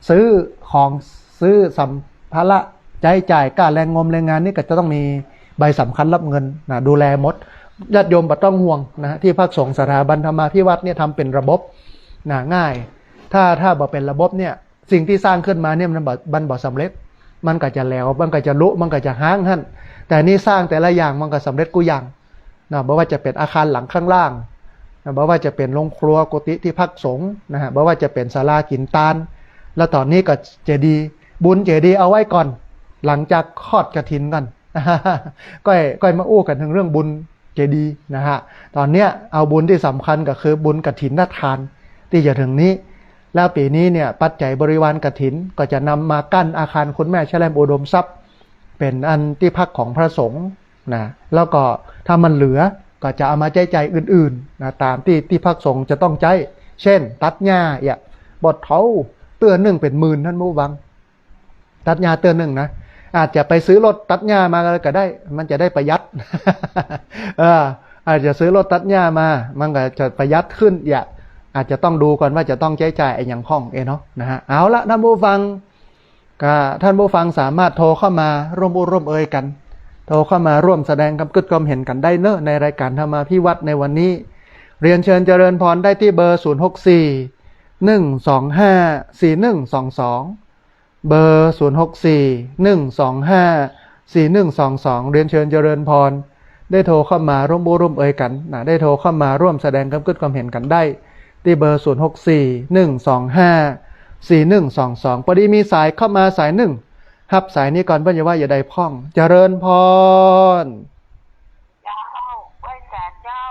ซื้อของซื้อสัมภาระจ่ายค่าแรงงมแรงงานนี่ก็จะต้องมีใบสำคัญรับเงินนะดูแลหมดญาติโยมบ่ต้องห่วงนะที่พักสงฆ์สถาบันธรรมาภิวัตรเนี่ยทำเป็นระบบนะง่ายถ้าบ่เป็นระบบเนี่ยสิ่งที่สร้างขึ้นมาเนี่ยมันบ่สำเร็จมันก็จะแล้วมันก็จะลุมันก็จะห้างหั่นแต่นี่สร้างแต่ละอย่างมันก็สำเร็จกูอย่างนะบ่ว่าจะเป็นอาคารหลังข้างล่างนะบ่ว่าจะเป็นโรงครัวกุฏิที่พักสงฆ์นะฮะบ่ว่าจะเป็นศาลากินตาลแล้วตอนนี้ก็เจดีย์บุญเจดีย์เอาไว้ก่อนหลังจากทอดกฐินกันก็มาอู้กันถึงเรื่องบุญเจดีย์นะฮะตอนเนี้ยเอาบุญที่สำคัญก็คือบุญกฐินทานที่จะถึงนี้แล้วปีนี้เนี่ยปัจจัยบริวารกฐินก็จะนำมากั้นอาคารคุณแม่แชลมอุดมทรัพย์เป็นอันที่พักของพระสงฆ์นะแล้วก็ถ้ามันเหลือก็จะเอามาใช้จ่ายอื่นๆนะตามที่พักสงฆ์จะต้องใช้เช่นตัดหญ้าบดเท้าเตือนหนึ่งเป็น10,000ท่านผู้ฟังตัดหญ้าเตือนหนึ่งนะ อาจจะไปซื้อรถตัดหญ้ามาก็ได้มันจะได้ประหยัด อาจจะซื้อรถตัดหญ้ามามันก็จะประหยัดขึ้นอาจจะต้องดูก่อนว่าจะต้องใช้จ่ายไอ้อย่างพ้องเนาะนะฮะเอาละท่านผู้ฟังก็ท่านผู้ฟังสามารถโทรเข้ามาร่วมร่วมเอ่ยกันโทรเข้ามาร่วมแสดงความคิดความเห็นกันได้เนอะในรายการธรรมาภิวัตน์ในวันนี้เรียนเชิญเจริญพรได้ที่เบอร์064 125 4122เบอร์064 125 4122เรียนเชิญเจริญพรได้โทรเข้ามาร่วมเอ่ยกันนะได้โทรเข้ามาร่วมแสดงความคิดความเห็นกันได้ที่เบอร์064 125 4122พอดีมีสายเข้ามาสายหนึ่งรับสายนี้ก่อนเพื่อนจะว่าอย่าได้พ้องเจริญพรเจ้าไหว้สาเจ้า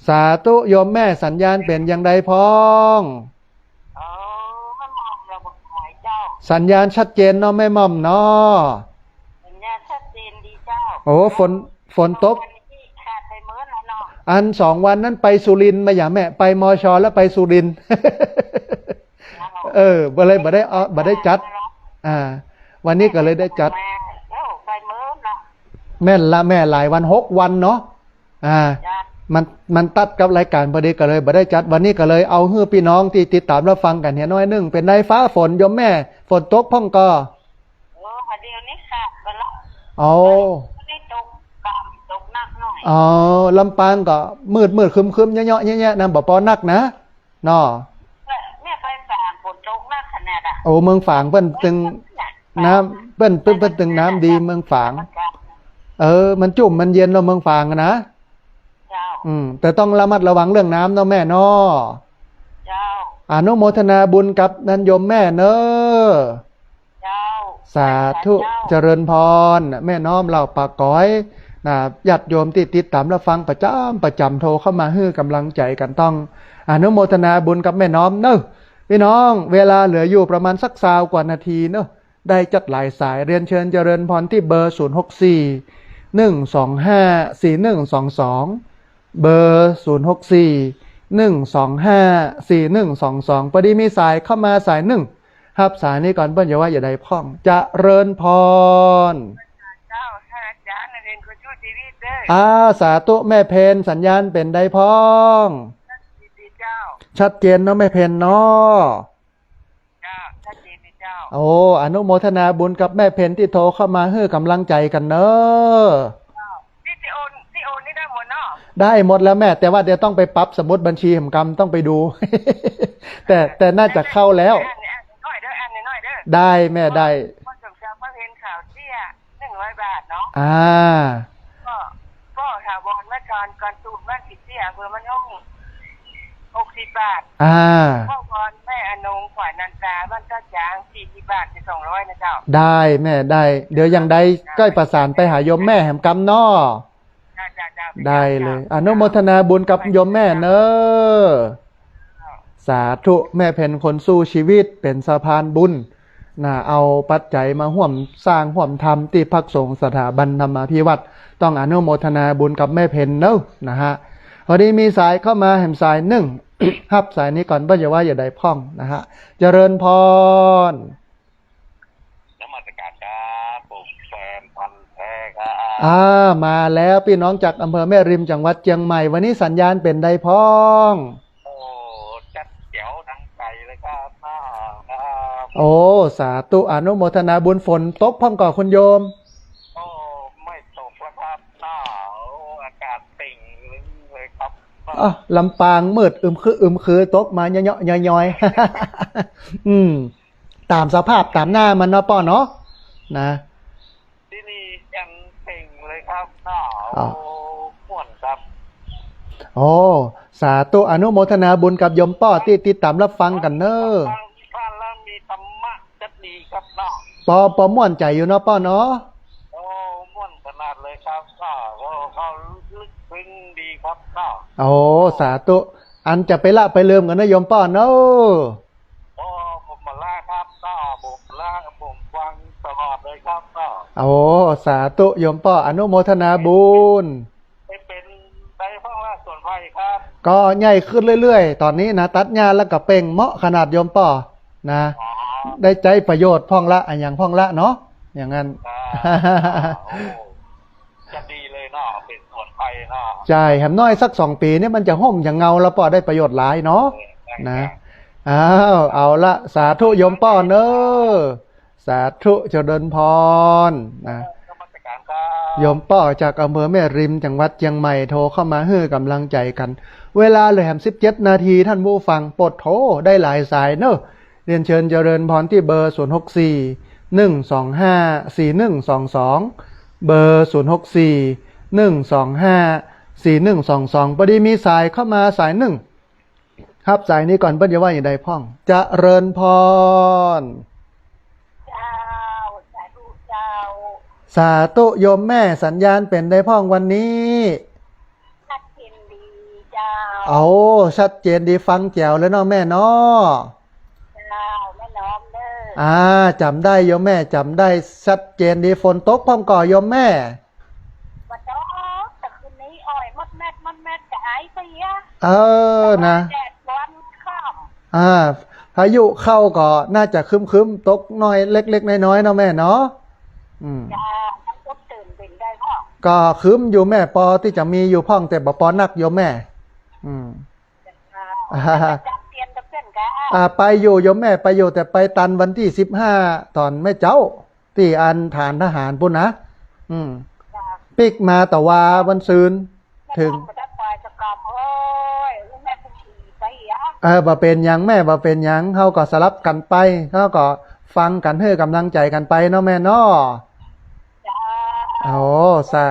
สาธุโยมแม่สัญญาณเป็นอย่างใดพ้องมันมองเราบอกหายเจ้าสัญญาณชัดเจนเนาะไม่ม่อมเนาะสัญญาณชัดเจนดีเจ้าโอ้ฝนตกขาดไปเมื่อแล้วเนาะอัน2 วันนั้นไปสุรินทร์มาอย่าแม่ไปมชแล้วไปสุรินทร์บ่เลยบ่ได้จัดวันนี้ก็เลยได้จัดแม่นละแม่หลายวัน6 วันเนาะมันตัดกับรายการพอดีก็เลยบ่ได้จัดวันนี้ก็เลยเอาฮื้อพี่น้องที่ติดตามรับฟังกันเห็นน้อยนึงเป็นในฟ้าฝนโยมแม่ฝนตกพ่องก็เดี๋ยวนี้ค่ะกันละไม่ตกตกหนักหน่อยลำปางก็มืดครึมๆเยอะๆแยะๆนำบ่ปอนักนะเนาะแม่ไปฝางฝนตกหนักขนาดเมืองฝางเพิ่นตึงน้ำเปิ้นตึงน้ำดีเมืองฝางมันจุ่มมันเย็นเนาะเมืองฝางนะแต่ต้องระมัดระวังเรื่องน้ำเนาะแม่เนาะอนุโมทนาบุญกับนันโยมแม่เนอะสาธุเจริญพรแม่น้อมเราปากก้อยญาติโยมติดตามรับฟังประจำโทรเข้ามาให้กำลังใจกันต้องอนุโมทนาบุญกับแม่น้อมเนอะพี่น้องเวลาเหลืออยู่ประมาณสัก20 กว่านาทีเนอะได้จัดหลายสายเรียนเชิญเจริญพรที่เบอร์064 125 4122เบอร์064 125 4122พอดีมีสายเข้ามาสายหนึ่งรับสายนี้ก่อนเปิ้นอย่าว่าอย่าได้พ้องเจริญพรเจ้าท่านอาจารย์เรียนคุณชูชีวิตเด้อสาธุแม่เพนสัญญาณเป็นได้พ้องชัดเจนเนาะแม่เพนเนาะอนุโมทนาบุญกับแม่เพนที่โทรเข้ามาให้กำลังใจกันเนอะที่โอนนี่ได้หมดเนาะได้หมดแล้วแม่แต่ว่าเดี๋ยวต้องไปปรับสมุดบัญชีแห่งกรรมต้องไปดู แต่น่าจะเข้าแล้วได้แม่ได้พ่อสมชายพ่อเพนข่าวเสี้ย100 บาทเนาะก็ถาวรแม่ก่อนตูดบ้านผิดเสี้ยเพื่อมันห้อง60 บาทพ่อพรแม่อนงขวัญนันทราบ้านเจ้าจาง40 บาทเป็น200นะเจ้าได้แม่ได้เดี๋ยวยังได้ก็ประสานไปหาโยมแม่แห่งกรรมนอได้เลยอนุโมทนาบุญกับโยมแม่เนอะสาธุแม่เพนคนสู้ชีวิตเป็นสะพานบุญเอาปัจจัยมาห่วมสร้างห่วมทำที่พักสงฆ์สถาบันธรรมาภิวัตน์ต้องอนุโมทนาบุญกับแม่เพนเนอะนะฮะพอดีมีสายเข้ามาแห่งสายหนึ่งรับสายนี้ก่อนเพื่อจะว่าอย่าได้พ้องนะฮะเจริญพรนมัสการครับผมแฟนพันธุ์แท้ครับมาแล้วพี่น้องจากอำเภอแม่ริมจังหวัดเชียงใหม่วันนี้สัญญาณเป็นได้พ้องจัดเจ๋วทั้งใจเลยครับสาธุอนุโมทนาบุญฝนตกพร้อมก่อคุณโยมไม่ตกแล้วครับอากาศติ่งเลยครับลำปางมืดคือตกมาเยาะๆย้อยๆตามสภาพตามหน้ามันเนาะป้อเนาะนะที่นี่ยังติ่งเลยครับม่วนครับสาธุอนุโมทนาบุญกับโยมป้อที่ติดตามรับฟังกันเนอะท่านแล้วมีธรรมะจัดดีครับปอม่วนใจอยู่เนาะป้อเนาะม่วนขนาดเลยครับเขาลึกซึ้งดีครับสาธุอันจะไปละไปเริ่มกันนะโยมป้อเนาะผมมาละครับผมละผมฟังตลอดเลยครับสาธุโยมป้ออนุโมทนาบุญเป็นได้พ่อละส่วนไฟครับก็ใหญ่ขึ้นเรื่อยๆตอนนี้นะตัดหญ้าแล้วก็เป่งเหมาะขนาดโยมป้อนะได้ใจประโยชน์พ่องละอย่างพ่องละเนาะ อย่างนั้น โอ้จะดีเลยเนาะเป็นสวนไปเนาะใช่แหมน้อยสัก2 ปีเนี่ยมันจะห่มอย่างเงาแล้วปอได้ประโยชน์หลายเนาะนะเอาละสาธุโยมป้อเนอสาธุเจริญพรนะโยมป้อจากอำเภอแม่ริมจังหวัดเชียงใหม่โทรเข้ามาให้กำลังใจกันเวลาเลยแหม17 นาทีท่านผู้ฟังปดโทรได้หลายสายเนอะเรียนเชิญเจริญพรที่เบอร์064 125 4122เบอร์064 125 4122พอดีมีสายเข้ามาสายหนึ่งครับสายนี้ก่อนเปิ้ลจะว่าอย่างใดพ่องเจริญพรเจ้าสาธุเจ้าสาธุโยมแม่สัญญาณเป็นได้พ่องวันนี้ชัดเจนดีเจ้าเอาชัดเจนดีฟังแจ๋วแล้วเนาะแม่เนาะเจ้าแม่น้อมเด้อจำได้โยมแม่จำได้ชัดเจนดีฝนตกพ่องก่อโยมแม่วันตกแต่คืนนี้อ่อยมดแม่จะหายไปนะแดดร้อนข้ามพายุเข้าก็น่าจะคึมตกน้อยเล็กๆน้อยๆเนาะแม่เนาะจ้าทั้งตกตื่นเป็นได้พ่อก็คึมอยู่แม่ปอที่จะมีอยู่พ่องแต่บ่ปอนักโยมแม่จะเปลี่ยนจะเปลี่ยนกันไปอยู่โยมแม่ไปอยู่แต่ไปตันวันที่15ตอนแม่เจ้าที่อันฐานทหารปุ่นนะปิกมาแต่ว่าวันซืนถึงบ่เป็นยังแม่บ่เป็นยังเขาก็สลับกันไปเขาก็ฟังกันให้กำลังใจกันไปเนาะแม่เนาะสา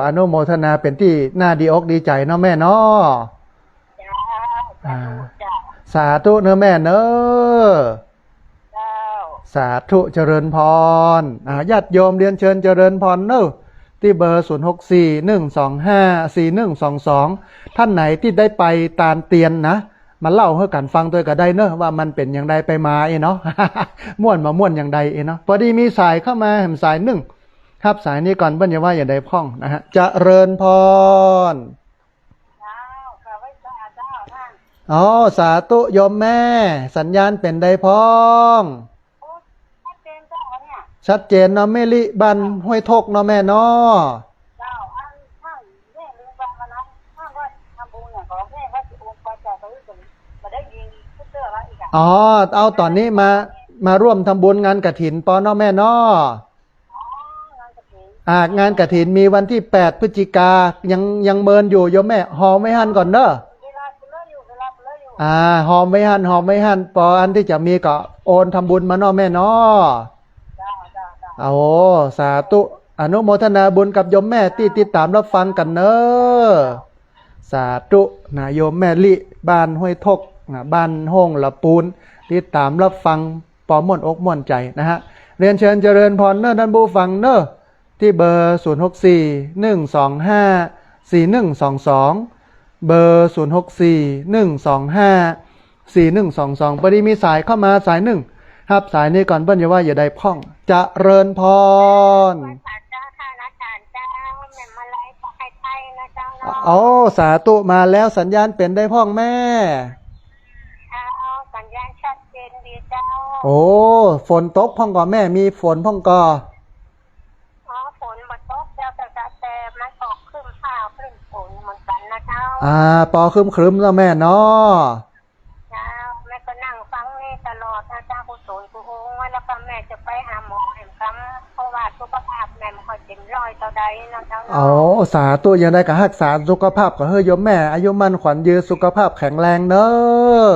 อนุโมทนาเป็นที่น่าดีอกดีใจเนาะแม่เนาะสาธุเนาะแม่เนาะสาธุเจริญพรญาติโยมเรียนเชิญเจริญพรเนอะที่เบอร์064 125 4122ท่านไหนที่ได้ไปตามเตียนนะมาเล่าให้กันฟังด้วยก็ได้เนอะว่ามันเป็นอย่างไรไปมาเนาะ ม่วนอย่างใดเนาะพอดีมีสายเข้ามาแหมสายหนึ่งครับสายนี้ก่อนเบิ้ลอย่าว่าอย่างใดพ่องนะฮะเจริญพรสาธุโยมแม่สัญญาณเป็นใดพ้องชัดเจนเนาะแม่ลิบันห้วยทกเนาะแม่เนาะเอาตอนนี้มาร่วมทำบุญงานกฐินปอเนาะแม่เนาะงานกฐินมีวันที่8 พฤศจิกายังเมินอยู่โยมแม่หอมไม่หันก่อนเด้อหอมไม่หันปออันที่จะมีก็โอนทำบุญมาเนาะแม่เนาะสาธุอนุโมทนาบุญกับโยมแม่ที่ติดตามรับฟังกันเนอะสาธุนะโยมแม่ลิบ้านห้วยทกบ้านห้องละปูนติดตามรับฟังปอม่วนอกม่วนใจนะฮะเรียนเชิญเจริญพรเนอะท่านผู้ฟังเนอะที่เบอร์064 125 4122เบอร์064 125 4122พอดีมีสายเข้ามาสายหนึ่งครับสายนี้ก่อนเบิ้ลอย่าว่าอย่าได้พ่องจะเริญพรสาธุมาแล้วสัญญาณเป็นได้พ่องแม่สัญญาณชัดเจนดีเจ้าฝนตกพ่องก่อแม่มีฝนพ่องก่อฝนมาตกเจ้าแต่มันตกครึ่งฟ้าครึ่งฝนเหมือนกันนะเจ้าปอครึมแล้วแม่เนาะแม่ก็นั่งฟังนี่ตลอดนะเจ้ากุศลกุโฮงแล้วก็แม่จะไปหาหมอแห่งคำเพราะว่าสุขภาพแม่ไม่ค่อยเต็มร้อยต่อใดนะเจ้าสาธุยังได้กับรักษาสุขภาพก็เฮ้ยโยมแม่อายุมั่นขวัญยืนสุขภาพแข็งแรงเนอะ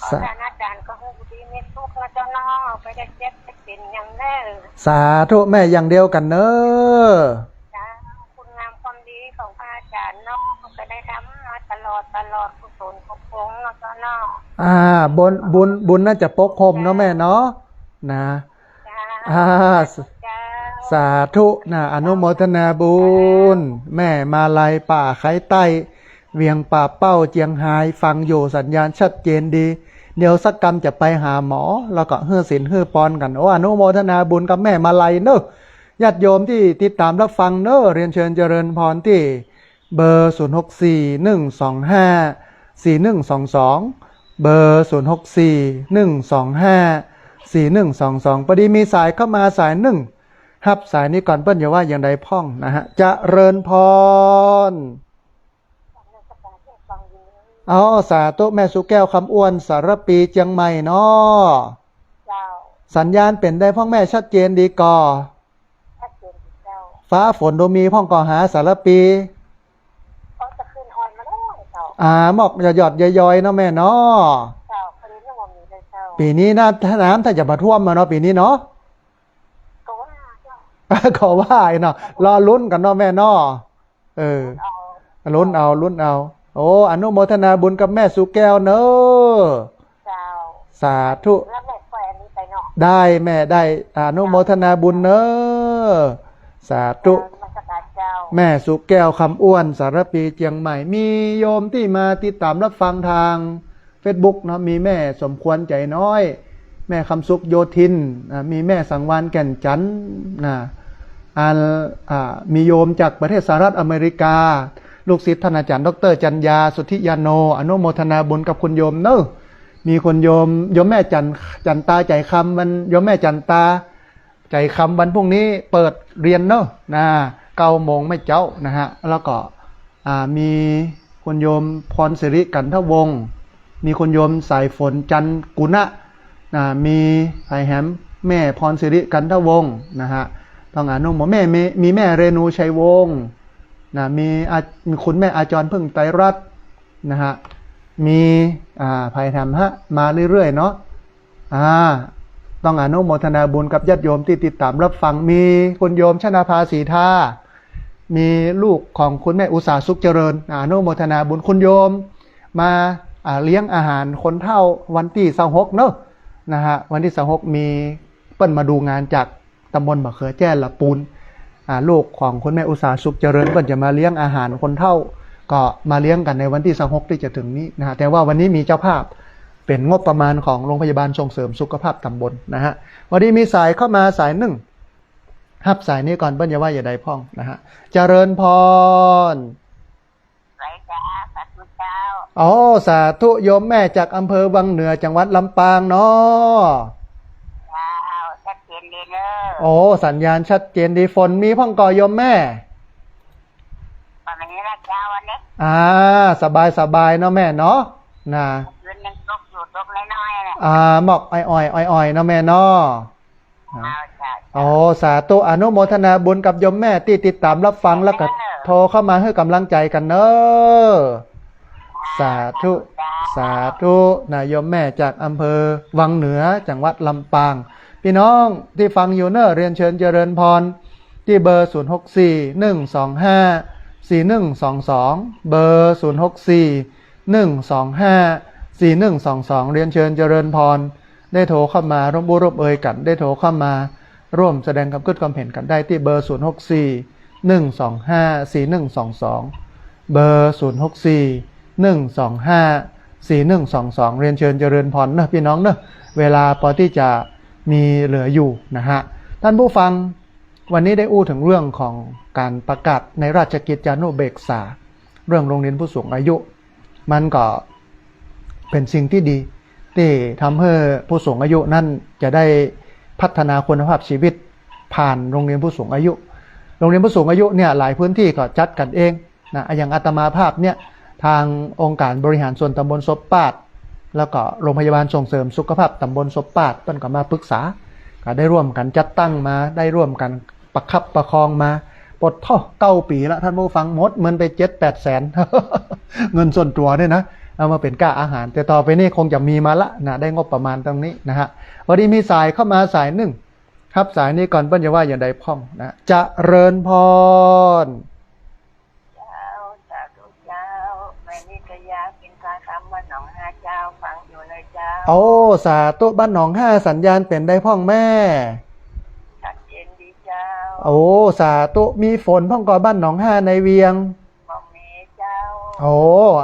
ขออาจารย์ก็ให้ดีมีสุขนะเจ้าเนาะไปได้เจ็บไปเป็นอย่างแน่สาธุแม่อย่างเดียวกันเนอะคุณงามความดีของพระอาจารย์เนาะก็ได้ทำมาตลอดกุศลของพงษ์แล้วก็เนาะบุญน่าจะปกคลุมเนาะแม่เนาะนะสาธุนะอนุโมทนาบุญแม่มาลัยป่าไข่ใต้เวียงป่าเป้าเจียงไฮ้ฟังอยู่สัญญาณชัดเจนดีเดี๋ยวสักกรรมจะไปหาหมอแล้วก็เฮือศีลเฮือปอนกันอนุโมทนาบุญกับแม่มาลัยเนอะญาติโยมที่ติดตามรับฟังเนอะเรียนเชิญเจริญพรที่ เบอร์0641254122เบอร์0641254122พอดีมีสายเข้ามาสายหนึ่งรับสายนี้ก่อนเปิ้ลอย่าว่าอย่างใดพ่องนะฮะจะเริญพรเอาสาธุแม่สุแก้วคำอ้วนสารปีเจียงใหม่เนาะสัญญาณเป็นได้พ่องแม่ชัดเจนดีก่อฟ้าฝนโดมีพ่องก่อหาสารปีหมอกหยอดย้อยๆเนาะแม่เนาะปีนี้น้ำถ้าจะมาท่วมมาเนาะปีนี้เนาะขอว่าเนาะรอลุ้นกันเนาะแม่เนาะลุ้นเอาโอ้อนุโมทนาบุญกับแม่สุแก้วเนอะสาธุได้แม่ได้อนุโมทนาบุญเนอะสาธุแม่สุแก้วคำอ้วนสารปีเจียงใหม่มีโยมที่มาติดตามรับฟังทาง Facebook เนาะมีแม่สมควรใจน้อยแม่คำสุขโยธินมีแม่สังวานแก่นจันทร์มีโยมจากประเทศสหรัฐอเมริกาลูกศิษย์ท่านอาจารย์ดร.จันยาสุทธิยาโนอนุโมทนาบุญกับคุณโยมเนอะมีคนโยมแม่จันตาใจคำมันโยมแม่จันตาใจคำวันพรุ่งนี้เปิดเรียนเนอะ9 โมงไม่เจ้านะฮะแล้วก็มีคุณโยมพรสิริกันทวงศ์มีคุณโยมสายฝนจันกุณะมีไผ่แหมแม่พรสิริกันทวงศ์นะฮะต้องอนุโมแม่มีแม่เรนูชัยวงศ์มีคุณแม่อาจรพึ่งไตรรัตน์นะฮะมีไผ่แหมมาเรื่อยๆเนาะต้องอนุโมทนาบุญกับญาติโยมที่ติดตามรับฟังมีคุณโยมชนาภาสีทามีลูกของคุณแม่อุษาสุขเจริญอนุโมทนาบุญคุณโยมมาเลี้ยงอาหารคนเฒ่าวันที่26เนอะนะฮะวันที่26มีเปิ้นมาดูงานจากตำบลมะเขือแจ้ละปูนลูกของคุณแม่อุษาสุขเจริญเปิ้นจะมาเลี้ยงอาหารคนเฒ่าก็มาเลี้ยงกันในวันที่26ที่จะถึงนี้นะฮะแต่ว่าวันนี้มีเจ้าภาพเป็นงบประมาณของโรงพยาบาลส่งเสริมสุขภาพตำบลนะฮะวันนี้มีสายเข้ามาสายหนึ่งรับสายนี้ก่อนเปิ้ลอย่าว่าอย่าใดพ่องนะฮะเจริญพรอ๋อสาธุโยมแม่จากอำเภอวังเหนือจังหวัดลำปางเนาะชัดเจนดีเนอะโอ้สัญญาณชัดเจนดีฝนมีพ่องก่อโยมแม่วันนี้นะจ้าวันนี้สบายเนาะแม่เนาะนะหมอกอ้อยเนาะแม่เนาะโอ้สาธุอนุโมทนาบุญกับโยมแม่ที่ติดตามรับฟังแล้วก็โทรเข้ามาให้กำลังใจกันเนอะสาธุนายโยมแม่จากอำเภอวังเหนือจังหวัดลำปางพี่น้องที่ฟังอยู่เนอะเรียนเชิญเจริญพรที่เบอร์0641254122เบอร์0641254122เรียนเชิญเจริญพรได้โทรเข้ามาร่วมบุร่วมเอ่ยกันได้โทรเข้ามาร่วมแสดงความคิดความเห็นกันได้ที่เบอร์0641254122เบอร์0641254122เรียนเชิญเจริญพรนะพี่น้องเนอะเวลาพอที่จะมีเหลืออยู่นะฮะท่านผู้ฟังวันนี้ได้อู้ถึงเรื่องของการประกาศในราชกิจจานุเบกษาเรื่องโรงเรียนผู้สูงอายุมันก็เป็นสิ่งที่ดีที่ทำให้ผู้สูงอายุนั่นจะได้พัฒนาคุณภาพชีวิตผ่านโรงเรียนผู้สูงอายุโรงเรียนผู้สูงอายุเนี่ยหลายพื้นที่ก็จัดกันเองนะอย่างอาตมาภาพเนี่ยทางองค์การบริหารส่วนตำบลศพปาดแล้วก็โรงพยาบาลส่งเสริมสุขภาพตำบลศพปาดเพิ่นก็มาปรึกษาก็ได้ร่วมกันจัดตั้งมาได้ร่วมกันประคับประคองมาปลดท่อ9 ปีแล้วท่านผู้ฟังหมดเงินไป 7-8 แสน เงินส่วนตัวเนี่ยนะเอามาเป็นค่าอาหารแต่ต่อไปนี่คงจะมีมาละนะได้งบประมาณตรงนี้นะฮะวันนี้มีสายเข้ามาสายหนึ่งครับสายนี้ก่อนเปิ้ลจะว่าอย่างใดพ่องนะจะเริญพรโอ้สาธุบ้านหนอง5สัญญาณเป็นได้พ่องแม่ชัดเจนดีเจ้าโอ้สาธุมีฝนพ่องก่อบ้านหนอง5ในเวียงบ่มีเจ้าโอ้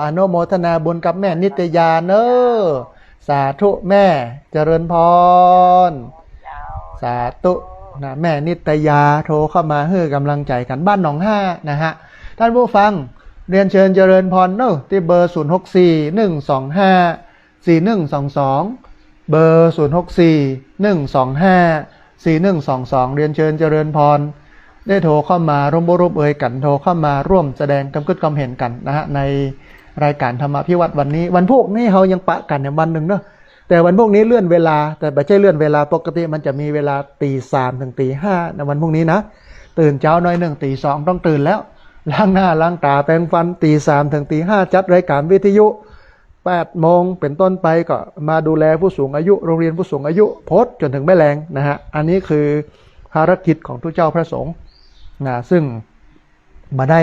อนุโมทนาบุญกับแม่นิตยาเนอะสาธุแม่เจริญพรสาธุนะแม่นิตยาโทรเข้ามาให้กำลังใจกันบ้านหนอง5นะฮะท่านผู้ฟัง เรียนเชิญเจริญพรเนอะที่เบอร์0641254122เบอร์0641254122เรียนเชิญเจริญพรได้โทรเข้ามาร่วมรบเอ่ยกันโทรเข้ามาร่วมแสดงความคิดความเห็นกันนะฮะในรายการธรรมพิวัตรวันนี้วันพวกนี้เรายังปะกันในวันหนึ่งเนอะแต่วันพวกนี้เลื่อนเวลาแต่ไม่ใช่เลื่อนเวลาปกติมันจะมีเวลา3:00 ถึง 5:00ในวันพวกนี้นะตื่นเช้าหน่อยหนึ่ง2:00ต้องตื่นแล้วล้างหน้าล้างตาแปรงฟัน3:00 ถึง 5:00จัดรายการวิทยุ8 โมงเป็นต้นไปก็มาดูแลผู้สูงอายุโรงเรียนผู้สูงอายุโพสต์จนถึงแม่แรงนะฮะอันนี้คือภารกิจของทุกเจ้าพระสงฆ์นะซึ่งมาได้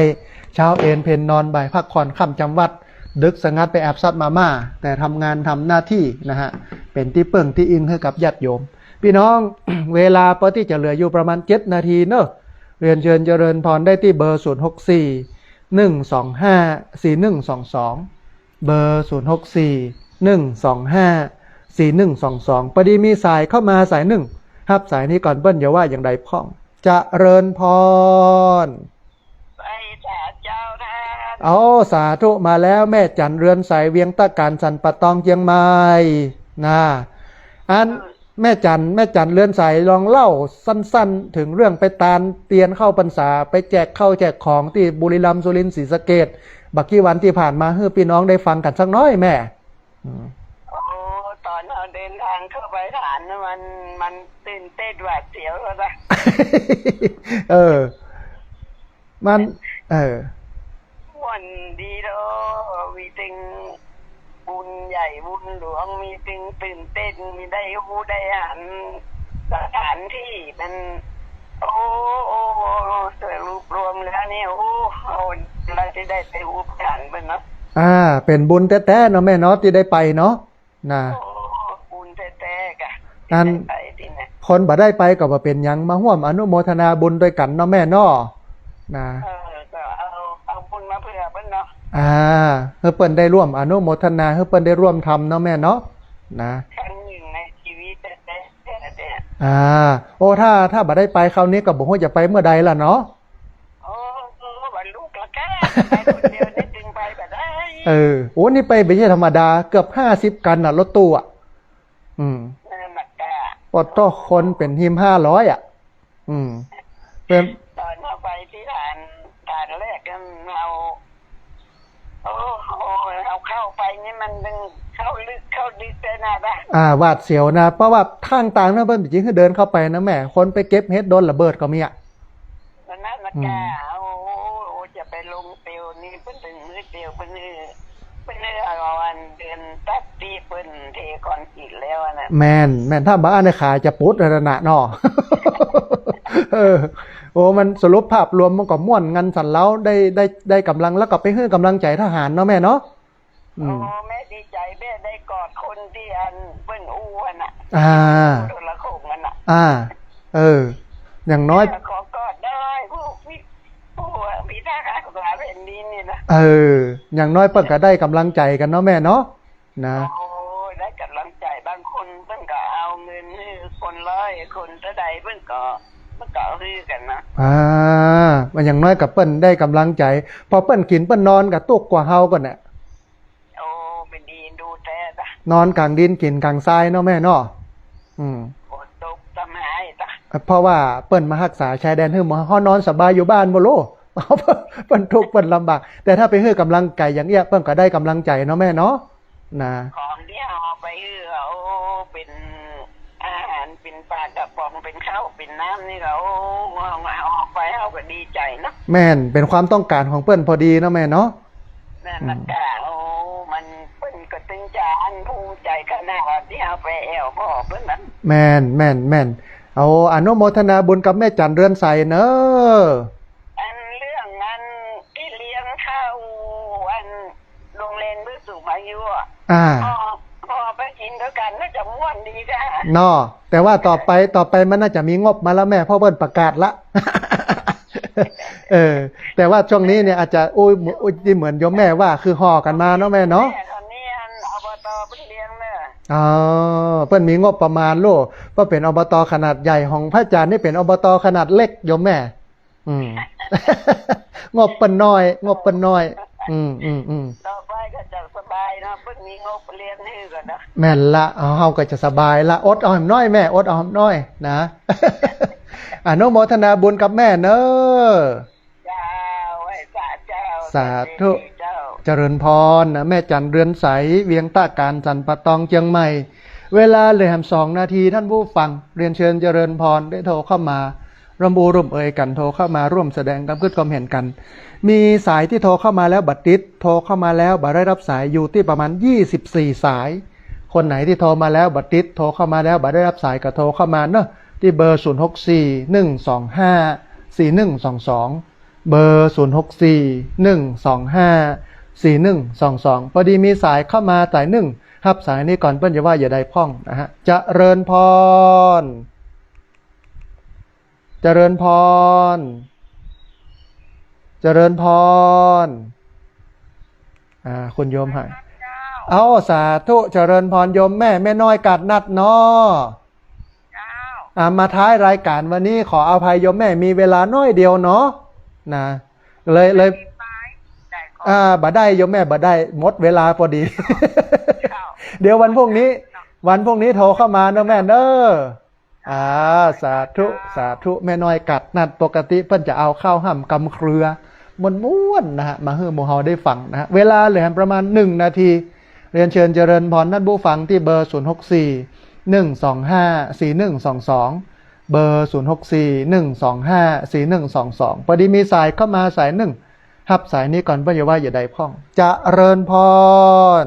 เช้าเอนเพนนอนบ่ายพักผ่อนค่ำจำวัดดึกสงัดไปแอบซัดมาม่าแต่ทำงานทำหน้าที่นะฮะเป็นที่เปิ่งที่อิงให้กับญาติโยมพี่น้อง เวลาพอที่จะเหลืออยู่ประมาณ7 นาทีเนอะเรียนเชิญเจริญพรได้ที่เบอร์0641254122เบอร์0641254122พอดีมีสายเข้ามาสายหนึ่งรับสายนี้ก่อนเปิ้ลอย่าว่าอย่างใดพ้องเจริญพรไปสาเจ้าท่าน เอาสาธุมาแล้วแม่จันเรือนใสเวียงตะการสันปะตองเชียงใหม่นะอันแม่จันเรือนใสลองเล่าสั้นๆถึงเรื่องไปตาลเตียนเข้าพรรษาไปแจกข้าวแจกของที่บุรีรัมย์สุรินทร์ศรีสะเกษบักกี้วันที่ผ่านมาให้พี่น้องได้ฟังกันสักน้อยแม่โอ้ตอนเราเดินทางเข้าไปฐานมันตื่นเต้นหวาดเสียวแล้วนะมันวันดีเนาะมีตึงบุญใหญ่บุญหลวงมีตึงตื่นเต้นมีได้หูได้หันสถานที่มันโอ้สรุปรวมแล้วนี่โอ้เราจะได้ไปหูผ่านไปเนาะเป็นบุญแท้ๆเนาะแม่เนาะที่ได้ไปเนาะนะบุญแท้ๆกะนั่นคนบ่ได้ไปก็บ่เป็นหยังมาร่วมอนุโมทนาบุญด้วยกันเนาะแม่เนาะนะก็เอาบุญมาเพื่อเพิ่นเนาะเพื่อเปิ้นได้ร่วมอนุโมทนาเพื่อเปิ้นได้ร่วมทำเนาะแม่เนาะนะครั้งหนึ่งในชีวิตแต่โอ้ถ้าบ่ได้ไปคราวนี้ก็บ่ฮู้จะไปเมื่อใดล่ะเนาะบ่ลูกละแก่ไปคนเดียวนี่จึงไปบ่ได้โอ้นี่ไปไม่ใช่ธรรมดาเกือบ50 กันน่ะรถตู้ปอดต่อคนเป็นหิม500เป็นตอนเราไปที่ฐานแรกกันเราเข้าไปนี่มันเข้าลึกเลยนะบ้าหวาดเสียวนะเพราะว่าทางต่างนะเพิ่นจริงๆคือเดินเข้าไปนะแม่คนไปเก็บเฮ็ดโดนระเบิดก็มีนั่นน่ะจะไปลงเตียวนี่เพิ่นถึงมือเตียวเพิ่นเอาวันเดือนตัดตีเพิ่นเทคอนกรีตแล้วนะแม่นถ้าบ้านในขาจะปุ๊ดระนะเนาะโอ้มันสรุปภาพรวมมันก็ม่วนงันสันเล้าได้กำลังแล้วก็ไปให้กำลังใจทหารเนาะแม่เนาะแม่ดีใจแม่ได้กอดคนที่เปิ้นอู้น่ะตัวละโคงนั่นน่ะอย่างน้อยขอกอดได้ผู้มีทหารของเราเป็นดินนี่นะอย่างน้อยเปิ้นก็ได้กำลังใจกันเนาะแม่เนาะนะได้กำลังใจบางคนเปิ้นก็เอาเงินให้คน100คนเท่าใดเปิ้นก็ฮือกันนะมันอย่างน้อยกับเปิ้นได้กำลังใจพอเปิ้นกินเปิ้นนอนกับตุกกว่าเฮาก่อนเนี่ยเป็นดีดูแท้จ้ะนอนกลางดินกินกลางทรายเนาะแม่เนาะตกสมัยจ้ะเพราะว่าเปิ้นมารักษาชายแดนให้เฮานอนสบายอยู่บ้านบ่โลเปิ้นทุกข์เปิ้นลำบากแต่ถ้าไปให้กำลังใจอย่างเงี้ยเปิ้นก็ได้กำลังใจเนาะแม่เนาะนะของที่เอาไปเป็นอาหารเป็นปลากระป๋องเป็นข้าวเป็นน้ำนี่เราเอาออกไปเอาก็ดีใจเนาะแม่นเป็นความต้องการของเปิ้นพอดีเนาะแม่เนาะนั่นน่ะมันเปิ้นก็ตึงใจภูมิใจขนาดที่เอาไปแอวพ่อเปิ้นนั้นแม่นเอาอนุโมทนาบุญกับแม่จันเรือนใสเนอะเรื่องนั้นที่เลี้ยงข้าวโรงเรียนผู้สูงอายุพอไปกินด้วยกันน่าจะม่วนดีจ้ะเนาะแต่ว่าต่อไปมันน่าจะมีงบมาแล้วแม่พ่อเปิ้นประกาศละแต่ว่าช่วงนี้เนี่ยอาจจะโอ้ยเหมือนโยมแม่ว่าคือห่อกันมาเนาะแม่เนาะตอนนี้อบตเพิ่นเลี้ยงเนอะเพิ่นมีงบประมาณโลว่าเป็นอบตขนาดใหญ่ของพระอาจารย์นี่เป็นอบตขนาดเล็กโยมแม่งบเปิ้นน้อย ต่อไปก็จะสบายนะเพิ่งมีงบเรียนให้ก่อนนะ แม่นละเฮาก็จะสบายละอดเอาหน่อยแม่อดเอาหน่อยนะ อนุโมทนาบุญกับแม่เนอะ เจ้าไว้สาเจ้า สาธุ เจ้า เจริญพรนะแม่จันเรือนใสเวียงตาการจันปะตองเชียงใหม่เวลาเลย2 นาทีท่านผู้ฟังเรียนเชิญเจริญพรได้โทรเข้ามารวมบูร่วมเอ่ยกันโทรเข้ามาร่วมแสดงความคิดความเห็นกันมีสายที่โทรเข้ามาแล้วบัดติดโทรเข้ามาแล้วบัดได้รับสายอยู่ที่ประมาณ24สายคนไหนที่โทรมาแล้วบัดติดโทรเข้ามาแล้วบัดได้รับสายก็โทรเข้ามาเนอะที่เบอร์0641254122เบอร์0641254122พอดีมีสายเข้ามาสายหนึ่งรับสายนี้ก่อนเปิ้นจะว่าอย่าได้พ้องนะฮะเจริญพรเจริญพรเจริญพรคุณโยมหายเอาสาธุเจริญพรโยมแม่น้อยกัดนัดเนาะมาท้ายรายการวันนี้ขออภัยโยมแม่มีเวลาน้อยเดียวเนาะนะเลยบ่ได้โยมแม่บ่ได้หมดเวลาพอดี เดี๋ยววันพรุ่งนี้โทรเข้ามาเนอะแม่เนอะสาธุแม่น้อยกัดนัดปกติเพิ่นจะเอาข้าวห่ำกำเครือม้วนๆนะฮะมาให้หมู่เฮาได้ฟังนะฮะเวลาเหลือประมาณ1 นาทีเรียนเชิญเจริญพรท่านผู้ฟังที่เบอร์0641254122เบอร์0641254122พอดีมีสายเข้ามาสายหนึ่งรับสายนี้ก่อนเพิ่นจะว่าอย่าได้พ้องเจริญพร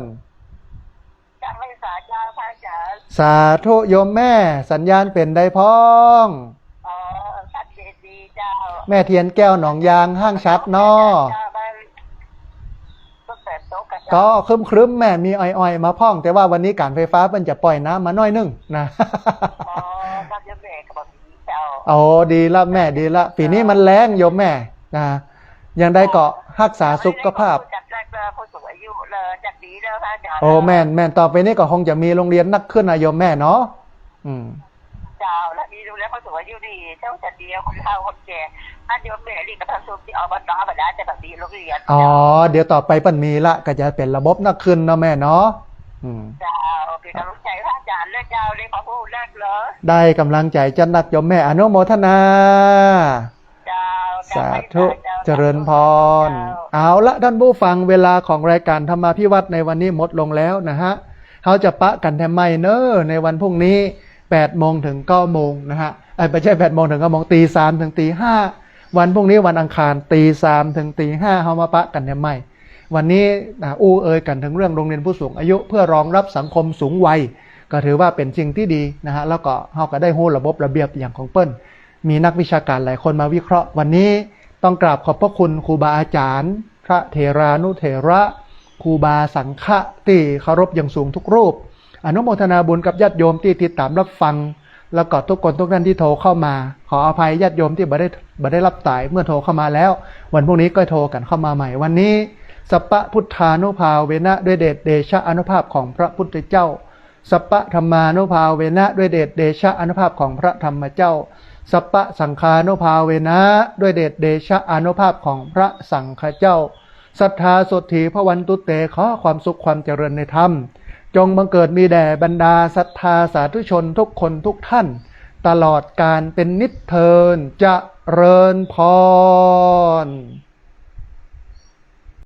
จะไม่สาเจ้าพระอาจารย์ สาธุโยมแม่สัญญาณเป็นได้พ้อง ชัดเจนดีเจ้า แม่เทียนแก้วหนองยางห้างชัดนอก็ครึ้มแม่มีอ้อยๆมาพ้องแต่ว่าวันนี้การไฟฟ้าเพิ่นจะปล่อยน้ำมาน้อยนึงนะก็จะแม่ก็บอกดีเจ้าดีละแม่ดีละปีนี้มันแรงโยมแม่นะยังได้เกาะรักษาสุขภาพจัดแรกผู้สูงอายุเลยจัดดีแล้วพระอาจารย์แม่ต่อไปนี้ก็คงจะมีโรงเรียนนักขึ้นนะโยมแม่เนาะเจ้าและมีดูแลผู้สูงอายุดีเจ้าจัดดีคนเฒ่าคนแก่ถ้าโยมแม่รีกับทางสุขที่อบตมาได้จะแบบดีโรงเรียนเดี๋ยวต่อไปปั่นมีละก็จะเป็นระบบนักขึ้นเนาะแม่เนาะเจ้าเป็นกำลังใจพระอาจารย์และเจ้าเลยขอพูดแรกเลยได้กำลังใจจันนักโยมแม่อนุโมทนาสาธุเจริญพรเอาละท่านผู้ฟังเวลาของรายการธรรมาภิวัตน์ในวันนี้หมดลงแล้วนะฮะเขาจะปะกันแทมไมเนอร์ในวันพรุ่งนี้8 โมงถึง 9 โมงนะฮะไม่ใช่8 โมงถึง 9 โมงตี 3 ถึงตี 5วันพรุ่งนี้วันอังคารตี 3 ถึงตี 5เขามาปะกันแทมไมวันนี้เอ่ยกันถึงเรื่องโรงเรียนผู้สูงอายุเพื่อรองรับสังคมสูงวัยก็ถือว่าเป็นสิ่งที่ดีนะฮะแล้วก็เขาก็ได้ฮู้ระบบระเบียบอย่างของเปิ้ลมีนักวิชาการหลายคนมาวิเคราะห์วันนี้ต้องกราบขอบพระคุณครูบาอาจารย์พระเถรานุเถระครูบาสังฆะที่เคารพอย่างสูงทุกรูปอนุโมทนาบุญกับญาติโยมที่ติดตามรับฟังแล้วก็ทุกคนทุกท่านที่โทรเข้ามาขออภัยญาติโยมที่บ่ได้รับสายเมื่อโทรเข้ามาแล้ววันพรุ่งนี้ก็โทรกันเข้ามาใหม่วันนี้สัพพะพุทธานุภาเวนะด้วยเดชเดชะอานุภาพของพระพุทธเจ้าสัพพะธรรมานุภาเวนะด้วยเดชเดชะอานุภาพของพระธรรมเจ้าสัพพะสังฆานุภาเวนะด้วยเดชเดชะอานุภาพของพระสังฆเจ้าศรัทธาสดถีพระวันตุเตขอความสุขความเจริญในธรรมจงบังเกิดมีแด่บรรดาศรัทธาสาธุชนทุกคนทุกท่านตลอดการเป็นนิจเทินเจริญพร